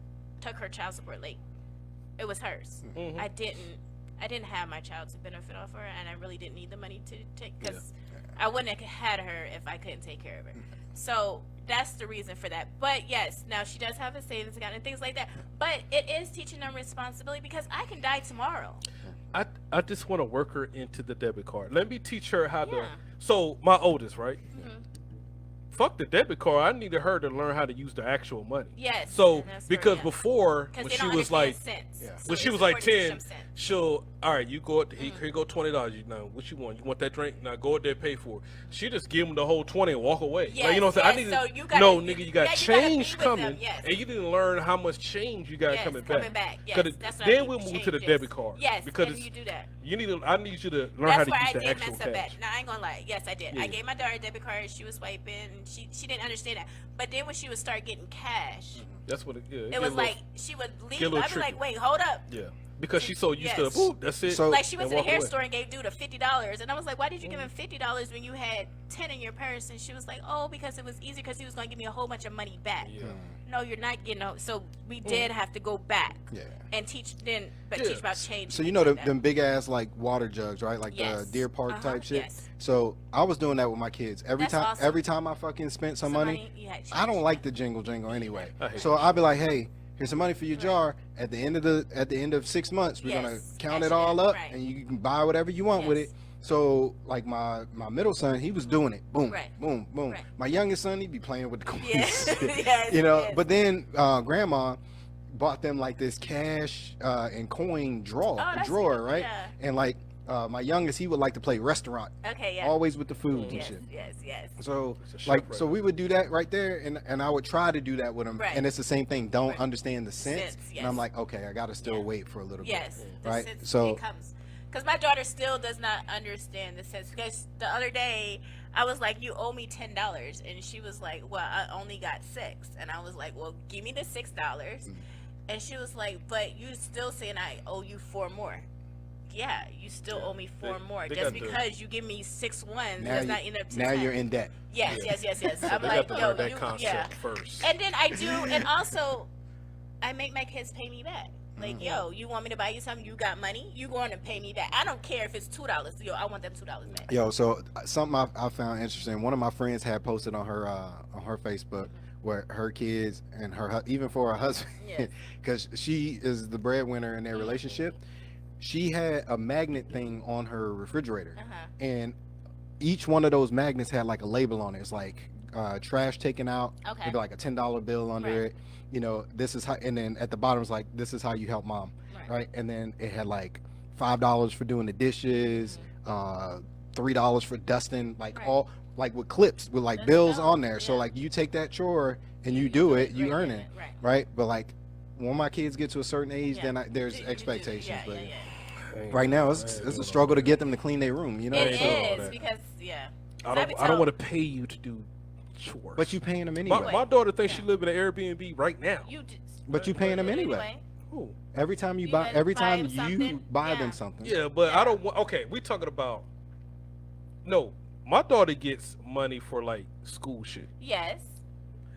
took her child support late. It was hers. Mhm. I didn't have my child to benefit off her, and I really didn't need the money to take because I wouldn't have had her if I couldn't take care of her. So that's the reason for that. But yes, now she does have a savings account and things like that. But it is teaching them responsibility because I can die tomorrow. I just want to work her into the debit card. Let me teach her how to. Yeah. So my oldest, right? Mhm. Fuck the debit card. I needed her to learn how to use the actual money. Yes. So and that's because where- before Because when they she don't was like understand cents. Yeah. So when she it's was like important to teach 10, them cents. she'll all right. You go here you go $20. You know what you want? You want that drink? Now go out there pay for it. She just give them the whole 20 and walk away. Yes, like, you know what I'm saying? yes, I so need you to gotta- no you- nigga. You yeah, got you gotta change be with them, coming, yes. and you didn't learn how much change you got Yes, coming coming back. back. Yes, 'Cause that's what I then mean, we'll the move to change, the yes. debit card. Yes, because and it's- you do that. I need you to learn how That's to where use I the did actual mess up cash. at. Now I ain't gonna lie. Yes, I did. Yeah. I gave my daughter a debit card. She was swiping. And she didn't understand that. But then when she would start getting cash, That's what it is. it was like she would leave. get a little I'd be tricky. like, wait, hold up. Yeah, because she's so used to Yes. boop. That's it. So- Like she went and to the walk hair away. store and gave dude a $50, and I was like, "Why did you give him $50 when you had 10 in your purse?" And she was like, "Oh, because it was easy because he was going to give me a whole bunch of money back." Yeah. No, you're not getting. So we did have to go back Yeah. and teach then, but Yeah. teach about change. So and you know things like them that. big ass like water jugs, right? Like Yes. the Deer Park Uh-huh, type shit. yes. So I was doing that with my kids. That's awesome. Every time I fucking spent some money, you had I don't change. like the jingle anyway. I hate So I'd be like, hey, here's some money for your jar. At the end of 6 months, we're gonna Yes, count cash it it all in, up, right. and you can buy whatever you want with it. Yes. So like my middle son, he was doing it. Boom, Right. boom, boom. Right. My youngest son, he'd be playing with the coins. Yes, and shit, yes, you know. yes. But then grandma bought them like this cash and coin Oh, that's drawer, cute, right? yeah. And like my youngest, he would like to play restaurant, Okay, yeah. always with the foods and yes, shit. yes, yes. So It's a chef like right so we would do that right there, and I would try to do that with him, Right. and it's the same thing. Don't Right. understand the sense, Sense, and I'm yes. like, okay, I gotta still Yeah. wait for a little Yes, bit, the right? sense So it comes because my daughter still does not understand the sense. Because the other day I was like, "You owe me $10," and she was like, "Well, I only got 6," and I was like, "Well, give me the $6," Mm. and she was like, "But you still saying I owe you 4 more." Yeah, you still Yeah, owe me 4 they- more they just got the- because you give me 6 ones now does you, not end up to now 10. you're in debt. Yes, Yeah. yes, yes. So I'm they like, got to yo, learn that you, concept yeah. first. And then I do, and also, I make my kids pay me back. Like, Mm-hmm. yo, you want me to buy you something? You got money? You going to pay me back? I don't care if it's $2. Yo, I want them $2 back. Yo, so something I found interesting. One of my friends had posted on her Facebook where her kids and even for her husband, Yes. because she is the breadwinner in their relationship. She had a magnet thing on her refrigerator, Uh-huh. and each one of those magnets had like a label on it. It's like trash taken out. Okay. Maybe like a $10 bill under Right. it. You know, this is how, and then at the bottom it's like, this is how you help mom, Right. right? And then it had like $5 for doing the dishes, $3 for dusting, like Right. all like with clips with like That's bills dope, on there. So yeah. like you take that chore and you do it, you right, earn right, it, right. right? But like when my kids get to a certain age, Yeah. then there's You do, expectations. yeah, but yeah. right now it's a struggle to get them to clean their room, you know. It So- all is that. because, yeah. I be don't told- want to pay you to do chores. But you paying them anyway. my daughter thinks Yeah. she live in an Airbnb right now. You just, But you paying them do it anyway. Ooh. Every time you You buy, gotta every buy time them you something. buy Yeah. them something. Yeah, but Yeah. I don't want. Okay, we talking about. No, My daughter gets money for like school shit, Yes.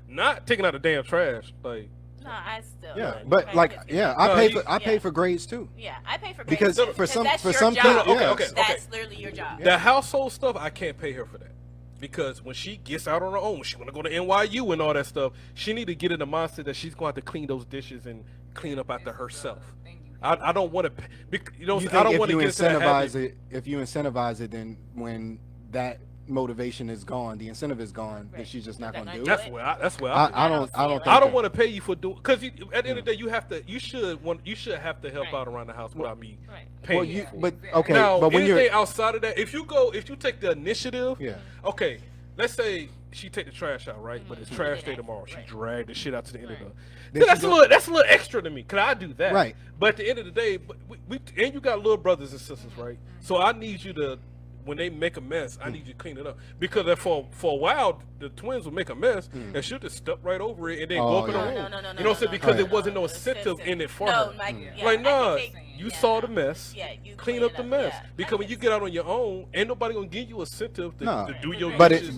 not taking out the damn trash. Like, No, I still. Yeah, like, but my like, kids get yeah, money. I pay you- for I pay yeah. for grades too. Yeah, I pay for Because grades, for some- that's for your some job. things- yeah. Okay. That's literally your job. the household stuff, I can't pay her for that. Because when she gets out on her own, she want to go to NYU and all that stuff, she need to get in the mindset that she's going to have to clean those dishes and clean up after herself. I don't want to, you know, You I think don't if want you to get into that incentivize habit. it, if you incentivize it, then when that motivation is gone, the incentive is gone, then Right. she's just not They're going to not do it. That's where I I feel. don't I don't I don't see it think I don't that- want to pay you for doing, because at the end of the day, you should have to help Right. out around the house without me Right. paying Well, you you for it. but okay, Now, but when anything you're outside of that, if you take the initiative, yeah, okay, let's say she take the trash out, right? But it's trash day Right. tomorrow. She Right. dragged the shit out to the end of the. Then That's she a go- little extra to me. Cause I do that. Right. But at the end of the day, we and you got little brothers and sisters, right? So I need you to, when they make a mess, I need you to clean it up. Because for a while, the twins would make a mess and she'll just step right over it and then go Oh, up in the yeah. room. No. You know what I'm saying? Because there wasn't no incentive in it for no, her. Like, yeah, Like, I nah, can take- you yeah, saw no. the mess. Yeah, you Clean up it the mess. Yeah. Because when you get out on your own, ain't nobody gonna give you incentive to, No. to do your but dishes.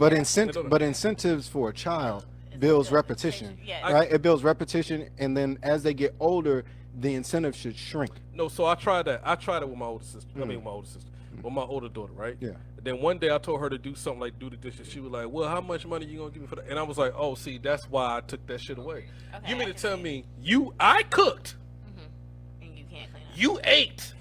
but incentives for a child builds repetition, Yes. right? It builds repetition, and then as they get older, the incentive should shrink. No, so I tried that. I tried it with my older sister. I mean, with my older sister, with my older daughter, right? Yeah. Then one day I told her to do something like do the dishes. She was like, "Well, how much money you gonna give me for that?" And I was like, "Oh, see, that's why I took that shit away. Okay, You mean I to can tell see. me I cooked, And you can't clean up. you ate?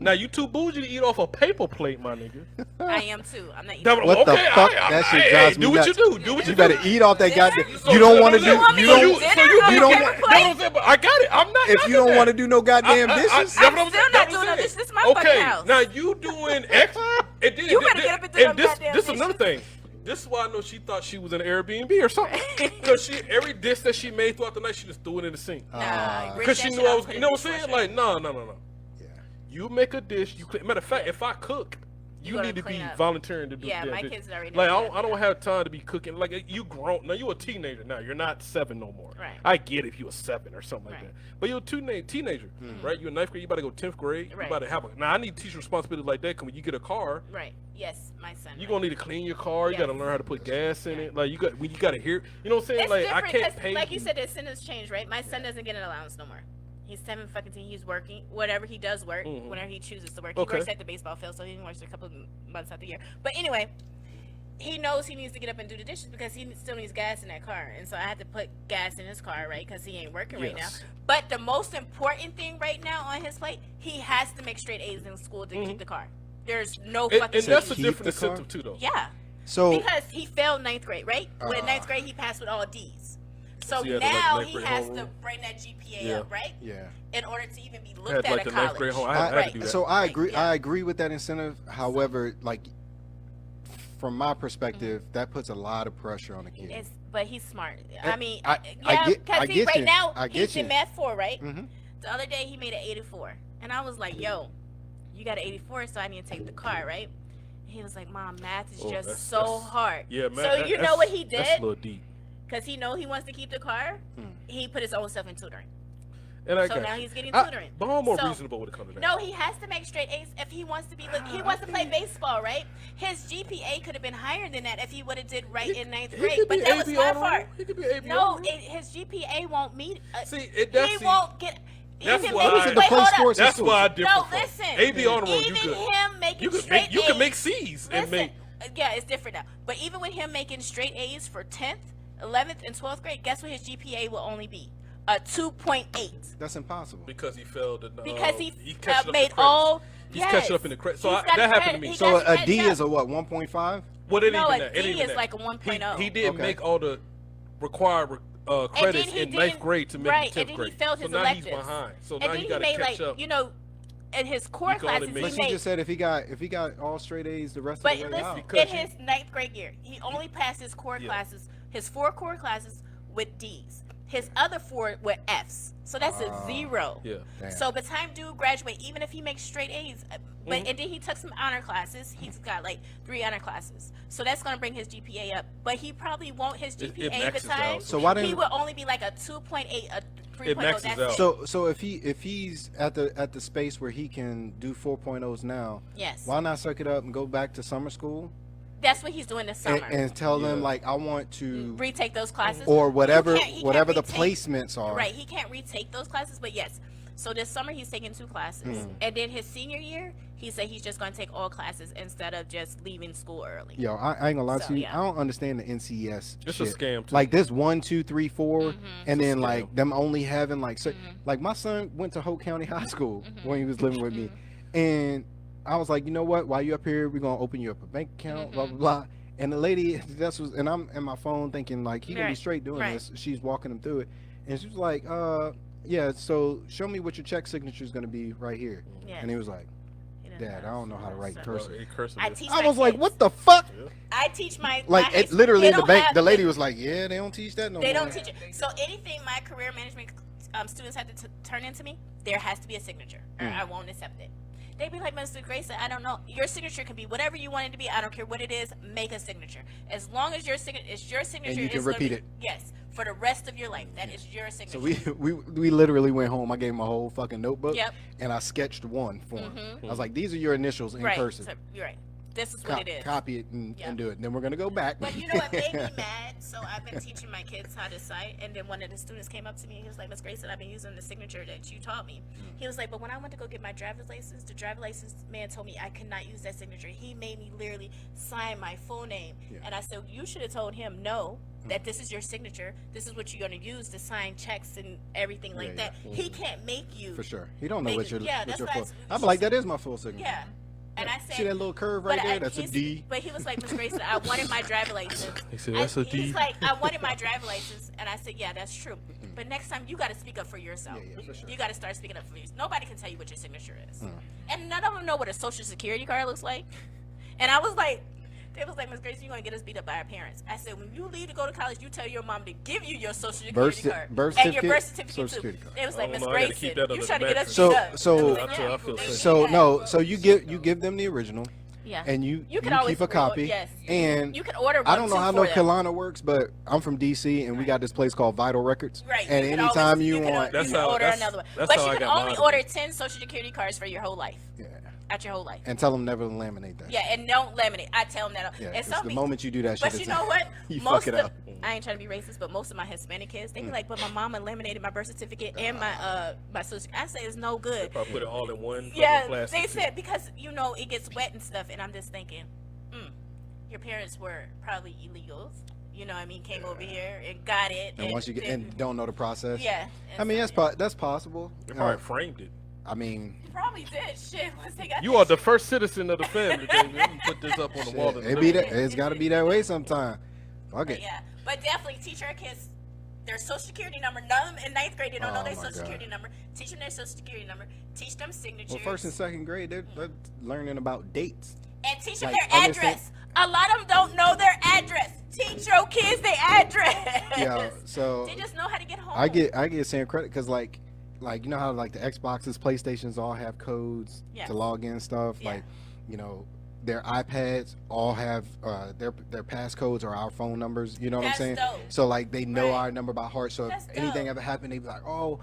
Now you too bougie to eat off a paper plate, my nigga. I am too. I'm not eating. That- What the okay, fuck? I- That shit hey, drives me do what nuts. you do. Do what you You do. better eat off that goddamn. So- You don't want to so do. want me You to don't. do dinner on You don't. paper want- plate? But I got it. I'm not. If you don't want to do no goddamn dishes, that's what I'm saying. still not That's doing what I'm no dishes. saying. This is my fucking Okay, house. now you doing extra. And then, You better get up and do them this. goddamn This is another dishes. thing. This is why I know she thought she was in an Airbnb or something. Because every dish that she made throughout the night, she just threw it in the sink. Nah, rinse Because that she shit knew I out, was. put You it know in what I'm the saying? dishwasher. Like, no. yeah. You make a dish. Matter of fact, if I cook, you gotta need to be clean up. volunteering to do. Yeah, the my dish. kids already Like know I that. don't have time to be cooking. Like you grown now. You a teenager now. You're not 7 no more. Right. I get if you a 7 or something like Right. that. But you're a teenager, right? You're in 9th grade. You about to go 10th grade. You Right. about to have a. Now I need to teach you responsibility like that. Cause when you get a car, Right. Yes, my son. you gonna need to clean your car. You gotta Yes. learn how to put gas in it. Like you got to hear. You know what I'm saying? It's Like different I can't 'cause, pay. like you said, the incentives change, right? My son doesn't get an allowance no more. He's 7 he's working. Whatever he does work, whenever he chooses to work. He Okay. works at the baseball field, so he works a couple of months out the year. But anyway, he knows he needs to get up and do the dishes because he still needs gas in that car. And so I had to put gas in his car, right? Because he ain't working right now. Yes. But the most important thing right now on his plate, he has to make straight A's in school to keep the car. There's no And, fucking and that's a keep different the car? incentive too, though. yeah. So Because he failed 9th grade, right? With 9th grade, he passed with all D's. So So he had to, like, now 9th he grade has to homeroom? bring that GPA Yeah. up, right? yeah. In order to even be I looked had at like at the college. 9th grade home. I had to Right. do that. So I Right, agree. yeah. I agree with that incentive. However, like from my perspective, that puts a lot of pressure on the kid. But he's smart. I mean, I yeah, get- because I he get right you. now I get he's in you. math 4, right? Mhm. The other day he made an 84, and I was like, "Yo, you got an 84, so I need to take the car, right?" And he was like, "Mom, math is Oh, just that's- so that's- hard." Yeah, man. So that- you know that's- what he That's a did? little deep. Because he know he wants to keep the car. Hmm. He put his own stuff in tutoring. And I So got now you. he's getting I- tutoring. But I'm more So- reasonable when it comes to that. No, he has to make straight A's if he wants to be. He wants to play baseball, right? His GPA could have been higher than that if he would have did right in 9th He grade. could But be that was AB my honor roll. fault. He could be AB No, honor roll. his GPA won't meet. See, He won't get. That's even why maybe, I- To wait, play hold sports up. in That's school. why I differ No, from. listen. AB honor roll, Even you good. him making You can straight make you can A's. make C's and Listen, make. yeah, it's different now. But even with him making straight A's for 10th, 11th, and 12th grade, guess what his GPA will only be? A 2.8. That's impossible. Because he failed. Because he catching up in made the credits. all. He's yes. catching up in the credits. So He's I, got that the happened to credit- me. he So got to a catch D up. is a what? 1.5. Well, it No, ain't a even that. It D ain't even is that. like a 1.0. He didn't Okay. make all the required credits he in 9th didn't- grade to make right, it 10th and then he grade. failed so his now electives. he's behind. So And now then he he got to made catch like up. in his core You can only classes make- he But she made. just said if he got all straight A's the rest But of the way listen, out. Because in his 9th grade year, he only passed his core classes, his 4 core classes with D's. His other 4 with F's. So that's a 0. Yeah. Damn. So by the time dude graduate, even if he makes straight A's, but and then he took some honor classes, he's got like 3 honor classes. So that's gonna bring his GPA up. But he probably won't his It GPA at the maxes time. out. So why he didn't will only be like a 2.8, a 3.0. maxes That's out. it. so if he's at the space where he can do 4.0s now, Yes. why not suck it up and go back to summer school That's what he's doing this summer. and tell them like I want to retake those classes or whatever he whatever can't the retake- placements are. Right, he can't retake those classes, but yes. So this summer he's taking 2 classes, and then his senior year he said he's just going to take all classes instead of just leaving school early. Yo, I ain't gonna lie So, to you. yeah. I don't understand the NCS. It's shit. a scam. Too. Like this 1, 2, 3, 4, and then It's a like scam. them only having like like my son went to Hope County High School when he was living with me, and I was like, you know what? While you up here, we're gonna open you up a bank account, blah blah blah. And the lady, and I'm in my phone thinking like he gonna be Right, straight doing right. this. She's walking him through it, and she was like, yeah. So show me what your check signature is gonna be right here. Yeah. And he was like, He doesn't Dad, I don't know how to write So- cursive. I teach I my was like, kids. what the fuck? I teach my Like my high it school- literally they in the don't bank, have- the lady was like, yeah, they don't teach that no They more. don't teach it. So anything my career management students have to turn into me, there has to be a signature, or I won't accept it. They'd be like, Mr. Grace, I don't know. Your signature can be whatever you want it to be. I don't care what it is. Make a signature. As long as your signature is your signature, And you can it's gonna repeat be- it. Yes, for the rest of your life. That is your signature. So we literally went home. I gave him a whole fucking notebook, Yep. and I sketched one for him. I was like, these are your initials in right. cursive. So, you're right. This is what it is. Copy it and Yeah. do it. And then we're gonna go back. But you know what made me mad? So I've been teaching my kids how to cite, and then one of the students came up to me and he was like, Miss Grace, I've been using the signature that you taught me. He was like, but when I went to go get my driver's license, the driver's license man told me I could not use that signature. He made me literally sign my full name. Yeah. And I said, you should have told him no, that this is your signature. This is what you're going to use to sign checks and everything like Yeah, that. He can't make you. For sure. He don't know Make what it- your yeah, what that's your why full. it's- I'm like, that is my full signature. Yeah. And I said, See that little curve right but there? That's a he's- D. But he was like, Miss Grace, I wanted my driver license. He said, "That's a D." He's like, I wanted my driver license, and I said, yeah, that's true. But next time, you got to speak up for yourself. Yeah, for sure. You got to start speaking up for yourself. Nobody can tell you what your signature is, and none of them know what a social security card looks like. And I was like, they was like, Miss Grace, you're gonna get us beat up by our parents. I said, when you leave to go to college, you tell your mom to give you your social security card birth and your certificate, birth certificate social too. security card. They was like, I Miss don't know, I gotta Grace, keep that you under trying the to get us mattress. beat up. So- I was That's what I feel they- safe. So yeah. no, so you give them the original, Yeah. and you can always keep a copy. yes. And You can order one I don't know too how for North them. Carolina works, but I'm from DC, and we got this place called Vital Records. Right. And you can anytime always, you can, want, That's you can how- order that's- another one. that's But how you I can got only mine. order 10 social security cards for your whole life. yeah, At your whole life. and tell them never to laminate that. Yeah, and don't laminate. I tell them that. Yeah, and 'cause some the people- moment you do that shit, But you it's- know what? you Most fuck it of up. I ain't trying to be racist, but most of my Hispanic kids, they be like, "But my mama laminated my birth certificate and my social." I say it's no good. Probably put it all in one. Yeah, fucking plastic they too. said because it gets wet and stuff, and I'm just thinking, your parents were probably illegals. You know what I mean? Came over here and got it. And once you get and don't know the process, yeah. I mean and that's possible. They probably framed it. I mean, so- probably did shit once they got. You are the first citizen of the family, baby. Let me put this up on the wall. shit, it be that. It's got to be that way sometime. Fuck But it. yeah, but definitely teach our kids their social security number. None of them in 9th grade, they don't know Oh their my social God. security number. Teach them their social security number. Teach them signatures. Well, first and second grade, they're learning about dates. and teach them like, their understand- address. A lot of them don't know their address. Teach your kids their address. Yeah. So They just know how to get home. I get Sam credit because like you know how like the Xboxes, PlayStations all have codes Yes. to log in stuff. Yeah. Like their iPads all have their passcodes or our phone numbers. You know what That's I'm saying? dope. So like they know Right. our number by heart. So That's if anything dope. ever happened, they be like, oh,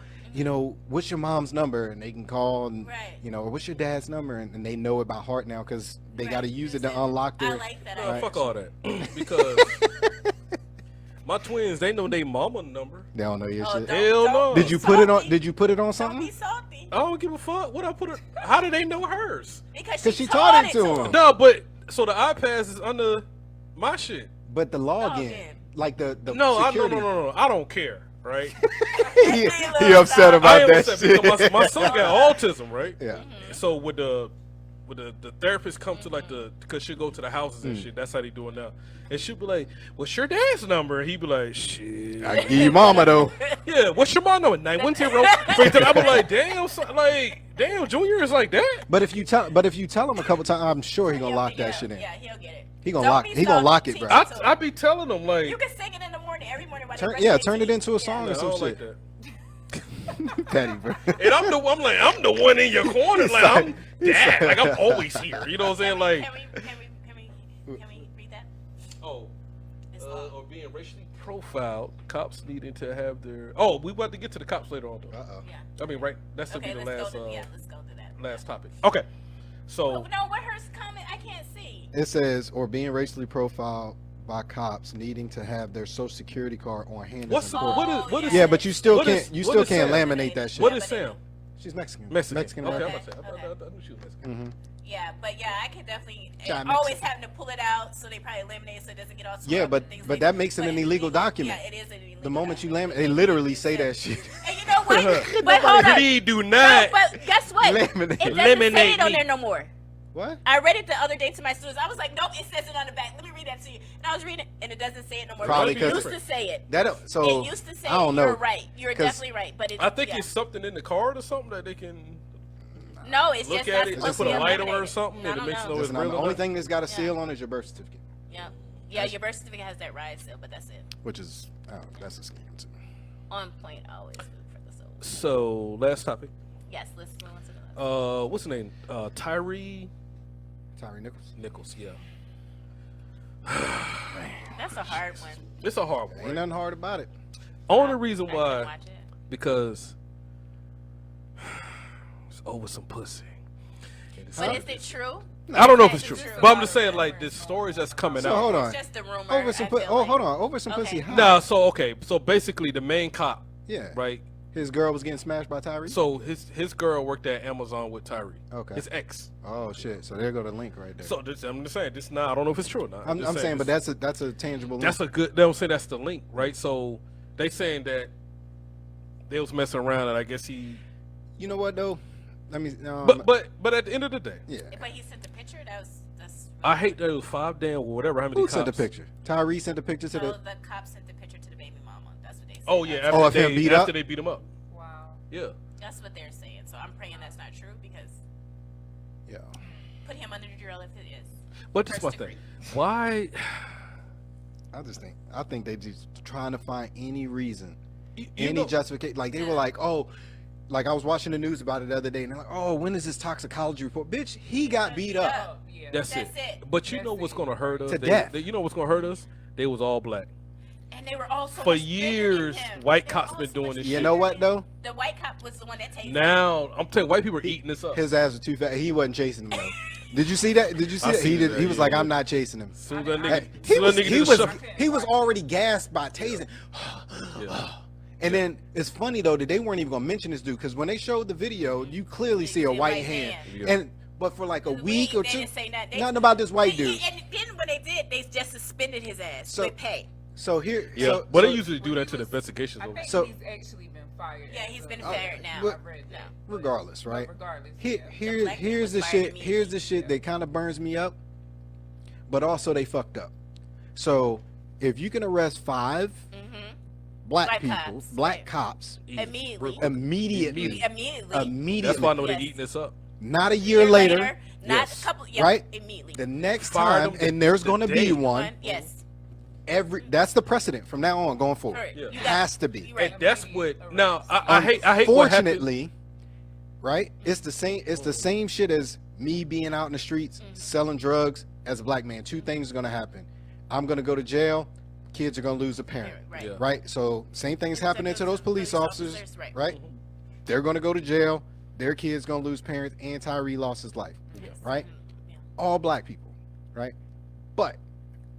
what's your mom's number? And they can call and Right. or what's your dad's number? And they know it by heart now because they Right. got to use it to Listen, unlock their. I like that. Bro, idea. fuck all that. Because my twins, they know their mama number. They don't know your Oh, shit. don't- Hell no. Did you put it on? salty. Did you put it on Don't something? be salty. I don't give a fuck. What I put it? How do they know hers? Because 'Cause she she taught it to them. them. No, but so the iPads is under my shit. But the login, Login. like the No, security. no. I don't care, right? he, They he love upset that. I about am that upset shit. because my son got autism, right? Yeah. So with the therapist come to like because she'll go to the houses and shit. That's how they do it now. And she'll be like, "What's your dad's number?" And he'd be like, "Shit, I give you mama though. yeah. What's your mom number? 910." I be like, "Damn, son, damn, Junior is like that." But if you tell him a couple times, I'm sure he gonna He'll lock figure that it out. shit in. Yeah, he'll get it. He gonna Don't lock. be He gonna salty. lock it, Teach bro. it to I them. be telling them like, You can sing it in the morning, every morning. While they Turn brush yeah, their turn it teeth. into a song "Man, or I some don't like shit. that." Petty, bro. And I'm the one in your corner, like I'm dad, like I'm always here. You know what I'm saying? Like, Can we read that? oh, It's long. or being racially profiled, cops needing to have their. Oh, we about to get to the cops later on, though. Uh-oh. Yeah. I mean, right? That's gonna Okay, be the let's last go to let's go to that. last topic. Okay, so No, what hers comment? I can't see. It says, or being racially profiled by cops needing to have their social security card on hand. What's is the, important. what is Yeah, but you still what can't. is- You what still is can't Sam? laminate that shit. What is Sam? She's Mexican. Mexican. Okay, I'm American. about to say. I knew she was Mexican. Mm-hmm. Yeah, but yeah, I can definitely John always having to pull it out, so they probably eliminate it so it doesn't get all. Yeah, scrubbed but and things but like that makes it But an it's illegal legal. document. Yeah, it is an illegal. The moment you document. laminate, they literally say that shit. And you know what? But hold on. Please do No, not. but guess what? Laminate. It doesn't Eliminate say it on me. there no more. What? I read it the other day to my students. I was like, nope, it says it on the back. Let me read that to you. And I was reading it, and it doesn't say it no more. Probably It 'cause used to say it. That so. It used to say I don't it. know. You're right. You're 'Cause definitely right. But it, I think yeah. it's something in the card or something that they can No, it's look just at not it and supposed put to be a light on it or eliminated. something, No, and it no, makes no. it know it's Listen, real. the or only not. thing that's got a Yeah. seal on is your birth certificate, Yeah. Yeah, your birth certificate has that ride seal, but that's it. which is that's a scam too. On point, always good for the soul. So last topic. Yes, let's move on to the last. What's the name? Tyree Tyree Nichols. Nichols. Yeah. That's a hard one. It's a hard one. Ain't Right? nothing hard about it. Only reason I couldn't why, watch it. because it's over some pussy. And it's But not- is it true? I don't know if it's Is true, it true? but I'm just saying, like, the stories that's coming So out. hold on. It's just a rumor. Over some I feel like. hold on. Over some Okay. pussy. How? Nah, so okay, so basically the main cop, Yeah. right? His girl was getting smashed by Tyree. So his girl worked at Amazon with Tyree. Okay. His ex. Oh shit. So there go the link right there. So this, I'm just saying this. Now I don't know if it's true or not. I'm just saying, but this- that's a tangible. that's link. a good. They don't say that's the link, right? So they saying that they was messing around, and I guess he. You know what though? Let me. But at the end of the day, yeah. But he sent the picture. That's. I hate that it was 5 damn or whatever. How many Who cops? sent the picture? Tyree sent the picture to So the. the cop sent the picture to the baby mama. That's what they said. Oh yeah, That's, Oh, after if him they beat after up? they beat him up. Wow. Yeah. that's what they're saying. So I'm praying that's not true because Yeah. put him under the drill if it is. But this is my First thing. degree. Why? I think they just trying to find any reason, You any know, justification. Like they were like, oh, like I was watching the news about it the other day, and they're like, oh, when is this toxicology report? Bitch, he got beat up. Oh, yeah. that's it. But you know That's what's it. gonna hurt us? To death. You know what's gonna hurt us? They was all black. And they were all so For much bigger than years, him. white They were cops all been so doing much this You shit. know what though? The white cop was the one that tased him. Now I'm telling you, white people are eating this up. His ass was too fat. He wasn't chasing him though. Did you see that? Did you see I that? He seen did. that, He was yeah, like, yeah. I'm not chasing him. Soon as that Hey, nigga, he soon was as that nigga he did the was shuffle. he was already gassed by tasing. Yeah. And then it's funny though that they weren't even gonna mention this dude because when they showed the video, you clearly see a white hand. Yeah. And but for like a week or they two, didn't say nothing. nothing about this white dude. And then when they did, they just suspended his ass So- with pay. So here, Yeah, so, but so, they usually do that to the investigations. I over. think So- he's actually been fired. Yeah, he's been Oh, fired now. but- I read that. regardless, But right? regardless. Here, yeah. black man here's the was fired shit. immediately. Here's the shit that kind of burns me up, but also they fucked up. So if you can arrest 5 Mm-hmm. black Black people, cops, black right. cops, Easy. Immediately. immediately, Immediately. That's why I know Yes. they eating this up. not a year later, not Yes. a couple. Yeah, Right? Immediately. the next Fired time, them the- and there's the going to day. be one. Yes. That's the precedent from now on going forward. Correct. Yeah. You got- Has to be. you right. And that's what. Now I hate what happened. Fortunately, right? It's the same. It's the same shit as me being out in the streets selling drugs as a black man. 2 things are gonna happen. I'm gonna go to jail. Kids are gonna lose a parent. Right. Yeah. Right. So same thing is happening to those police officers. Right. Right. They're gonna go to jail. Their kids gonna lose parents. And Tyree lost his life. Yes. Right. Yeah. All black people. Right. But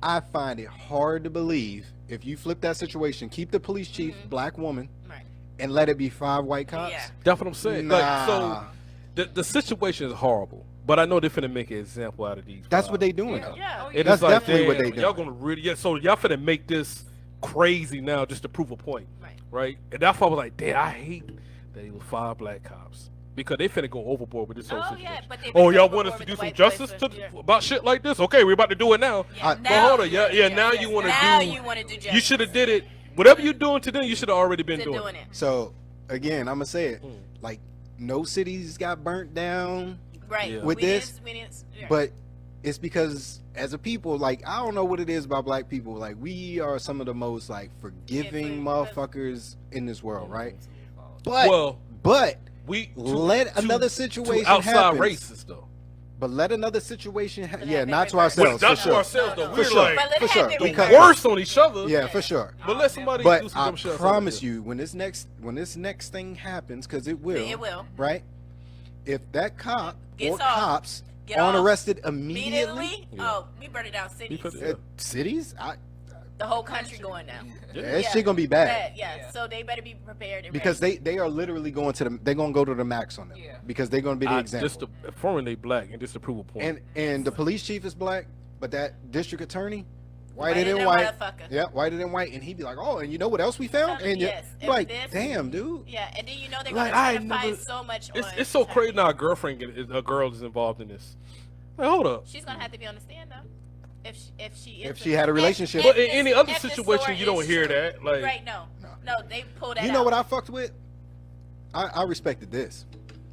I find it hard to believe if you flip that situation, keep the police chief, black woman, Right. and let it be 5 white cops. Yeah. That's what I'm saying. Like, so Nah. the situation is horrible, but I know they're finna make an example out of these. That's five. what they doing. Yeah. though. Yeah. Oh, It That's is like, definitely what damn, they Y'all doing. gonna really so y'all finna make this crazy now just to prove a point, Right. right? And that's why I was like, damn, I hate that it was 5 black cops because they finna go overboard with this whole Oh situation. yeah, but they Oh, went y'all overboard want us to with do the some white justice boys, to, yeah. about shit like this? Okay, we're about to do it now. Yeah, But now- hold on, yeah, now you wanna now do- you want to do justice. You should have did it. Whatever you're doing to them, you should have already been They're doing. doing it. So again, I'm gonna say it. Mm. Like no cities got burnt down, Right. Yeah. With We this, didn't- we didn't- yeah. but it's because as a people, like I don't know what it is about black people. Like we are some of the most like forgiving Yeah, motherfuckers in this world, right? It's fault. But Well, but we let another situation to outside happen. races though. But let another situation Let yeah, it not to reverse. ourselves. Not for to sure. ourselves though. No, We're For sure. like But let it For sure, happen because- reverse. worse on each other. Yeah, for sure. But let somebody do But some I dumb shit. promise you, when this next thing happens, because it will, It will. right? If that cop Gets or off. cops get on off arrested immediately. Yeah. Oh, we burn it down cities. Cities, The whole country going down. that shit gonna be bad. Yeah. So they better be prepared and Because ready. they are literally going to they're gonna go to the max on them. Yeah. Because they're gonna be the example. Just foreign, they black, and just a proof point. And the police chief is black, but that district attorney, whiter Whiter than than white. motherfucker. Yeah, whiter than white, and he'd be like, "Oh, and you know what else we found?" And Yes, you're like, and this- "Damn, dude." Yeah, and then you know they're Like, gonna I try to find never- so much. It's so crazy now. A girl is involved in this. Like, hold up. She's gonna have to be on the stand though. If she had a relationship. But in any other if the situation, story you don't is hear true. that. Like, Right? No, they pull that. You know out. what I fucked with? I respected this.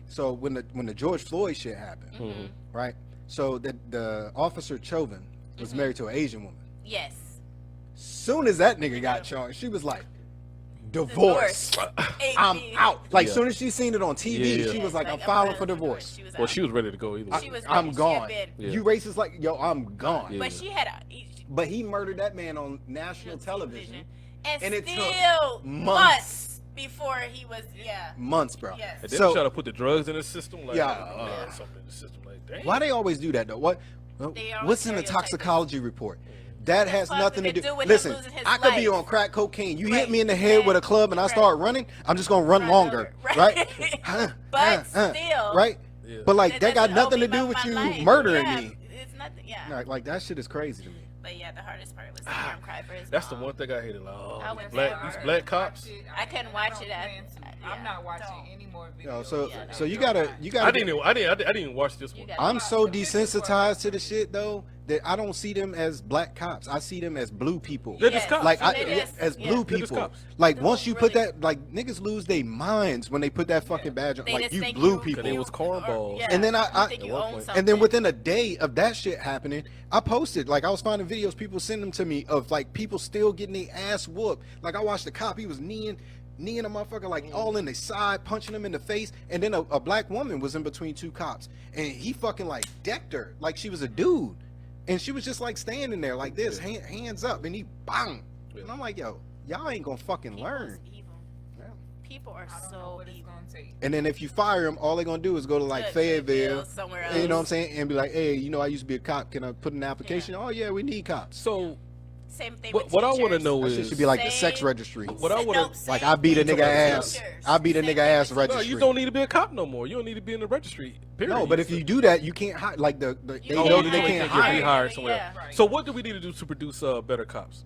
So when the George Floyd shit happened, Mm-hmm. right? So the officer Chauvin was married to an Asian woman. Yes. Soon as that nigga got charged, she was like, divorce. I'm out. Like, Yeah. soon as she seen it on TV, Yeah. she was like, Like, I'm filing I'm for ready to divorce. She was well, out. she was ready to go either way. She was I'm ready. She gone. had been- Yeah. You racist like, yo, I'm gone. Yeah. But she had But he murdered that man on national television. and it took still months. before he was Months, bro. Yes. And then So try to put the drugs in the system. Like, Yeah. something in the system. Like, damn. why they always do that though? What? They are What's in the stereotyping. toxicology report? That has fuck nothing to did it do. do with him Listen, losing his I could be life? on crack cocaine. You hit Right. me in the head with a club and I start running. I'm just gonna run longer, right? But still, right? Yeah. But like it that got doesn't nothing to open do up with my you life. murdering Yeah, me. It's nothing. Yeah. Like that shit is crazy to me. But yeah, the hardest part was to hear him cry for his That's the mom. one thing I hated. Like, I oh, went these black, there. these black cops. I couldn't watch it I'm yeah, not watching don't. any more videos. Yo, so Yeah, so no. you gotta I didn't even watch this one. gotta- I'm so The pictures were- desensitized to the shit though that I don't see them as black cops. I see them as blue people. They're just cops. Like So I, they just- as yeah. blue They're just people, cops. like They once don't you put really- that, like niggas lose their minds when they put that fucking badge on. They Like just you think blue you- people. Because they was cornballs. Yeah, And then you I think At you one own point. something. and then within a day of that shit happening, I posted like I was finding videos, people send them to me of like people still getting their ass whooped. Like I watched the cop, he was kneeing a motherfucker like all in the side, punching him in the face, and then a black woman was in between two cops, and he fucking like decked her like she was a dude, and she was just like standing there like this, hands up, and he bang, and I'm like, yo, y'all ain't gonna fucking People learn. is evil. Yeah. People are I don't know so what it's evil. gonna take. And then if you fire them, all they're gonna do is go to like Good, Fayetteville, somewhere else. you know what I'm saying, and be like, hey, you know, I used to be a cop. Can I put in an application? Oh yeah, we need cops. So Same thing. what, with what I want to teachers. know That is shit should be like the sex Same- registry. What I want Nope, to Like same I beat a thing nigga with ass. teachers. I beat a Same nigga thing ass with no, registry. you don't need to be a cop no more. You don't need to be in the registry. Period. No, but if you do that, you can't hide. Like they You know can't that they hide. can't You'll be hire. hired somewhere. Yeah. Right. So what do we need to do to produce better cops?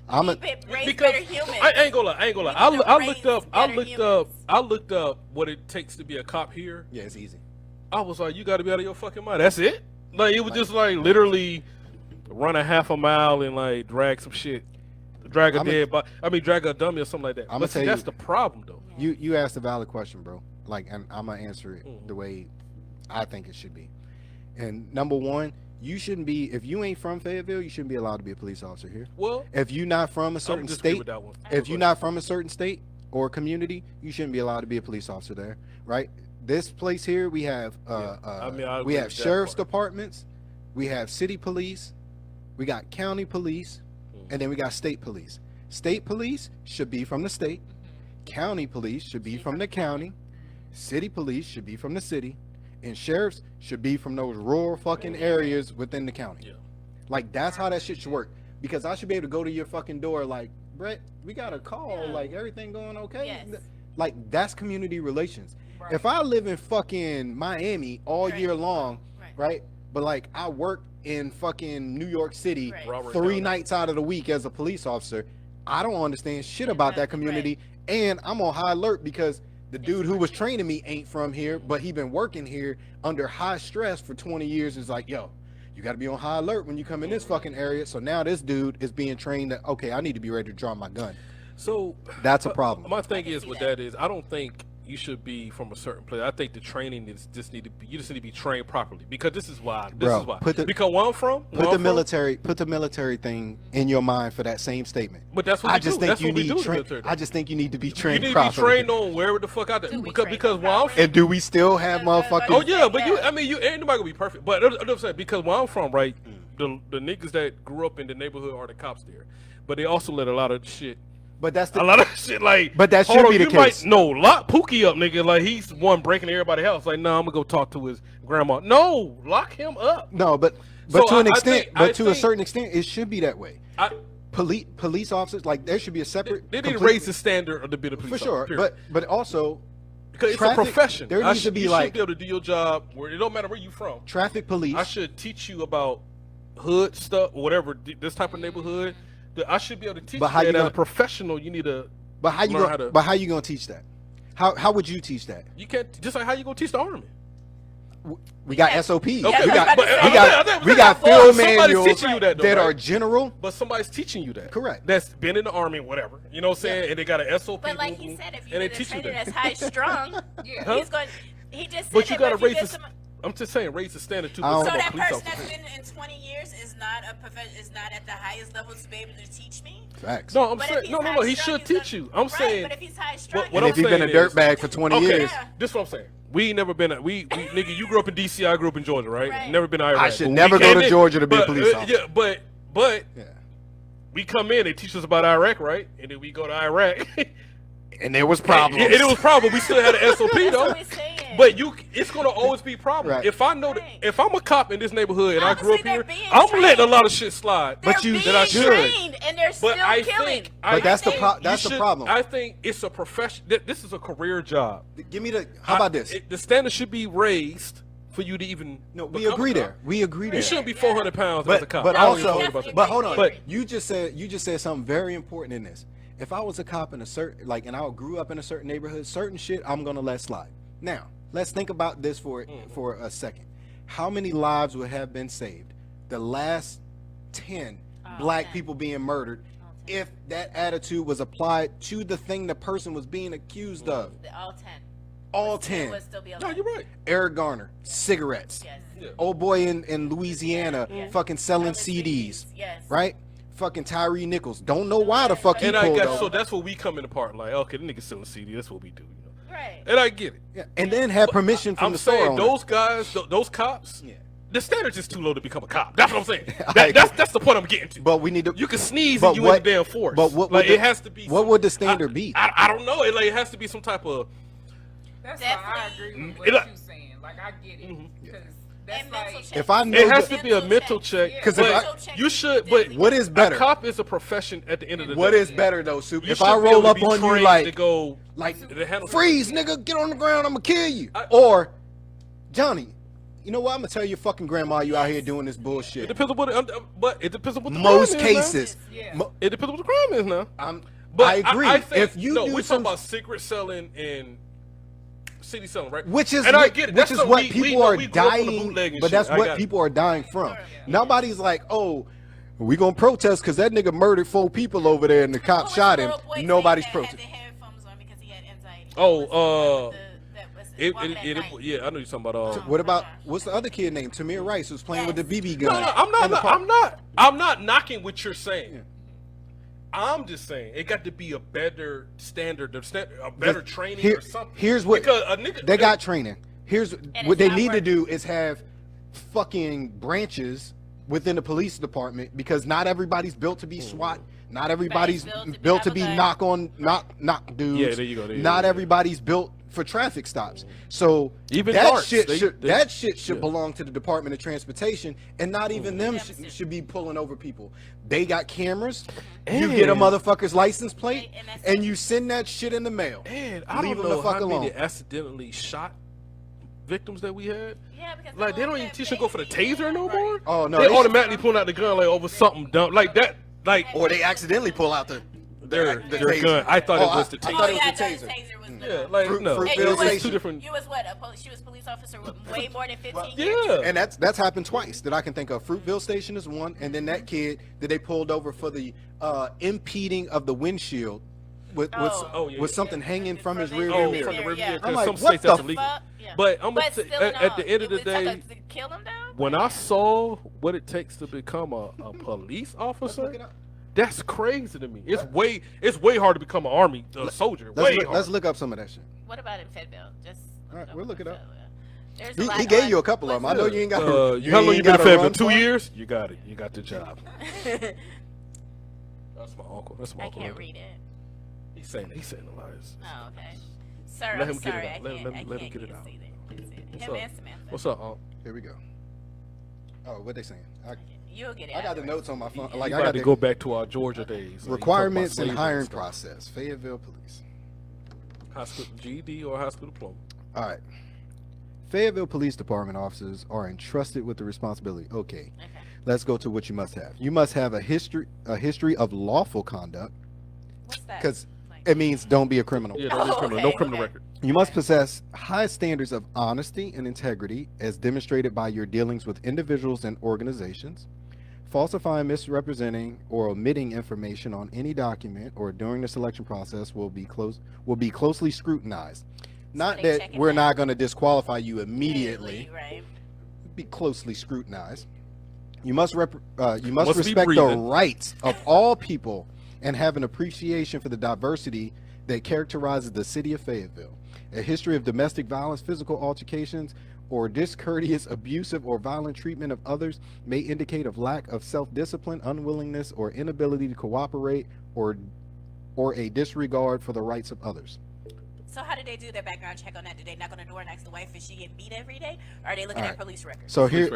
I'm a, Raise Because better humans. I ain't gonna lie. I We need to I looked raise up. I better looked up. humans. I looked up what it takes to be a cop here. yeah, it's easy. I was like, you got to be out of your fucking mind. That's it. Like it was just like literally run a half a mile and like drag some shit, drag a I'ma- dead body. I mean, drag a dummy or something like that. I'ma But see, tell that's you- the problem though. You asked a valid question, bro. Like, and I'm gonna answer it Mhm. the way I think it should be. And number one, you shouldn't be if you ain't from Fayetteville, you shouldn't be allowed to be a police officer here. Well, If you're not from a I certain don't disagree state, with that one. if you're not from a certain state or community, you shouldn't be allowed to be a police officer there, right? This place here, we have I mean, I we agree have with that sheriff's part. departments, we have city police, we got county police, and then we got state police. State police should be from the state, county police should be from the county, city police should be from the city, and sheriffs should be from those rural fucking areas within the county. Yeah. Like that's how that shit should work. Because I should be able to go to your fucking door like, Brett, we got a call, Yeah. like everything going okay? Yes. Like that's community relations. Right. If I live in fucking Miami all Right. year long, Right. right? But like I work in fucking New York City Right. Robert 3 Downey. nights out of the week as a police officer, I don't understand shit about that community, and I'm on high alert because the dude who was training me ain't from here, but he been working here under high stress for 20 years. Is like, yo, you got to be on high alert when you come in this fucking area. So now this dude is being trained that okay, I need to be ready to draw my gun. So That's a problem. my thing can is see with that. that is I don't think you should be from a certain place. I think the training is just need to be. You just need to be trained properly because this is why. This Bro, is why. put the- because where I'm from, Put the military thing in your mind for that same statement. But that's what I we just do. think That's you what we need do in the train. military. I just think you need to be You trained need to be properly. trained on where the fuck out there Do we because train because where I'm properly? And do we still have motherfuckers? Oh yeah, but you. Yeah. I mean, you ain't nobody gonna be perfect. But I'm saying because where I'm from, right, the niggas that grew up in the neighborhood are the cops there, but they also let a lot of shit But that's a lot of shit like. But that hold should on, be the you case. Might, no, lock Pookie up, nigga. Like he's one breaking everybody's house. Like, no, I'm gonna go talk to his grandma. No, lock him up. No, but So to an I extent, think- but I to a think- certain extent, it should be that way. Police officers, like there should be a separate. They need to complete- raise the standard of the bit of police for sure. officer, period. But also, because it's traffic- a profession. there needs to be you like- should be able to do your job where it don't matter where you from. traffic police. I should teach you about hood stuff, whatever this type of neighborhood. I should be able to teach But you how that you as gonna- a professional. You need to. but how you learn gonna? how to- But how you gonna teach that? How would you teach that? You can't just like how you gonna teach the army. We got SOPs. Okay, we but- got but- we got field somebody's manuals teaching you that, though, right? are general. But somebody's teaching you that. Correct. That's been in the army, whatever. You know what I'm saying? And they got an SOP. But like boom, he boom, said, if you and they get a teach you trainer that. that's high strung, Yeah. he's going. He just said But you it, gotta if you raise get the. some- I'm just saying, raise the standard too. I don't- So for that police person officers. that's been in 20 years is not is not at the highest level to be able to teach me. Facts. No, I'm But if saying he's no. He high-strung, should he's teach gonna- you. I'm right, saying. but if he's high strung, What and I'm if you've been a saying is- dirtbag for 20 Okay, years, this is what I'm saying. We ain't never been. We nigga, you grew up in DC. I grew up in Georgia, right? Right. Never been to Iraq. I should But we never go came to in- Georgia to be a but, police officer. Yeah, but yeah. we come in. They teach us about Iraq, right? And then we go to Iraq. And there was problems. And it was problem. We still had an SOP that's though. what we're saying. But it's gonna always be a problem. Right. If I know that, Right. if I'm a cop in this neighborhood and I grew up Obviously, here, they're being I'm letting a trained. lot of shit slide. They're but you- being that I should. trained and they're still But I killing. think, But that's the think pro- you that's the should- problem. I think it's a profession. This is a career job. Give me the. How about this? The standard should be raised for you to even. No, we become a agree cop. there. We agree there. You shouldn't be 400 pounds as a cop. But I don't even also, worry about that. but hold on. But- you just said something very important in this. If I was a cop in a certain and I grew up in a certain neighborhood, certain shit I'm gonna let slide. Now, let's think about this for a second. How many lives would have been saved? The last 10 black 10. people being murdered, if that attitude was applied to the thing the person was being accused of. All 10. All It 10. would still be No, alive. you're right. Eric Garner, cigarettes. Yes. Yeah. Old boy in Louisiana, Yeah. fucking selling Selling CDs. Yes. Right? Fucking Tyree Nichols. Don't know why the fuck he And I pulled guess over. so. That's where we come in the part. Like, okay, the nigga selling CD. That's what we do. You know? Right. And I get it. Yeah. And then have permission from I'm the store saying owner. those guys, those cops. Yeah. The standard's just too low to become a cop. That's what I'm saying. I That's the point I'm getting to. But we need to. You can sneeze but and you what- in the damn force. but what like would it the- has to be. what would the standard be? I don't know. It has to be some type of. That's why I Definitely. agree with what It- you're saying. Like I get it because that's And mental like check. If I know It has the- to be a mental check. Yeah. 'Cause if but I- you should. But what is better? A cop is a profession at the end of the What day. is better though, Soup? You If should I be able roll to up be on you trained like to go like handle- freeze, nigga, get on the ground, I'm gonna kill you. I- Or Johnny, you know what? I'm gonna tell your fucking grandma you out here doing this It bullshit. depends on what. But it depends on what the Most crime is, man. cases. Yeah. It depends on what the crime is now. But I agree. I think, if you no, do we're some, talking about secret selling and city selling, right? which is and I what, get it. which That's is something what we people know. are We grew up on the dying, bootleg and but shit. that's I what got it. people are dying from. Yeah. Nobody's like, oh, we gonna protest because that nigga murdered 4 people over there and the cop shot him. Nobody's protesting. Yeah, I know you're talking about. What about what's the other kid named Tamir Rice who's playing with the BB gun? No, I'm in the not. park? I'm not knocking what you're saying. Yeah. I'm just saying it got to be a better standard, a better training Here- or something. here's what- because a nigga They got training. Here's it's what they not need to working. do is have fucking branches within the police department because not everybody's built to be SWAT. Not everybody's built to be knock dudes. Yeah, there you go, there you Not go. everybody's built for traffic stops. So Even that darts, shit they- should they- that shit should yeah. belong to the Department of Transportation, and not even them should be pulling over people. They got cameras. You get a And- motherfucker's license plate, And that's and you send that shit in the mail. And I Leave don't them know the fuck how many alone. accidentally shot victims that we had. Yeah, because Like they don't even teach them to go for the taser no more. Oh, no, they they- automatically pulling out the gun like over something dumb like that. Like Or they accidentally pull out their taser. gun. I thought Oh, it was the I taser. thought Oh, it yeah, I was thought the the taser. taser was the Yeah, like no, Fruitvale Hey, you it's Station. two different. You was what? She was police officer with way more than 15 years. Yeah, And that's happened twice that I can think of. Fruitville Station is one, and then that kid that they pulled over for the impeding of the windshield with Oh, yeah, with yeah. something hanging from his rear Oh, mirror. from the rear Yeah. view, I'm because like, some what states that's the illegal. Fuck, yeah. But I'm gonna But say, still in at all, the end of the it was like day, to kill them down. when I saw what it takes to become a police Look officer, it up. that's crazy to me. It's way hard to become an army soldier. Way hard. Let's look up some of that shit. What about in Fayetteville? Just All right, we'll look it up. There's He, a lot he gave on- you a couple of them. I know you ain't got. How long ain't you been in gotta Fayetteville? run 2 for it. years? You got it. You got the job. That's my uncle. That's my I uncle. can't read it. He's saying the lies. Oh, okay. Sir, Let I'm him get it sorry. out. I Let can't. him get it out. See that. What's Him up? and Samantha. What's up, Unc? Here we go. Oh, what they saying? You'll get it. I got the afterwards. notes on my phone. Like, Like I I got got to the go back to our Georgia days. He talking about requirements and slavery hiring stuff. process. Fayetteville Police. High school GED or high school diploma. All right. Fayetteville Police Department officers are entrusted with the responsibility. Okay. Okay. Let's go to what you must have. You must have a history of lawful conduct, What's that? because Like- it means don't be a criminal. Yeah, don't be a Oh, criminal. okay, No criminal okay. record. You must possess high standards of honesty and integrity as demonstrated by your dealings with individuals and organizations. Falsifying, misrepresenting, or omitting information on any document or during the selection process will be closely scrutinized. Not they that checking we're that. not going to disqualify you immediately. Right. Be closely scrutinized. You must Must be respect the breathing. rights of all people and have an appreciation for the diversity that characterizes the city of Fayetteville. A history of domestic violence, physical altercations, or discourteous, abusive, or violent treatment of others may indicate a lack of self-discipline, unwillingness, or inability to cooperate, or a disregard for the rights of others. So how did they do their background check on that? Did they knock on the door and ask the wife if she getting beat every day? Or are they looking Alright. at police records? So Police here,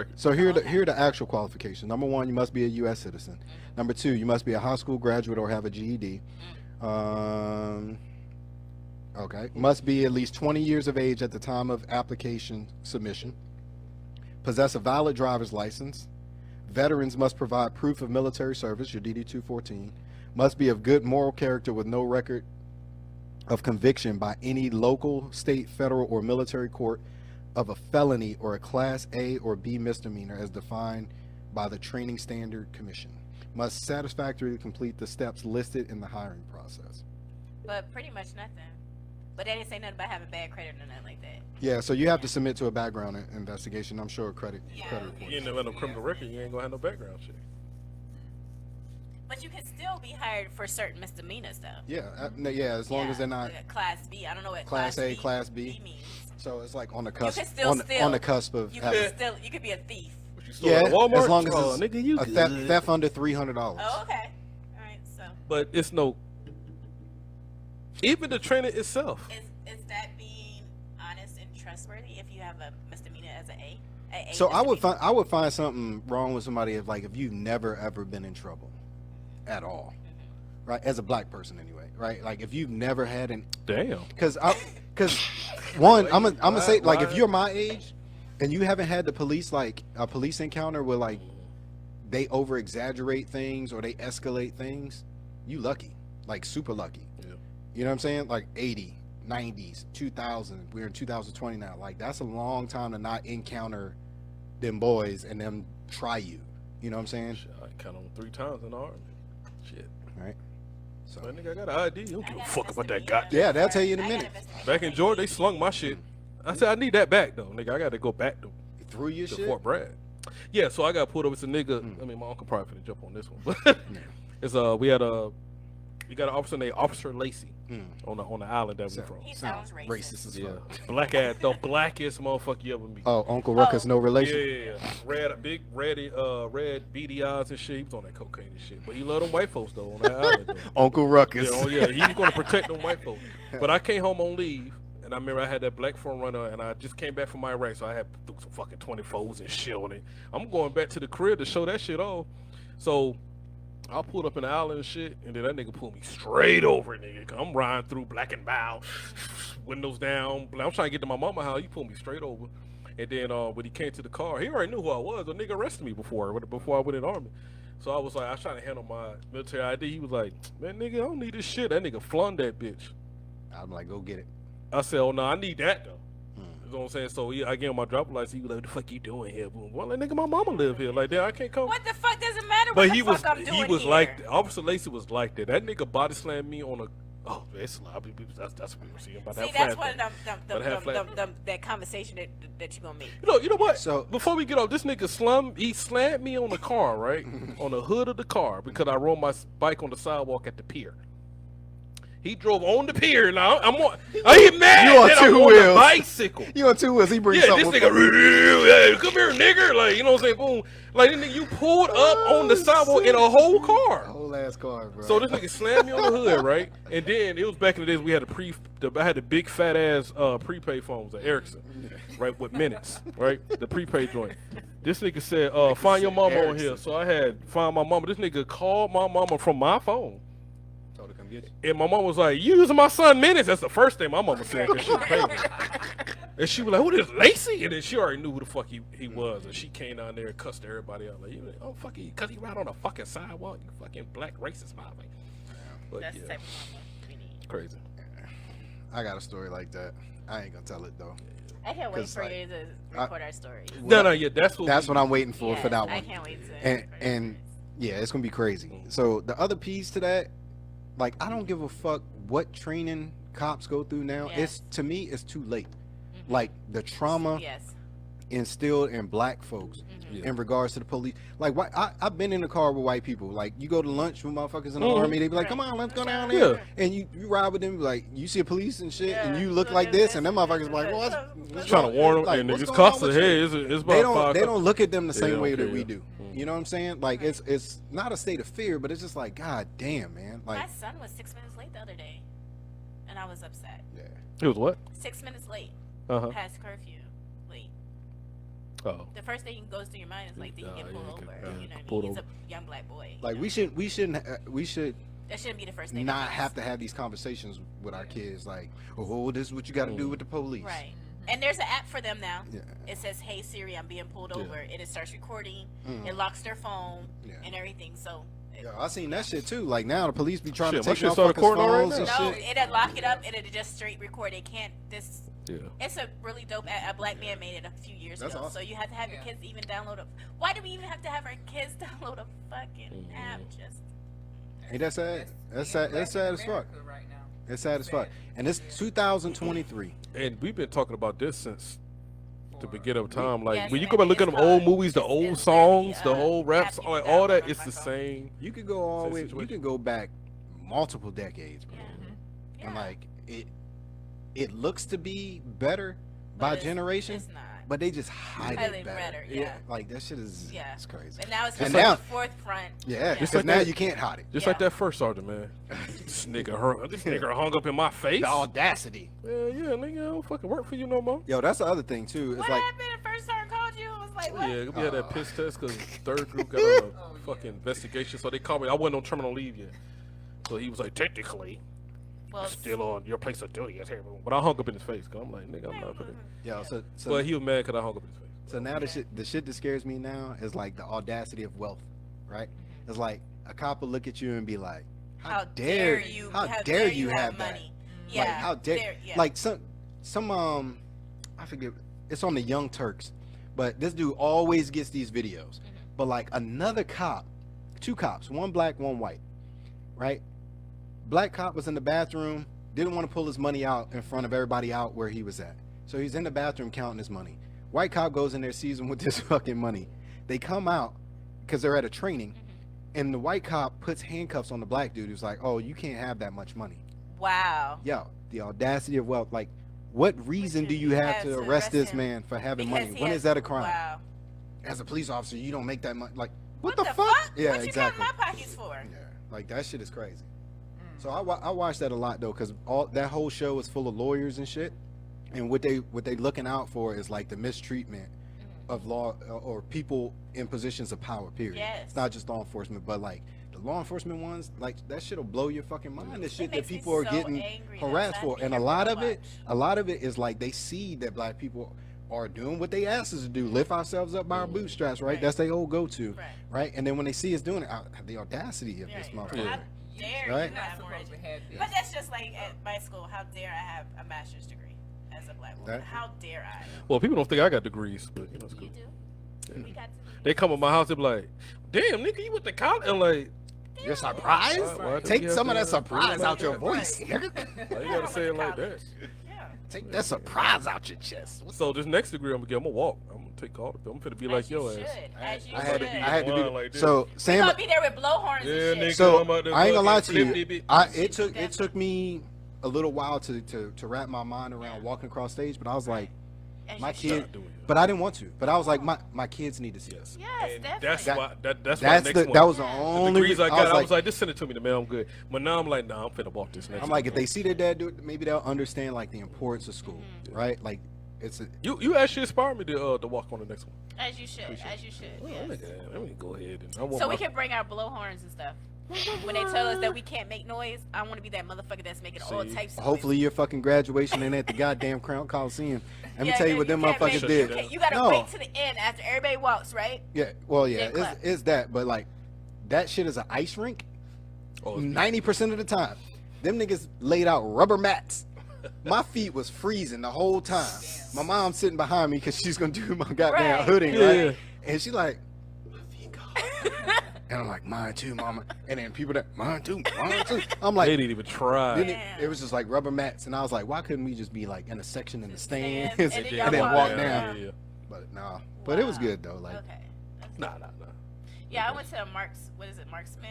record. here are the actual qualifications. Number one, you must be a U.S. citizen. Number two, you must be a high school graduate or have a GED. Okay, must be at least 20 years of age at the time of application submission. Possess a valid driver's license. Veterans must provide proof of military service, your DD-214. Must be of good moral character with no record of conviction by any local, state, federal, or military court of a felony or a Class A or B misdemeanor as defined by the Training Standard Commission. Must satisfactorily complete the steps listed in the hiring process. But pretty much nothing. But they didn't say nothing about having bad credit or nothing like that. Yeah, so you have to submit to a background investigation. I'm sure credit Yeah. report. You ain't never had no criminal record. You ain't gonna have no background shit. But you can still be hired for certain misdemeanors, though. Yeah, yeah, as long as they're not. Class B. I don't know what Class A, Class B. means. So it's like on the cusp. can still on steal. the cusp of You having. could still. You could be a thief. What you stole Yeah, at Walmart? as long as Oh, it's nigga, you a good. theft under $300. Oh, okay. All right. So But it's no. Even the training itself. is that being honest and trustworthy if you have a misdemeanor as an A? So I would find something wrong with somebody if you've never ever been in trouble, at all, right? As a black person anyway, right? Like if you've never had an Damn. because one, I'm gonna say like if why- you're my age and you haven't had the police like a police encounter where like they over exaggerate things or they escalate things, you lucky, like super lucky. Yeah. You know what I'm saying? Like 80, 90s, 2000. We're in 2020 now. Like that's a long time to not encounter them boys and them try you. You know what I'm saying? Shit, I count on 3 times in the army. Shit. Right. So But nigga, I got an ID. You don't I give a got fuck about that misdemeanor. goddamn. yeah, they'll tell you in a I got minute. misdemeanor. Back in Georgia, they slung my shit. I said I need that back though, nigga. I got to go back to Through your shit. Fort Bragg. Yeah, so I got pulled over. It's a nigga. I mean, my uncle probably finna jump on this one, but it's we got an officer named Officer Lacey on the island that we Sound- from. He sounds racist. Racist as Yeah, fuck. black ass, the blackest motherfucker you ever meet. Oh, Uncle Ruckus, no Yeah, relation. yeah, red, big, red beady eyes and shit. He was on that cocaine and shit, but he loved them white folks though on that island. Though. Uncle Ruckus. Yeah, oh yeah, he was gonna protect them white folks. But I came home on leave, and I remember I had that black front runner, and I just came back from my Iraq, so I had some fucking 24s and shit on it. I'm going back to the crib to show that shit off. So I pulled up in the island and shit, and then that nigga pulled me straight over, nigga. I'm riding through black and bow, windows down. I'm trying to get to my mama house. He pulled me straight over. And then when he came to the car, he already knew who I was. The nigga arrested me before I went in the army. So I was trying to handle my military ID. He was like, man, nigga, I don't need this shit. That nigga flung that bitch. I'm like, go get it. I said, oh, no, I need that, though. You know what I'm saying? So I gave him my driver's license. He was like, what the fuck you doing here? Boom. Well, like, nigga, my mama live here. Like, that, I can't come. What the fuck does it matter? But what he the was fuck I'm doing he was here? like, Officer Lacey was like that. That nigga body slammed me on a, oh, it's lobby. That's what we were seeing about See, that that's flat one of thing. them, But have flat- that conversation that you're gonna make. You know what? So- Before we get off, this nigga slammed me on the car, right? On the hood of the car because I rode my bike on the sidewalk at the pier. He drove on the pier. Now I get mad You on that I'm two on wheels. the bicycle. You on two wheels? He brings Yeah, something. this nigga, hey, come here, nigga. Like, you know what I'm saying? Boom. Like, this nigga, you pulled up on the sidewalk in a whole car. Whole ass car, bro. So this nigga slammed me on the hood, right? And then it was back in the days we had I had the big fat ass prepaid phones, the Ericsson, right, with minutes, right? The prepaid joint. This nigga said, find your mama on here. So I had find my mama. This nigga called my mama from my phone. told her to come get you. And my mom was like, you using my son minutes? That's the first thing my mama said, because she was paying me. And she was like, who is Lacey? And then she already knew who the fuck he was. And she came down there and cussed everybody out. Like, oh, fuck you, because he ride on a fucking sidewalk, you fucking black racist mother. But That's the yeah, type of mama we need. crazy. I got a story like that. I ain't gonna tell it though. I can't wait 'Cause, for like, you to record our story. No, yeah, that's That's what I'm waiting for Yes, that one. I can't wait to. And record and our yeah, it's gonna be crazy. So the other piece to that, like, I don't give a fuck what training cops go through now. Yes. It's, to me, it's too late. stories. Like the trauma Mhm. Yes. instilled in black folks Mhm. Yeah. in regards to the police. Like, I've been in the car with white people. Like, you go to lunch with motherfuckers in the Mhm. army, they be like, Right. come on, let's go down Yeah. there. And you ride with them, like, you see a police and shit, and Yeah. you look like this, and them motherfuckers be like, well, what's Trying to warn them, like, and what's it just going on costs the with head. you? It's about They don't look at them the They same don't way that care. we do. Mm. You know what I'm saying? Like, it's not a state of fear, but it's just like, god damn, man. Like, My son was 6 minutes late the other day, and I was upset. yeah. It was what? 6 minutes late, Uh-huh. past curfew, late. Oh. The first thing goes through your mind is like, did he get pulled over? yeah, You know what I pulled mean? He's over. a young black boy. Like, you we should That shouldn't be the first thing. not that have comes. to have these conversations with our kids. Like, oh, this is what you got to do with the police. Right. And there's an app for them now. Yeah. It says, "Hey Siri, I'm being pulled Yeah. over." It starts recording. Mm. It locks their phone Yeah. and everything. So. Yeah, I seen that shit too. Like, now the police be trying Shit, to my take shit started motherfuckers' recording already phones and No, shit. it'll lock it up. It'll just straight record. It can't. This. Yeah. It's a really dope app. A black man made it a few years That's ago. awesome. So you have to have your Yeah. kids even download a. Why do we even have to have our kids download a fucking Mhm. app? Just. Ain't that sad? That's sad. That's sad as fuck. Right now. It's sad as fuck. And it's 2023. And we've been talking about this since the beginning of time. Like, Yes, when you and go back and look at it's them old called- movies, the it's- old it's songs, very, the whole raps, happy like, with all that that, one it's on the my phone. same. You could go all Same way. You situation. could go back multiple decades, bro. Yeah. And Yeah. like it looks to be better by But it's- generation, It's not. but they just hide Hide it it better. better, yeah. Like, that shit is. Yeah. It's crazy. And now it's And just now- like the forefront. Yeah, Just because like now that- you can't hide it. Just like Yeah. that first sergeant, man. This nigga hung up in my face. The audacity. Yeah, nigga, I don't fucking work for you no more. Yo, that's the other thing too. It's What like, happened? The first sergeant called you. It was like, what? Yeah, we had that piss test because third group got a fucking investigation. So they called me. I wasn't on terminal leave yet. So he was like, technically, Well, still on your place of duty. But I hung up in his face. Cause I'm like, nigga, I'm not putting. yo, so But he was mad because I hung up in his face. So now the shit that scares me now is like the audacity of wealth, right? It's like a cop will look at you and be like, how dare you? how how dare you have that? money? Yeah. Like, how dare, yeah. like some I forget, it's on the Young Turks, but this dude always gets these videos. But like another cop, two cops, one black, one white, right? Black cop was in the bathroom, didn't want to pull his money out in front of everybody out where he was at. So he's in the bathroom counting his money. White cop goes in there, sees him with this fucking money. They come out because they're at a training, and the white cop puts handcuffs on the black dude who's like, oh, you can't have that much money. Wow. Yo, the audacity of wealth. Like, what reason do you have to arrest this man for having Because money? he When has- is that a crime? Wow. As a police officer, you don't make that much. Like, what the the fuck? Yeah, what exactly. you got in my pockets for? Yeah, like that shit is crazy. So I watched that a lot though, because all that whole show is full of lawyers and shit, and what they looking out for is like the mistreatment of law or people in positions of power. Period. Yes. It's not just law enforcement, but like the law enforcement ones, like that shit'll blow your fucking mind. The shit that makes me people are so getting angry. harassed That's for, not and a even lot to of it, watch. is like they see that black people are doing what they asked us to do, lift ourselves up by our bootstraps, right? Right. That's their whole go-to, Right. right? And then when they see us doing it, the audacity of this Yeah. motherfucker. How dare Right? you Not have more supposed to have this. But that's just like at my school. How dare I have a master's degree as a black woman? That- How dare I? Well, people don't think I got degrees, but you know, it's You cool. do. We got to. They come to my house, they be like, damn, nigga, you went to college? And like, You're surprised? why do Take you some of have that to surprise prove out your that? voice. Why you gotta say it like that? Yeah. Take that surprise out your chest. So this next degree I'm gonna get, I'm gonna walk. I'm gonna take all of them. I'm finna be like As you yo should. ass. As you I should. had to Blind do like this. so. We Sam, gonna be there with blowhorns Yeah, and shit. nigga. so I'm out there I ain't gonna lie to fucking you. flip, dip, It took me a little while to wrap my mind around walking across stage, but I was like, As my you kid. should. doing it. But I didn't want to. But I was like, my kids need to see this. Yes, And definitely. that's why that's my That's next the one. that was the The only degrees reason I got. I was like, just send it to me, the mail. I'm good. But now I'm like, nah, I'm finna walk this next. I'm one. like, if they see their dad do it, maybe they'll understand like the importance of school, right? Like, it's a, you actually inspired me to walk on the next one. As you should. As you should. Well, Yes. nigga, let me go ahead and I want So my, we can bring our blowhorns and stuff. When they tell us that we can't make noise, I want to be that motherfucker that's making all See? types of hopefully your fucking graduation ain't at the goddamn Crown Coliseum. Let me tell you what them can't motherfuckers make- did. You, can't- you gotta No. wait to the end after everybody walks, right? Yeah, well, yeah, Then clap. it's that, but like, that shit is an ice rink. oh, it's 90% of the time, them niggas laid out rubber mats. My feet was freezing the whole time. My mom's sitting behind me because she's gonna do my goddamn Right. hooding, Yeah. right? And she's like, my feet cold. And I'm like, mine too, mama. And then people that, mine too, mine too. I'm like, they didn't even try. then it was just like rubber mats, and I was like, why couldn't we just be like in a section in the stands And then and y'all then walk walk down. down? Yeah. But no, but it was Wow. good though. Like, Okay. That's Nah, good. nah. Yeah, I went to a Marksman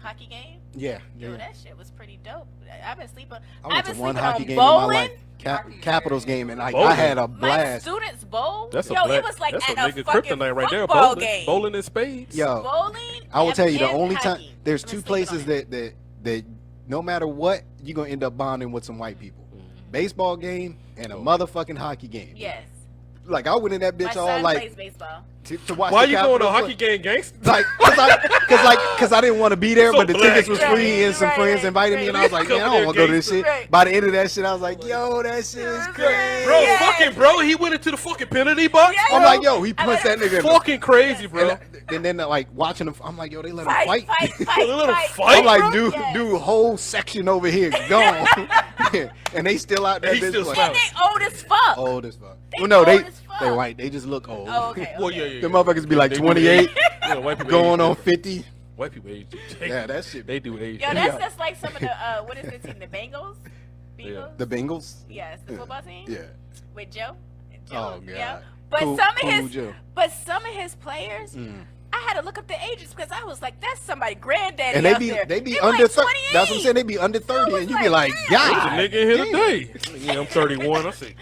hockey game. yeah, Yo, yeah. that shit was pretty dope. I've been sleeping. I went I've to been one sleeping hockey on game in my bowling. life, Capitals game, and like Bowling. I had a My blast. students bowl. That's Yo, a black, it was like that's at a a nigga fucking kryptonite right there. football Bowling, game. bowling in spades. Yo, Bowling. I will tell you the and only time hockey. there's I've two been sleeping places on it. that no matter what you're gonna end up bonding with some white people. Mm-hmm. Baseball game and a motherfucking hockey game. Yes. Like I went in that My bitch all son like plays baseball. to watch. Why the you going to Capitals a hockey play. game, gangster? Like, cause I didn't want to be there, So but the black. tickets was free and some Right, friends right, invited me, and I was like, Come man, I there, don't want to go to this gangster. shit. Right. By the end of that shit, I was like, yo, that shit is crazy. Bro, Yes. fucking bro, he went into the fucking penalty box. Yeah, I'm yo. like, yo, he punched that nigga. in the- Fucking crazy, bro. And then like watching him, I'm like, yo, they let him Fight, fight. fight, fight, A little fight. fight? I'm like, bro. dude, Yes. dude, whole section over here gone, and they still out there. He bitch, still like, smiling. And they old as fuck. old as fuck. They Well, no, old they as fuck. they white. They just look old. Oh, okay. Well, okay. yeah. The motherfuckers be like They do 28, Yeah, white people going age on different. 50. White people age. Yeah, that shit. They do age. Yo, different. that's just like some of the what is the team? The Bengals. Bengals. The Bengals. Yes, the football team. Yeah. With Joe. Oh, Yeah. God. But Cool- some of cool his, Joe. but some of his players, Mm. I had to look up the ages because I was like, that's somebody granddaddy And out there. they be They under like 30. That's what I'm 28. saying. They be under 30, was and you be like, like, damn. God, There's a nigga in here damn. today. Yeah, I'm 31. I say,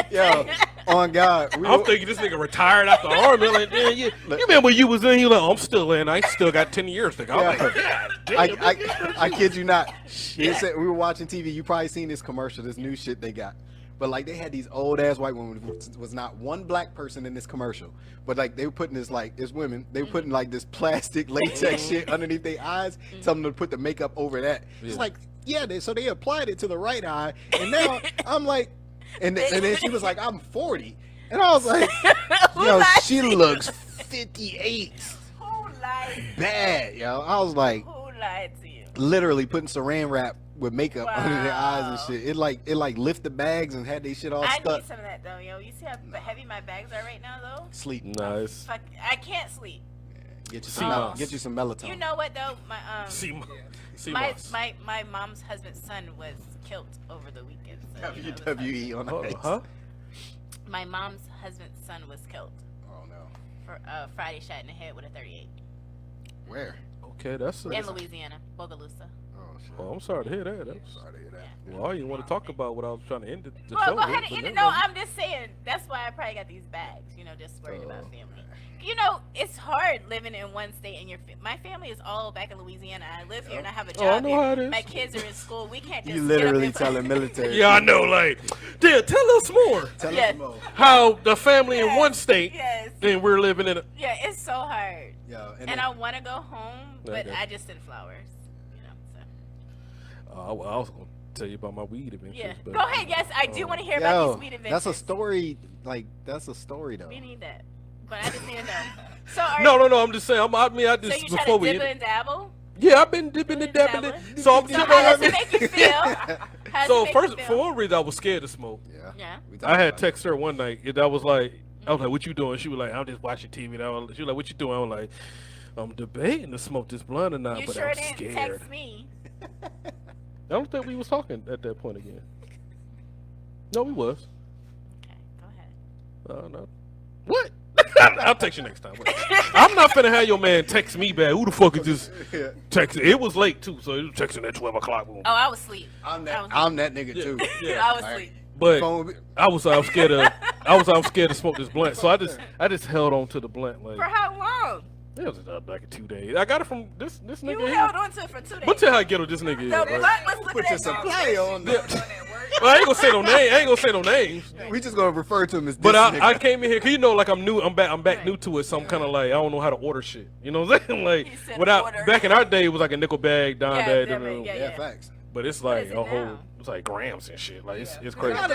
Yo, on God, we I'm were- thinking this nigga retired after the army. Like, man, you remember when you was in? You like, I'm still in. I still got 10 years to go. I'm like, Yeah. God damn. I kid you not. They said, we were watching TV. You probably seen this commercial, this new shit they got. But like they had these old ass white women. Was not one black person in this commercial. But like they were putting this like it's women. They were putting like this plastic latex shit underneath their eyes, telling them to put the makeup over that. It's Yeah. like so they applied it to the right eye, and now I'm like, and then she was like, I'm 40, and I was like, yo, lied she to you? looks 58, Who lied? bad, yo. I was like. Who lied to you? Literally putting saran wrap with makeup under their eyes and Wow. shit. It like lift the bags and had they shit all I stuck. need some of that though, yo. You see how heavy my bags are right now, though? Sleep. Nice. Fuck, I can't sleep. Get you See some. moss. Get you some melatonin. You know what though? My See, see, my, boss. my mom's husband's son was killed over the weekend. So, you know, it was like- WWE on Oh, ice. huh? my mom's husband's son was killed Oh no. for Friday shot in the head with a 38 Where? Okay, that's. in Louisiana, Bogalusa. Oh shit. Oh, I'm sorry to hear that. That's, Sorry to hear that. well, I didn't want to talk about what I was trying to end the Well, show go ahead with, and but end it. never No, mind. I'm just saying. That's why I probably got these bags. You know, just worried about Oh. family. You know, it's hard living in one state and my family is all back in Louisiana. I live here and I have a job Oh, I know here. how it is. My kids are in school. We can't just You get up literally and- telling military. Yeah, I know. Like, damn, tell us more. Tell Yes. us more. How the family in Yes, one state, Yes. and we're living in a. Yeah, it's so hard. Yo, And I want to go home, but Okay. I just send flowers. You know, so. I was gonna tell you about my weed adventures. Yeah. but- Go ahead. Yes, I do want to hear Yo, about these weed adventures. that's a story. Like that's a story though. We need that. But I just need to know. So are No. I'm just saying. I so just you try before to we. dibble and dabble? Yeah, I've been dipping and dabbing. Dabbling. So I'm So how does it make you feel? How does So it make first, you for feel? one reason, I was scared to smoke. Yeah. Yeah. We talked I had about it. text her one night. And I was like, what you doing? She was like, I'm just watching TV. And she was like, what you doing? I was like, I'm debating to smoke this blunt or not, You but sure I'm didn't scared. text me. I don't think we was talking at that point again. No, we was. Okay, go ahead. No. What? I'll text you next time. Wait. I'm not finna have your man text me back. Who the fuck is this texting? It was late too, so he was texting at 12 o'clock. Oh, I was asleep. I'm that nigga too. Yeah. I was Like, asleep. But phone- I was scared to smoke this blunt, so I just held on to the blunt like For how long? it was like 2 days. I got it from this nigga. You here. held on to it for 2 days. I'm gonna tell you how ghetto this nigga is. The Right? butt was Put looking your at you. supply on there. Well, I ain't gonna say no name. I ain't gonna say no names. We just gonna refer to him as this But nigga. I came in here, cause you know, like I'm new. I'm back Right. new to it, so I'm kind of like I don't know how to order shit. You know what I'm saying? Like He said without order. back in our day, it was like a nickel bag, dime Yeah, bag. damn it, yeah. Yeah, facts. But it's What like is it a whole. now? It's like grams and shit. Like it's They crazy. got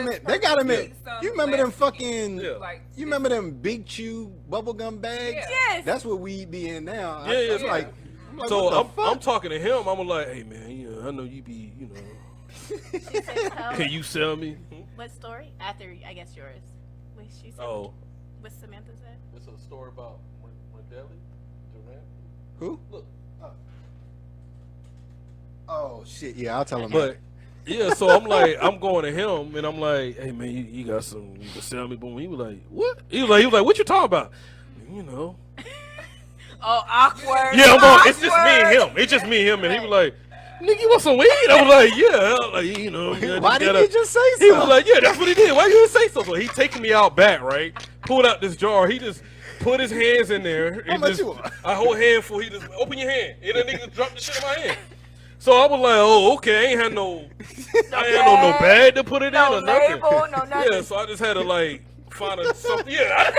him in. You remember them fucking? Yeah. Like, You remember them Big Chew bubblegum bags? Yeah. Yes. That's what we be in now. Yeah, It's yeah. like, So what the I'm fuck? talking to him. I'm like, hey man, I know you be, She said, tell can you sell me? what story? After, I guess, yours. Wait, she said, Oh, what Samantha said? it's a story about Deli Durant. Who? Look. Oh shit! Yeah, I'll tell him. But yeah, so I'm going to him and I'm like, hey man, you got some, you can sell me. Boom. He was like, what? He was like, what you talking about? You know. Oh, awkward. Yeah, I'm on. It's just me and him. It's just me and him, and he was like, nigga, you want some weed? I was like, yeah. Like, you know. Yeah, Why didn't he just say so? He was like, yeah, that's what he did. Why you didn't say so? So he taking me out back, right? Pulled out this jar. He just put his hands in there. How and much just, you want? a whole handful. He just open your hand, and then nigga dropped the shit in my hand. So I was like, oh, okay. I ain't had no bag to put it in or nothing. label, no nothing. Yeah, so I just had to like find something. Yeah.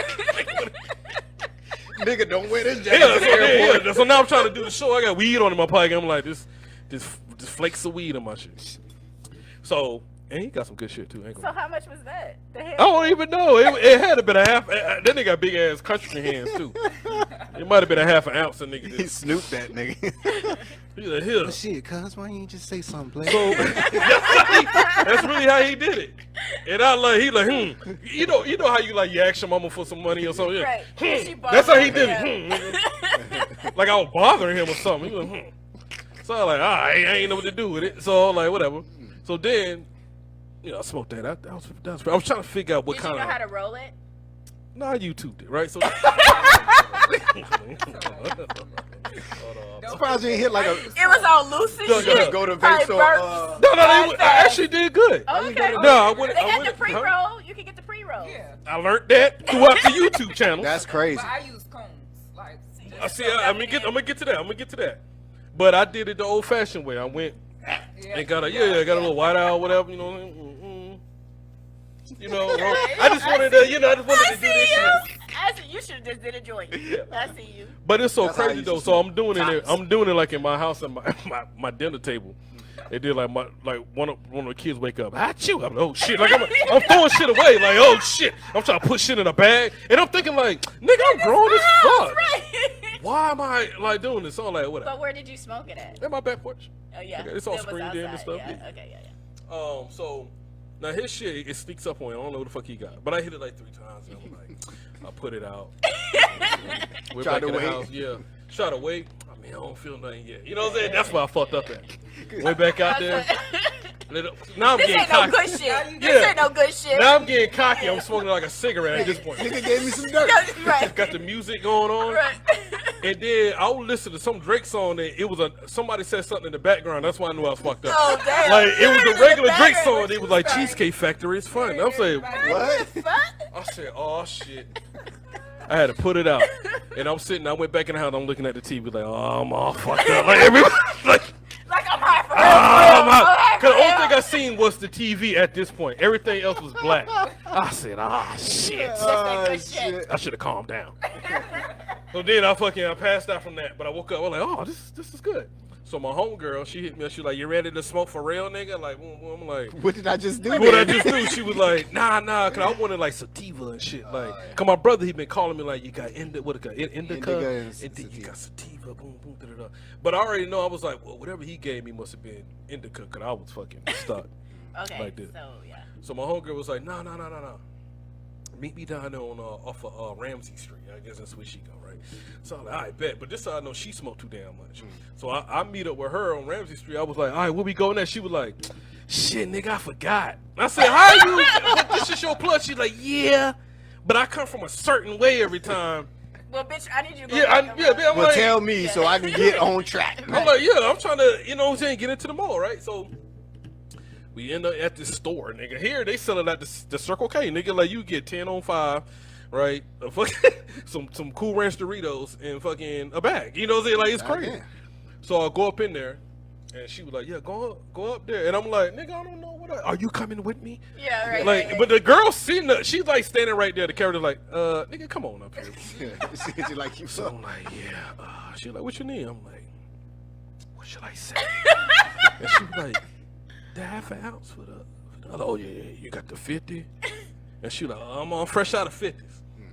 Nigga, don't wear this jacket. Yeah, to so, the airport. so now I'm trying to do the show. I got weed on in my pocket. I'm like, this flakes of weed in my shit. So, and he got some good shit too. Ain't So gonna, how much was that? The I don't even know. It had to been a half. That nigga got big ass country hands too. It might have been a half an ounce. Of nigga. He Did. snooped that nigga. He's like, here. Shit, cuz why you ain't just say something, play? So that's really how he did it. And I like he like you know how you like you ask your mama for some money or something. Yeah. Right. She That's how he bothered did him. it. Like I was bothering him or something. He was like, So I was like, all right, I ain't know what to do with it. So I'm like, whatever. So then, I smoked that. I was trying to figure out what Did you kind know of. how to roll it? Nah, I YouTubed it, right? So. I'm surprised you ain't hit like a. It was all loose and Go- shit. Go to Probably vape burps. No, Fast, I fast. actually did good. Oh, okay. No, I wouldn't. They I had the wouldn't. pre-roll. You can get the pre-roll. Yeah. I learned that throughout the YouTube channel. That's crazy. But I use combs. Like, I see. I'm gonna get to that. But I did it the old-fashioned way. I went and got a got a little white owl, whatever. You know. I just wanted to. I just wanted I to do see this you. shit. I see you. Should have just did a joint. I see you. But it's so That's how I crazy used though. to So I'm doing it. tops. I'm doing it like in my house and my dinner table. They did like one of the kids wake up. Achoo! I'm like, oh shit! Like I'm throwing shit away. Like oh shit! I'm trying to put shit in a bag, and I'm thinking like, nigga, I'm grown as fuck. Right. Why am I like doing this? So I'm like, whatever. But where did you smoke it at? At my back porch. Oh yeah. Okay, it's all It was screened in and outside, stuff, Yeah. yeah. Okay. Yeah. So now his shit it sneaks up on him. I don't know what the fuck he got, but I hit it like 3 times. And I'm like, I put it out. We're Try back to in the wait. house. Yeah. Try to wait. I mean, I don't feel nothing yet. You know what I'm saying? That's why I fucked up at. Way back out there. Now I'm This getting ain't no cocky. good shit. This Yeah. ain't no good shit. Now I'm getting cocky. I'm smoking like a cigarette at this point. Nigga gave me some dirt. Right. Got the music going on. Right. And then I would listen to some Drake song and it was somebody said something in the background. That's why I knew I was fucked up. Oh damn. Like it was a regular Drake Background, song. what It you was like saying? Cheesecake Factory. It's fun. I'm saying, What? I said, oh shit. I had to put it out, and I'm sitting. I went back in the house. I'm looking at the TV like, oh, I'm all fucked up. Like everybody, like, Like I'm high for oh my. real. Cause the only thing I seen was the TV at this point. Everything else was black. I said, ah, shit. Oh, good shit. I should have calmed down. So then I passed out from that, but I woke up. I was like, oh, this is good. So my homegirl, she hit me up. She was like, you ready to smoke for real, nigga? Like, I'm like, What did I just do? what there? I just do? She was like, nah, cause I wanted like sativa and shit. Like, cause my brother, he been calling me like, you got indica, Indica and and then you sativa. got sativa, boom, boom, da da da. But I already know. I was like, well, whatever he gave me must have been indica, cause I was fucking stuck. Okay. Like this. So yeah. So my homegirl was like, no. Meet me down there on off of Ramsey Street. I guess that's where she go, right? So I'm like, all right, bet. But this time I know she smoked too damn much. So I meet up with her on Ramsey Street. I was like, all right, where we going at? She was like, shit, nigga, I forgot. I said, how you? This is your plug. She's like, yeah, but I come from a certain way every time. Well, bitch, I need you to go Yeah, back I'm around. Well, like, tell me so I can get on track. I'm like, yeah, I'm trying to, you know what I'm saying, get into the mall, right? So we end up at this store, nigga. Here they sell it at the Circle K, nigga. Like you get 10 on 5, right? A fucking some Cool Ranch Doritos and fucking a bag. You know what I'm saying? Like it's crazy. Goddamn. So I go up in there, and she was like, yeah, go up there. And I'm like, nigga, I don't know what. Are you coming with me? Yeah, right. Like, right. but the girl seen the, she's like standing right there. The character's like, nigga, come on up here. She like you So suck. I'm like, yeah. She like, what you need? I'm like, what should I say? And she was like, the half an ounce for the oh yeah, you got the 50. And she like, I'm on fresh out of 50s.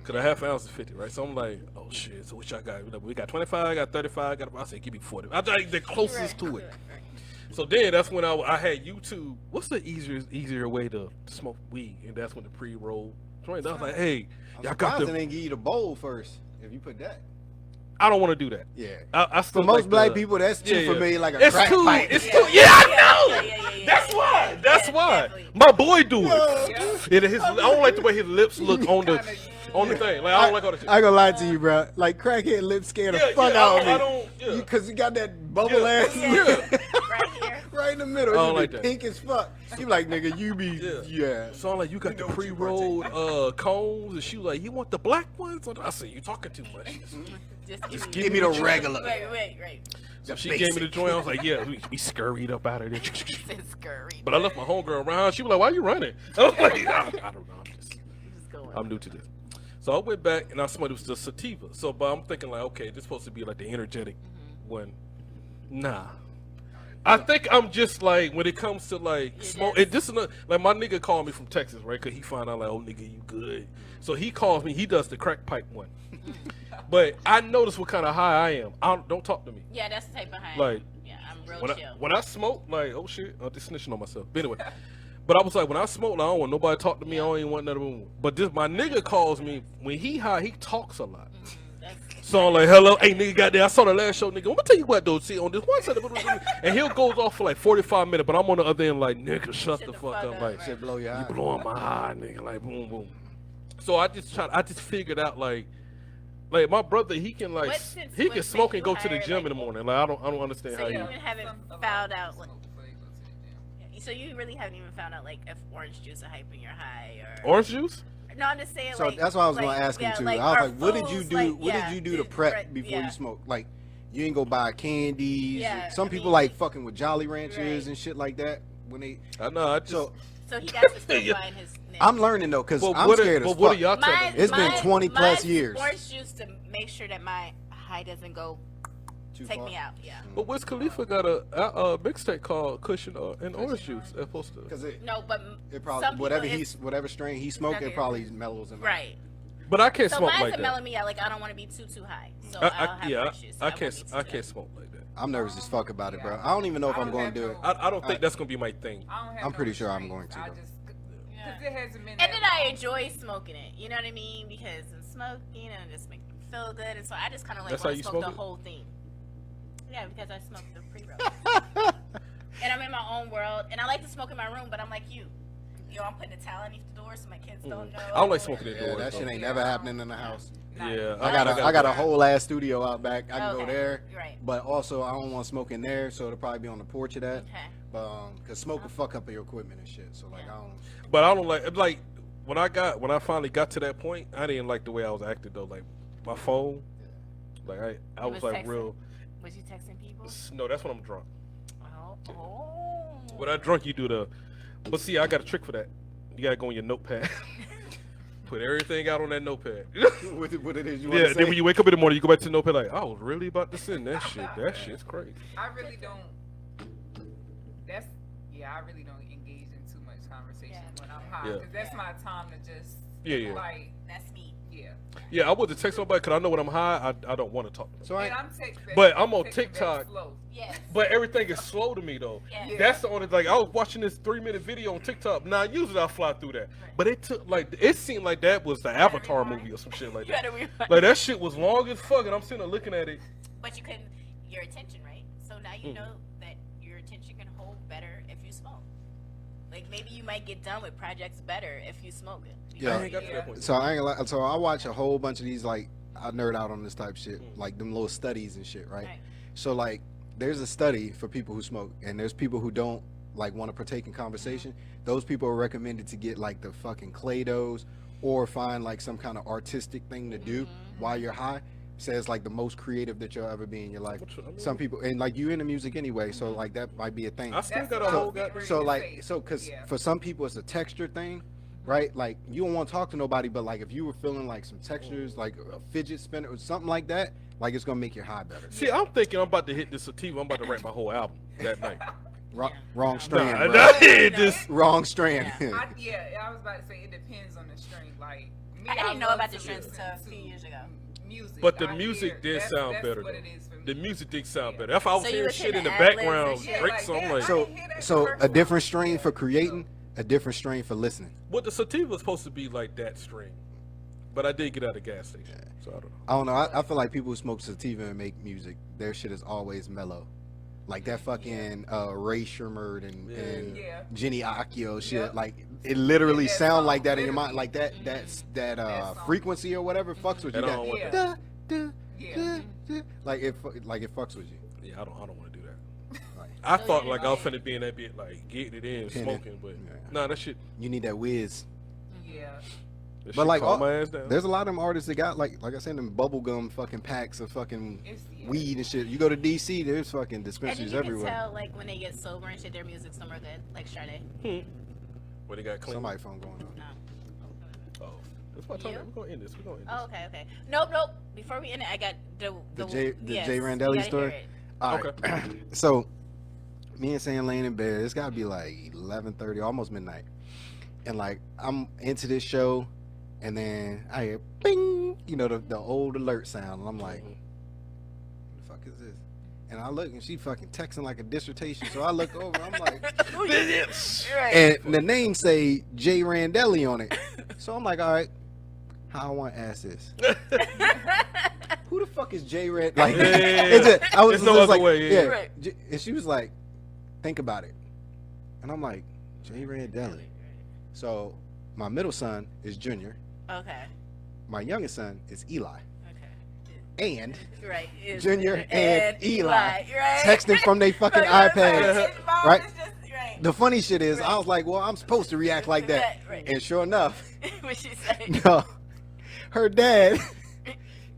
Cause a half ounce is 50, right? So I'm like, oh shit. So what y'all got? We got 25, I got 35, I said, give me 40. I like the closest to it. So then that's when I had YouTube. What's the easier way to smoke weed? And that's when the pre-roll joint. I was like, hey, y'all got They the. didn't give you the bowl first. If you put that. I don't want to do that. Yeah. I still For most like black the- people, that's too yeah. familiar, like a It's crack too. pipe. It's too. Yeah, I know. Yeah. That's why. That's Yeah, why. definitely. My boy do it. Yeah. And I don't like the way his lips look on the thing. Like I don't like all the shit. I ain't gonna lie to you, bro. Like crackhead lips scare the fuck out of me. I don't. Yeah. Because you got that bubble Yeah. ass Yeah. Right here. right in the middle. I don't You like be that. pink as fuck. You like, nigga, you be, yeah. So I'm like, you got You the know what you pre-rolled cones, and she was like, you want the black ones? I said, you talking too much. Just Give me the regular. Right. So she gave me the joint. I was like, yeah, we scurried up out of there. It's scurry. But I left my homegirl around. She was like, why you running? I was like, I don't know. Just going. I'm new to this. So I went back and I smelled it was the sativa. So but I'm thinking like, okay, this supposed to be like the energetic one. Nah. I think I'm just like when it comes to like smoke. It just like my nigga called me from Texas, right? Cause he found out like, oh nigga, you good. So he calls me. He does the crack pipe one. But I notice what kind of high I am. Don't talk to me. Yeah, that's the type behind. Like yeah, I'm real chill. when I smoke, like oh shit, I'm just snitching on myself. But anyway. But I was like, when I smoke, like, I don't want nobody to talk to me. I don't even want none of them. But this, my nigga calls me when he high. He talks a lot. So I'm like, hello, hey nigga, got there. I saw the last show, nigga. I'm gonna tell you what though. See on this one side, and he'll goes off for like 45 minutes. But I'm on the other end, like nigga, shut the fuck up, like Shit blow your you eye. blowing my high, nigga, like boom, boom. So I just figured out like my brother, he can like What sense he would can smoke make and go you to the higher, gym like, in the morning. Like I don't understand So how you you. even haven't Some of found us out. smoke before you go to the gym. So you really haven't even found out like if orange juice are hyping your high or. Orange juice? No, I'm just saying. So like, that's what I was like, gonna ask him yeah, too. like, I was our like, what did you foods, do? like, What yeah, did you do to did prep prep- before yeah. you smoke? Like, you ain't go buy candies. Yeah, Some I people mean- like fucking with Jolly Ranchers Right. and shit like that when they. I know. I just. So So he got to still Yeah. find his. niche. I'm learning though, cause but I'm what scared are, as but what are fuck. y'all telling me? It's been 20 plus mine's years. Orange juice to make sure that my high doesn't go Too take far? me out. Yeah. But Wiz Khalifa got a mixtape called Cushion and Orange Juice. That's supposed to. Cause No, but it probably some people whatever strain he smoked, Okay. it probably mellows him. out. right. But I can't So smoke mine's like a mellow that. me out. Like I don't want to be too high. So I, I'll have orange juice. I won't can't. be too I high. can't smoke like that. I'm nervous as fuck about it, bro. I don't even know if I'm going to do it. I don't think that's gonna be my thing. I don't have I'm no pretty sure I'm restraints. going to, I though. just Yeah. because it hasn't been. And that then I long. enjoy smoking it. You know what I mean? Because I'm smoking and it just makes me feel good. And so I just kind of like That's want how to you smoke smoke the it? whole thing. Yeah, because I smoke the pre-roll. And I'm in my own world. And I like to smoke in my room, but I'm like you. You know, I'm putting a towel underneath the door so my kids don't know. I don't like smoking Yeah, indoors. that shit though. ain't never happening in the house. Nah. Yeah, I got a whole ass studio out back. I can go Okay. there, Right. but also I don't want to smoke in there, so it'll probably be on the porch of that. Okay. But cause smoke will fuck up your equipment and shit. So like Yeah. I don't. But I don't like when I finally got to that point. I didn't like the way I was acting though. Like my phone, like I You was was like texting? real. Was you texting people? No, that's when I'm drunk. Oh. When I'm drunk, you do the. But see, I got a trick for that. You gotta go on your notepad. Put everything out on that notepad. what it is you Yeah, want to then say? when you wake up in the morning, you go back to the notepad like, I was really about to send that shit. That shit's crazy. I really don't. I really don't engage in too much conversation when I'm high. Yeah. Cause that's my time to just. Yeah. Like That's me. yeah. Yeah, I wouldn't text nobody because I know when I'm high, I don't want to talk to them. So And I I'm texting. But I'm on texting back TikTok. slow. Yes. But everything is slow to me though. Yes. Yeah. That's the only like I was watching this 3-minute video on TikTok. Now usually I fly through that, but it took like it seemed like that was the Avatar movie or some shit like You that. gotta rewind. Like that shit was long as fuck, and I'm sitting there looking at it. But you couldn't. Your attention, right? So now you know that your attention can hold better if you smoke. Like maybe you might get done with projects better if you smoke it. Yeah. I ain't got to that point. So I ain't gonna lie, so I watch a whole bunch of these, like, I nerd out on this type of shit, like them little studies and shit, right? Right. So like there's a study for people who smoke, and there's people who don't like want to partake in conversation. Those people are recommended to get like the fucking Clados or find like some kind of artistic thing to do while you're high. Says like the most creative that you'll ever be in your life. Some people, and like you into music anyway, so like that might be a thing. I still That's got a what whole I was goddamn. getting So ready to like say. because Yeah. for some people it's a texture thing, right? Like you don't want to talk to nobody, but like if you were feeling like some textures, like a fidget spinner or something like that, like it's gonna make your high better. See, I'm thinking I'm about to hit this sativa. I'm about to write my whole album that night. Wrong strand, Nah, bro. nah, it just Wrong strand. I was about to say it depends on the string. Like me, I didn't know love about the to strings listen until a to few years ago. Music, But the I music hear- did that's- sound that's better what though. it is for me. The music did sound Yeah. better. If I was So you hearing was shit in hitting the the ad-libs background, and shit. Drake Like, song damn, like. I So didn't hear that so a commercial. different strain Yeah. for creating, a different strain for listening. Well, the sativa was supposed to be like that string, but I did get out of the gas station, so I don't know. I don't know. I feel like people who smoke sativa and make music, their shit is always mellow. Like that fucking Ray Shermer and Yeah. Jenny Akio shit. Yep. Like it literally Yeah, that sound song, like that in your literally. mind. Like that That song. frequency or whatever fucks with you. And I That, don't want Yeah. that. duh, Yeah. duh, duh. Like it fucks with you. Yeah, I don't want to do that. Like, I So thought you're like I was like- finna be in that bit like getting it in, Pinning. smoking, but Yeah. nah, that shit. you need that whiz. Yeah. That But shit like, calm all- my ass down. There's a lot of them artists that got like I said, them bubblegum fucking packs of fucking It's weed and shit. You go to DC, there's fucking And dispensaries you can everywhere. tell like when they get sober and shit, their music's somewhere good, like Sade. Where they got clean. Somebody phone going on. No. Oh, that's my time. You? We're gonna end this. We're gonna end this. Oh, okay. Nope. Before we end it, I got The Jay yes, Jay you Randelli gotta story? hear it. All right. So, me and Sam laying in bed. It's gotta be like 11:30, almost midnight, and like I'm into this show, and then I hear bing, you know, the old alert sound, and I'm like, "What the fuck is this?" And I look, and she fucking texting like a dissertation. So I look over, I'm like, and the name say Jay Randelli on it. So I'm like, all right, how I want to ask this? Who the fuck is Jay Rand? Like, Yeah. it's I was There's no just other like, way, yeah. Right. And she was like, think about it. And I'm like, Jay Randelli. So my middle son is Junior. Okay. My youngest son is Eli. Okay. And Right. It's Junior and Eli right? texting from their fucking So you're iPads. like, his mom right? is just- right. The funny shit is, I was like, well, I'm supposed to react like that. Right. And sure enough, What she say? no, her dad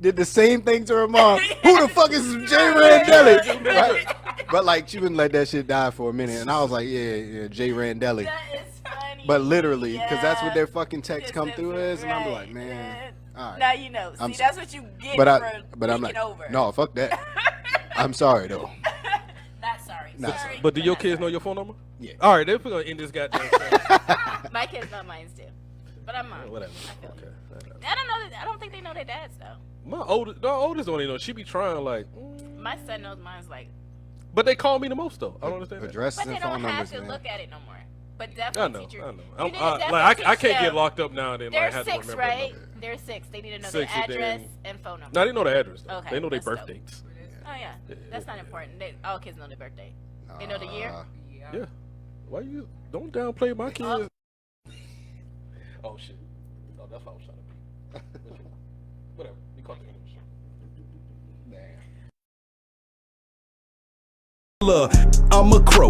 did the same thing to her mom. Who the fuck is Jay Randelli? Right? But like, she wouldn't let that shit die for a minute. And I was like, yeah, Jay Randelli. That is funny. But literally, because that's what Yeah. their fucking text Just come through as. And I'm right. like, man, all right. Now you know. See, I'm that's what you get But for I'm taking like, over. no, fuck that. I'm sorry though. Not sorry. Not sorry. sorry. But do your not kids sorry. know your phone number? Yeah. All right, then we're gonna end this goddamn show. My kids know mine too. But I'm mom. Whatever. I feel Okay. you. I don't know. I don't think they know their dads though. My oldest don't even know. She be trying like, My son knows mine's like, but they call me the most though. I don't understand. That. Addresses but they and don't phone have numbers, to man. look at it no more. But I definitely know. teach your. I know. You need to definitely Like I teach can't get them. locked up now and then. They're Like, have to 6, remember right? another. They're 6. They need to know 6 their and address then- and phone number. No, they know the address. Though. Okay, They know their that's birth dope. dates. Oh yeah, that's not important. All kids know their birthday. They know the year. Yeah. Yeah. Why you don't downplay my kids? Oh shit. Oh, that's what I was trying to be. Whatever. You caught the end of the show. Look, I'm a crow.